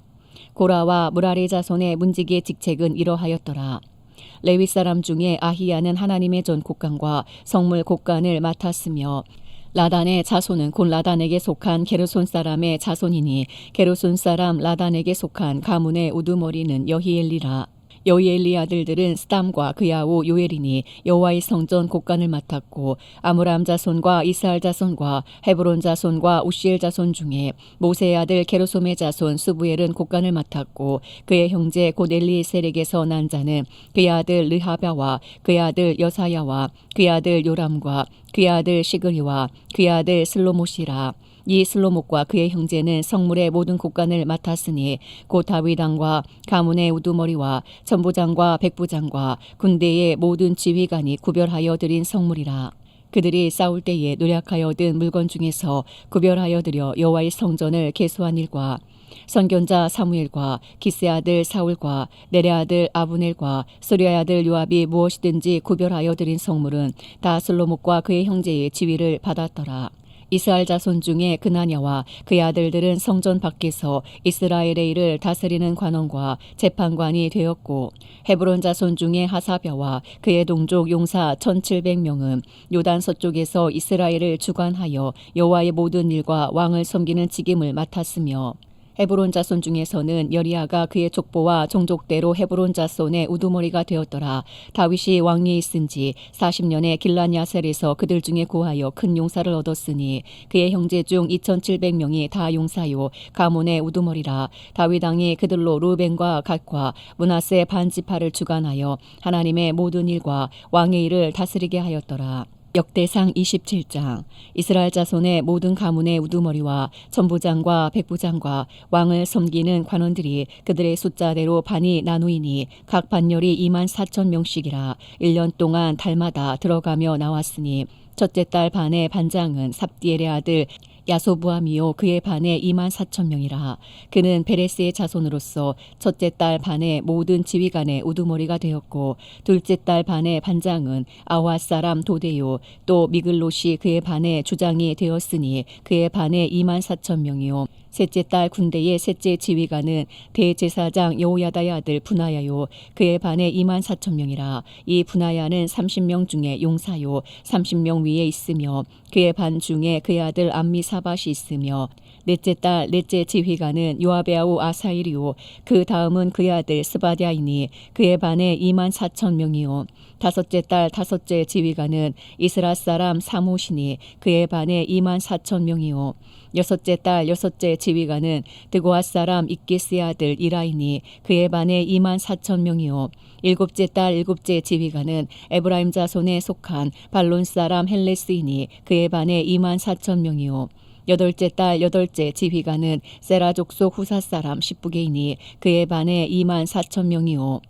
A: 고라와 무라리 자손의 문지기의 직책은 이러하였더라. 레위 사람 중에 아히야는 하나님의 전 곳간과 성물 곳간을 맡았으며 라단의 자손은 곧 라단에게 속한 게르손 사람의 자손이니 게르손 사람 라단에게 속한 가문의 우두머리는 여히엘리라. 여히엘리 아들들은 스담과 그의 아우 요엘이니 여호와의 성전 곳간을 맡았고 아므람 자손과 이스할 자손과 헤브론 자손과 우시엘 자손 중에 모세의 아들 게르솜의 자손 수부엘은 곳간을 맡았고 그의 형제 곧 엘리에셀에게서 난 자는 그의 아들 르하랴와 그의 아들 여사야와 그의 아들 요람과 그의 아들 시그리와 그의 아들 슬로못이라. 이 슬로못과 그의 형제는 성물의 모든 곳간을 맡았으니 곧 다윗 왕과 가문의 우두머리와 천부장과 백부장과 군대의 모든 지휘관이 구별하여 드린 성물이라. 그들이 싸울 때에 노력하여 얻은 물건 중에서 구별하여 드려 여호와의 성전을 계수한 일과 선견자 사무엘과 기스의 아들 사울과 넬의 아들 아브넬과 스리아의 아들 요압이 무엇이든지 구별하여 드린 성물은 다 슬로못과 그의 형제의 지위를 받았더라. 이스라엘 자손 중에 그나냐와 그의 아들들은 성전 밖에서 이스라엘의 일을 다스리는 관원과 재판관이 되었고 헤브론 자손 중에 하사벼와 그의 동족 용사 1700명은 요단 서쪽에서 이스라엘을 주관하여 여호와의 모든 일과 왕을 섬기는 직임을 맡았으며 헤브론 자손 중에서는 여리야가 그의 족보와 종족대로 헤브론 자손의 우두머리가 되었더라. 다윗이 왕위에 있은 지 40년에 길라냐셀에서 그들 중에 구하여 큰 용사를 얻었으니 그의 형제 중 2700명이 다 용사요 가문의 우두머리라. 다윗 왕이 그들로 루벤과 갓과 므낫세 반지파를 주관하여 하나님의 모든 일과 왕의 일을 다스리게 하였더라. 역대상 27장. 이스라엘 자손의 모든 가문의 우두머리와 천부장과 백부장과 왕을 섬기는 관원들이 그들의 숫자대로 반이 나누이니 각 반열이 24,000명씩이라 1년 동안 달마다 들어가며 나왔으니 첫째 딸 반의 반장은 삽디엘의 아들 야소부암이요 그의 반에 24,000명이라. 그는 베레스의 자손으로서 첫째 딸 반의 모든 지휘관의 우두머리가 되었고 둘째 딸 반의 반장은 아와 사람 도데요 또 미글롯이 그의 반의 주장이 되었으니 그의 반에 24,000명이요 셋째 딸 군대의 셋째 지휘관은 대제사장 여호야다의 아들 분하야요 그의 반에 24,000명이라. 이 분하야는 30명 중에 용사요 30명 위에 있으며 그의 반 중에 그의 아들 암미사밧이 있으며 넷째 딸 넷째 지휘관은 요압의 아우 아사일이요 그 다음은 그의 아들 스바랴이니 그의 반에 24,000명이요 다섯째 딸 다섯째 지휘관은 이스라 사람 사무시니 그의 반에 24,000명이요 여섯째 딸 여섯째 지휘관은 드고아 사람 이기스의 아들 이라이니 그의 반에 24,000명이요 일곱째 딸 일곱째 지휘관은 에브라임 자손에 속한 발론 사람 헬레스이니 그의 반에 24,000명이요 여덟째 딸 여덟째 지휘관은 세라 족속 후사 사람 십부게이니 그의 반에 24,000명이요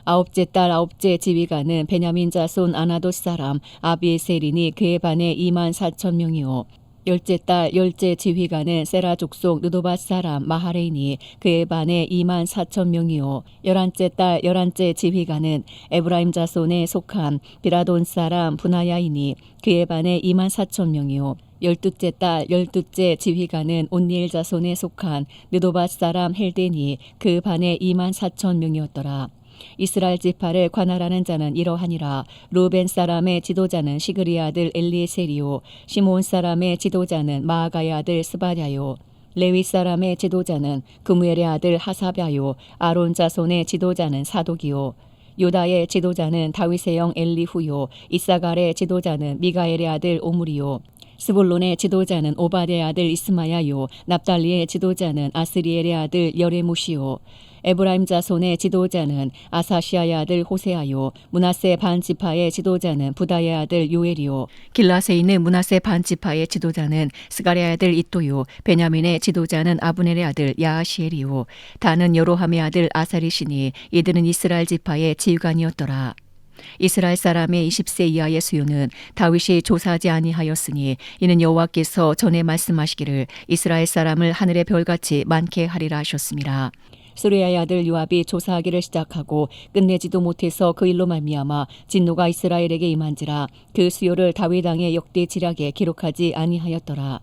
A: 아홉째 딸 아홉째 지휘관은 베냐민 자손 아나돗 사람 아비에셀이니 그의 반에 24,000명이요 열째 딸 열째 지휘관은 세라 족속 느도밧 사람 마하레이니 그의 반에 24,000명이요 열한째 딸 열한째 지휘관은 에브라임 자손에 속한 비라돈 사람 분하야이니 그의 반에 24,000명이요 열두째 딸 열두째 지휘관은 온니엘 자손에 속한 느도밧 사람 헬데니 그 반에 24,000명이었더라. 이스라엘 지파를 관할하는 자는 이러하니라. 루벤 사람의 지도자는 시그리의 아들 엘리에셀이요 시몬 사람의 지도자는 마아가의 아들 스바랴요 레위 사람의 지도자는 그무엘의 아들 하사랴요 아론 자손의 지도자는 사독이요 유다의 지도자는 다윗의 영 엘리후요 이사갈의 지도자는 미가엘의 아들 오므리요 스불론의 지도자는 오바데의 아들 이스마야요 납달리의 지도자는 아스리엘의 아들 여레무시요 에브라임 자손의 지도자는 아사시아의 아들 호세아요 므낫세 반지파의 지도자는 부다의 아들 요엘이요 길라세 있는 므낫세 반지파의 지도자는 스가랴의 아들 이또요 베냐민의 지도자는 아브넬의 아들 야하시엘이요 다는 여로함의 아들 아사리시니 이들은 이스라엘 지파의 지휘관이었더라. 이스라엘 사람의 20세 이하의 수요는 다윗이 조사하지 아니하였으니 이는 여호와께서 전에 말씀하시기를 이스라엘 사람을 하늘의 별같이 많게 하리라 하셨습니다. 스루야의 아들 요압이 조사하기를 시작하고 끝내지도 못해서 그 일로 말미암아 진노가 이스라엘에게 임한지라 그 수요를 다윗 왕의 역대 지략에 기록하지 아니하였더라.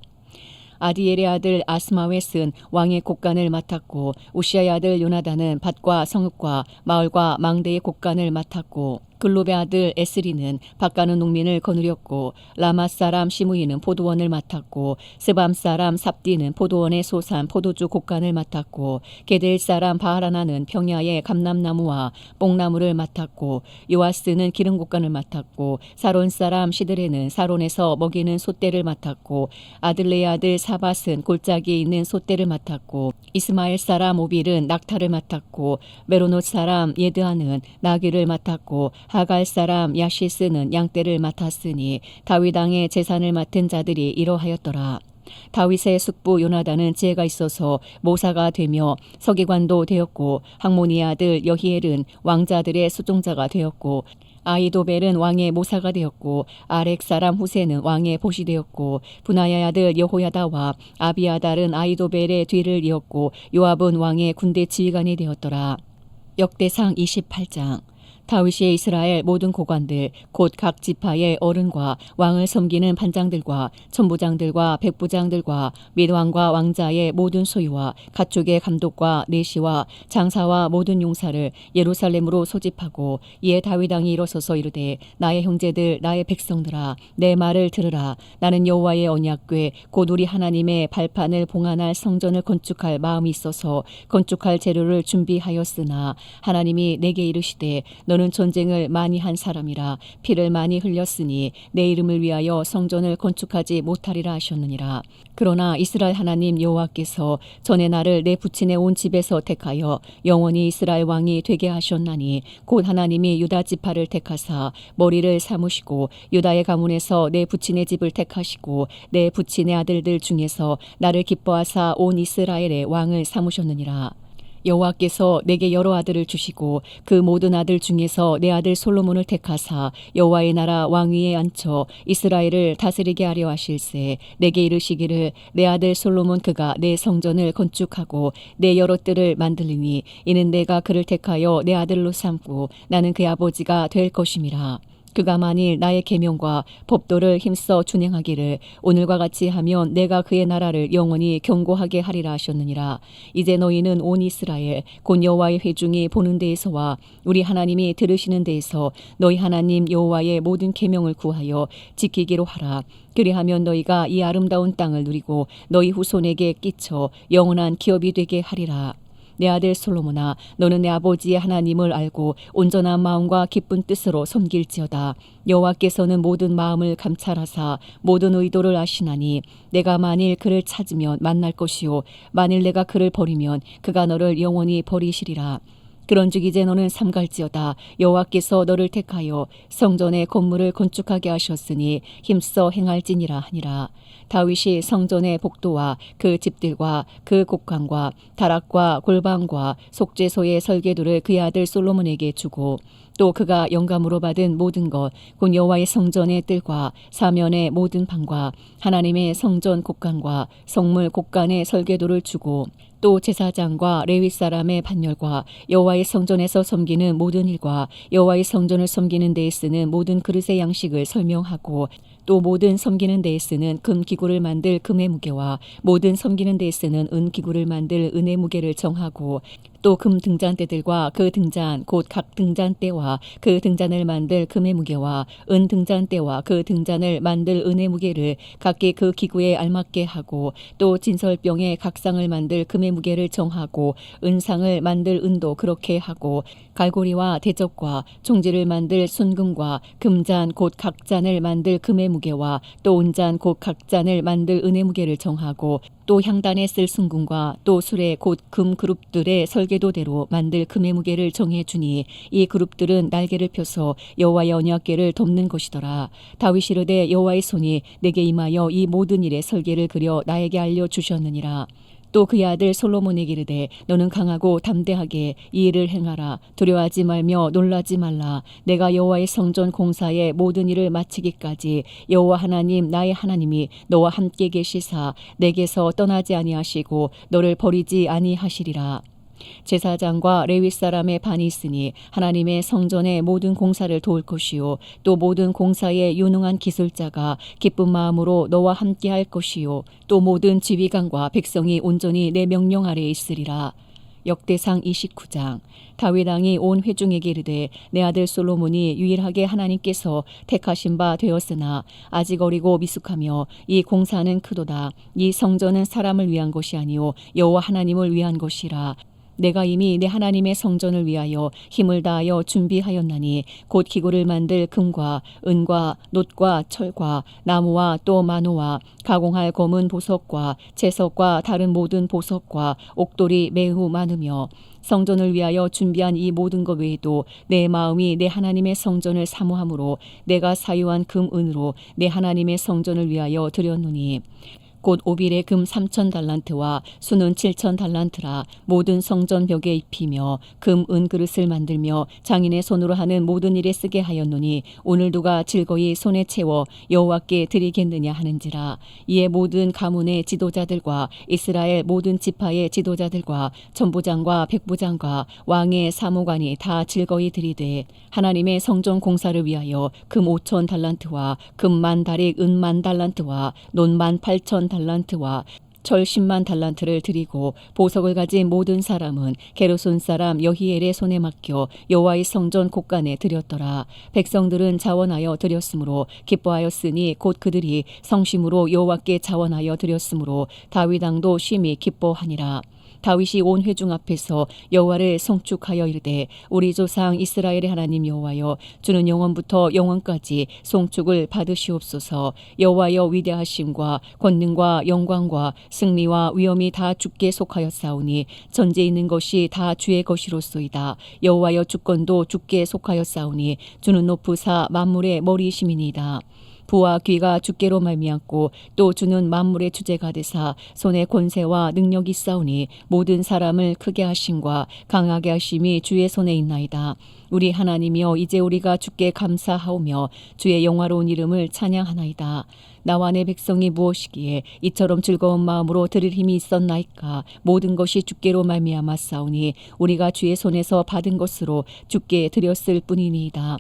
A: 아디엘의 아들 아스마웻은 왕의 곡간을 맡았고 우시아의 아들 요나단은 밭과 성읍과 마을과 망대의 곡간을 맡았고 글롭의 아들 에스리는 밭가는 농민을 거느렸고 라마 사람 시므이는 포도원을 맡았고 스밤 사람 삽디는 포도원의 소산 포도주 곡간을 맡았고 게델 사람 바하라나는 평야의 감람나무와 뽕나무를 맡았고 요아스는 기름 곡간을 맡았고 사론 사람 시드레는 사론에서 먹이는 솥대를 맡았고 아들레의 아들 사밧은 골짜기에 있는 솥대를 맡았고 이스마엘 사람 오빌은 낙타를 맡았고 메로노 사람 예드하는 나귀를 맡았고 하갈 사람 야시스는 양떼를 맡았으니 다윗 왕의 재산을 맡은 자들이 이러하였더라. 다윗의 숙부 요나단은 지혜가 있어서 모사가 되며 서기관도 되었고 학모니의 아들 여히엘은 왕자들의 수종자가 되었고 아이도벨은 왕의 모사가 되었고 아렉 사람 후세는 왕의 보시 되었고 분하야의 아들 여호야다와 아비아달은 아이도벨의 뒤를 이었고 요압은 왕의 군대 지휘관이 되었더라. 역대상 28장 다윗의 이스라엘 모든 고관들 곧 각 지파의 어른과 왕을 섬기는 반장들과 천부장들과 백부장들과 및 왕과 왕자의 모든 소유와 가축의 감독과 내시와 장사와 모든 용사를 예루살렘으로 소집하고 이에 다윗 왕이 일어서서 이르되 나의 형제들 나의 백성들아 내 말을 들으라. 나는 여호와의 언약궤 곧 우리 하나님의 발판을 봉안할 성전을 건축할 마음이 있어서 건축할 재료를 준비하였으나 하나님이 내게 이르시되 너는 전쟁을 많이 한 사람이라 피를 많이 흘렸으니 내 이름을 위하여 성전을 건축하지 못하리라 하셨느니라. 그러나 이스라엘 하나님 여호와께서 전에 나를 내 부친의 온 집에서 택하여 영원히 이스라엘 왕이 되게 하셨나니 곧 하나님이 유다 지파를 택하사 머리를 삼으시고 유다의 가문에서 내 부친의 집을 택하시고 내 부친의 아들들 중에서 나를 기뻐하사 온 이스라엘의 왕을 삼으셨느니라. 여호와께서 내게 여러 아들을 주시고 그 모든 아들 중에서 내 아들 솔로몬을 택하사 여호와의 나라 왕위에 앉혀 이스라엘을 다스리게 하려 하실세. 내게 이르시기를 내 아들 솔로몬 그가 내 성전을 건축하고 내 여러 뜰을 만들리니 이는 내가 그를 택하여 내 아들로 삼고 나는 그의 아버지가 될 것임이라. 그가 만일 나의 계명과 법도를 힘써 준행하기를 오늘과 같이 하면 내가 그의 나라를 영원히 견고하게 하리라 하셨느니라. 이제 너희는 온 이스라엘 곧 여호와의 회중이 보는 데에서와 우리 하나님이 들으시는 데에서 너희 하나님 여호와의 모든 계명을 구하여 지키기로 하라. 그리하면 너희가 이 아름다운 땅을 누리고 너희 후손에게 끼쳐 영원한 기업이 되게 하리라. 내 아들 솔로몬아, 너는 내 아버지의 하나님을 알고 온전한 마음과 기쁜 뜻으로 섬길지어다. 여호와께서는 모든 마음을 감찰하사 모든 의도를 아시나니 내가 만일 그를 찾으면 만날 것이요 만일 내가 그를 버리면 그가 너를 영원히 버리시리라. 그런즉 이제 너는 삼갈지어다. 여호와께서 너를 택하여 성전의 건물을 건축하게 하셨으니 힘써 행할지니라 하니라. 다윗이 성전의 복도와 그 집들과 그 곡간과 다락과 골방과 속죄소의 설계도를 그의 아들 솔로몬에게 주고 또 그가 영감으로 받은 모든 것 곧 여호와의 성전의 뜰과 사면의 모든 방과 하나님의 성전 곡간과 성물 곡간의 설계도를 주고 또 제사장과 레위 사람의 반열과 여호와의 성전에서 섬기는 모든 일과 여호와의 성전을 섬기는 데에 쓰는 모든 그릇의 양식을 설명하고 또 모든 섬기는 데에 쓰는 금 기구를 만들 금의 무게와 모든 섬기는 데에 쓰는 은 기구를 만들 은의 무게를 정하고 또 금 등잔대들과 그 등잔 곧 각 등잔대와 그 등잔을 만들 금의 무게와 은 등잔대와 그 등잔을 만들 은의 무게를 각기 그 기구에 알맞게 하고 또 진설병에 각상을 만들 금의 무게를 정하고 은상을 만들 은도 그렇게 하고 갈고리와 대접과 종지를 만들 순금과 금잔 곧 각잔을 만들 금의 무게와 또 은잔 곧 각잔을 만들 은의 무게를 정하고 또 향단에 쓸 순금과 또 수레 곧 금 그룹들의 설계도대로 만들 금의 무게를 정해 주니 이 그룹들은 날개를 펴서 여호와의 언약궤를 덮는 것이더라. 다윗이 이르되 여호와의 손이 내게 임하여 이 모든 일의 설계를 그려 나에게 알려 주셨느니라. 또 그의 아들 솔로몬에게 이르되 너는 강하고 담대하게 이 일을 행하라. 두려워하지 말며 놀라지 말라. 내가 여호와의 성전 공사의 모든 일을 마치기까지 여호와 하나님 나의 하나님이 너와 함께 계시사 내게서 떠나지 아니하시고 너를 버리지 아니하시리라. 제사장과 레위 사람의 반이 있으니 하나님의 성전의 모든 공사를 도울 것이요 또 모든 공사에 유능한 기술자가 기쁜 마음으로 너와 함께 할 것이요 또 모든 지휘관과 백성이 온전히 내 명령 아래에 있으리라. 역대상 29장. 다윗 왕이 온 회중에게 이르되 내 아들 솔로몬이 유일하게 하나님께서 택하신 바 되었으나 아직 어리고 미숙하며 이 공사는 크도다. 이 성전은 사람을 위한 것이 아니요 여호와 하나님을 위한 것이라. 내가 이미 내 하나님의 성전을 위하여 힘을 다하여 준비하였나니 곧 기구를 만들 금과 은과 놋과 철과 나무와 또 마노와 가공할 검은 보석과 채석과 다른 모든 보석과 옥돌이 매우 많으며 성전을 위하여 준비한 이 모든 것 외에도 내 마음이 내 하나님의 성전을 사모함으로 내가 사유한 금은으로 내 하나님의 성전을 위하여 드렸노니 곧 오빌의 금 3,000달란트와 수는 7,000달란트라. 모든 성전 벽에 입히며 금 은 그릇을 만들며 장인의 손으로 하는 모든 일에 쓰게 하였노니 오늘 누가 즐거이 손에 채워 여호와께 드리겠느냐 하는지라. 이에 모든 가문의 지도자들과 이스라엘 모든 지파의 지도자들과 천부장과 백부장과 왕의 사무관이 다 즐거이 드리되 하나님의 성전 공사를 위하여 금 5,000달란트와 금 10,000다릭 은 10,000달란트와 논 18,000달란트와 철 10만 달란트를 드리고 보석을 가진 모든 사람은 게르손 사람 여히엘의 손에 맡겨 여호와의 성전 곳간에 드렸더라. 백성들은 자원하여 드렸으므로 기뻐하였으니 곧 그들이 성심으로 여호와께 자원하여 드렸으므로 다윗 왕도 심히 기뻐하니라. 다윗이 온 회중 앞에서 여호와를 송축하여 이르되 우리 조상 이스라엘의 하나님 여호와여 주는 영원부터 영원까지 송축을 받으시옵소서. 여호와여 위대하심과 권능과 영광과 승리와 위엄이 다 주께 속하였사오니 전제 있는 것이 다 주의 것이로소이다. 여호와여 주권도 주께 속하였사오니 주는 높으사 만물의 머리이심이니이다. 부와 귀가 주께로 말미암고 또 주는 만물의 주제가 되사 손에 권세와 능력이 있사오니 모든 사람을 크게 하심과 강하게 하심이 주의 손에 있나이다. 우리 하나님이여 이제 우리가 주께 감사하오며 주의 영화로운 이름을 찬양하나이다. 나와 내 백성이 무엇이기에 이처럼 즐거운 마음으로 드릴 힘이 있었나이까. 모든 것이 주께로 말미암았사오니 우리가 주의 손에서 받은 것으로 주께 드렸을 뿐이니이다.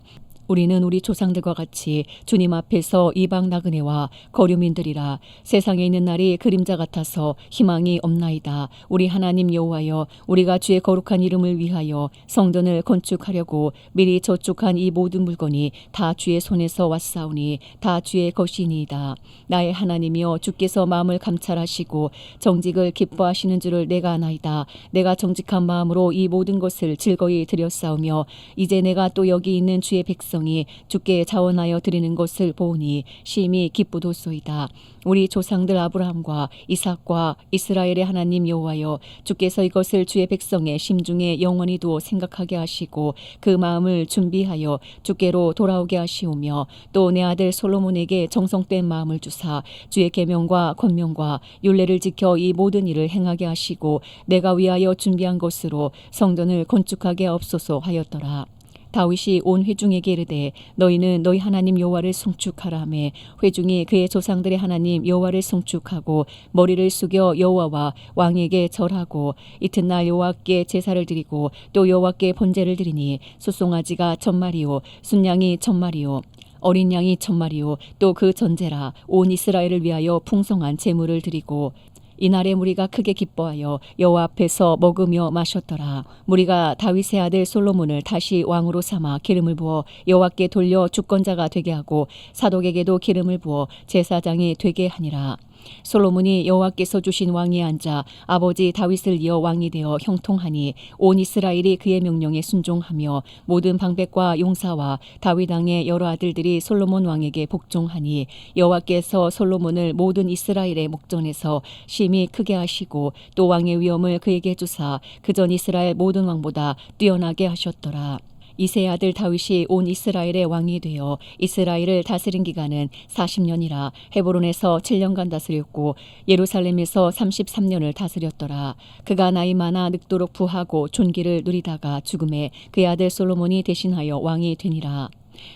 A: 우리는 우리 조상들과 같이 주님 앞에서 이방 나그네와 거류민들이라. 세상에 있는 날이 그림자 같아서 희망이 없나이다. 우리 하나님 여호와여, 우리가 주의 거룩한 이름을 위하여 성전을 건축하려고 미리 저축한 이 모든 물건이 다 주의 손에서 왔사오니 다 주의 것이니이다. 나의 하나님이여, 주께서 마음을 감찰하시고 정직을 기뻐하시는 줄을 내가 아나이다. 내가 정직한 마음으로 이 모든 것을 즐거이 드렸사오며 이제 내가 또 여기 있는 주의 백성이 주께 자원하여 드리는 것을 보니 심히 기쁘도소이다. 우리 조상들 아브라함과 이삭과 이스라엘의 하나님 여호와여, 주께서 이것을 주의 백성의 심중에 영원히 두어 생각하게 하시고 그 마음을 준비하여 주께로 돌아오게 하시오며 또 내 아들 솔로몬에게 정성된 마음을 주사 주의 계명과 권명과 율례를 지켜 이 모든 일을 행하게 하시고 내가 위하여 준비한 것으로 성전을 건축하게 하옵소서 하였더라. 다윗이 온 회중에게 이르되 너희는 너희 하나님 여호와를 송축하라매 회중이 그의 조상들의 하나님 여호와를 송축하고 머리를 숙여 여호와와 왕에게 절하고 이튿날 여호와께 제사를 드리고 또 여호와께 번제를 드리니 숫송아지가 1000마리요 순양이 1000마리요 어린 양이 1000마리요 또 그 전제라. 온 이스라엘을 위하여 풍성한 제물을 드리고 이날에 무리가 크게 기뻐하여 여호와 앞에서 먹으며 마셨더라. 무리가 다윗의 아들 솔로몬을 다시 왕으로 삼아 기름을 부어 여호와께 돌려 주권자가 되게 하고 사독에게도 기름을 부어 제사장이 되게 하니라. 솔로몬이 여호와께서 주신 왕위에 앉아 아버지 다윗을 이어 왕이 되어 형통하니 온 이스라엘이 그의 명령에 순종하며 모든 방백과 용사와 다윗 왕의 여러 아들들이 솔로몬 왕에게 복종하니 여호와께서 솔로몬을 모든 이스라엘의 목전에서 심히 크게 하시고 또 왕의 위엄을 그에게 주사 그전 이스라엘 모든 왕보다 뛰어나게 하셨더라. 이새의 아들 다윗이 온 이스라엘의 왕이 되어 이스라엘을 다스린 기간은 40년이라. 헤브론에서 7년간 다스렸고 예루살렘에서 33년을 다스렸더라. 그가 나이 많아 늙도록 부하고 존귀를 누리다가 죽음에 그의 아들 솔로몬이 대신하여 왕이 되니라.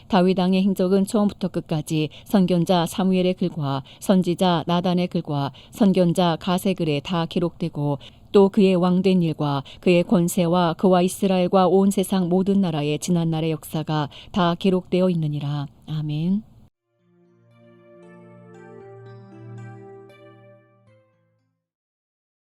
A: 다윗 왕의 행적은 처음부터 끝까지 선견자 사무엘의 글과 선지자 나단의 글과 선견자 가세 글에 다 기록되고 또 그의 왕된 일과 그의 권세와 그와 이스라엘과 온 세상 모든 나라의 지난 날의 역사가 다 기록되어 있느니라. 아멘.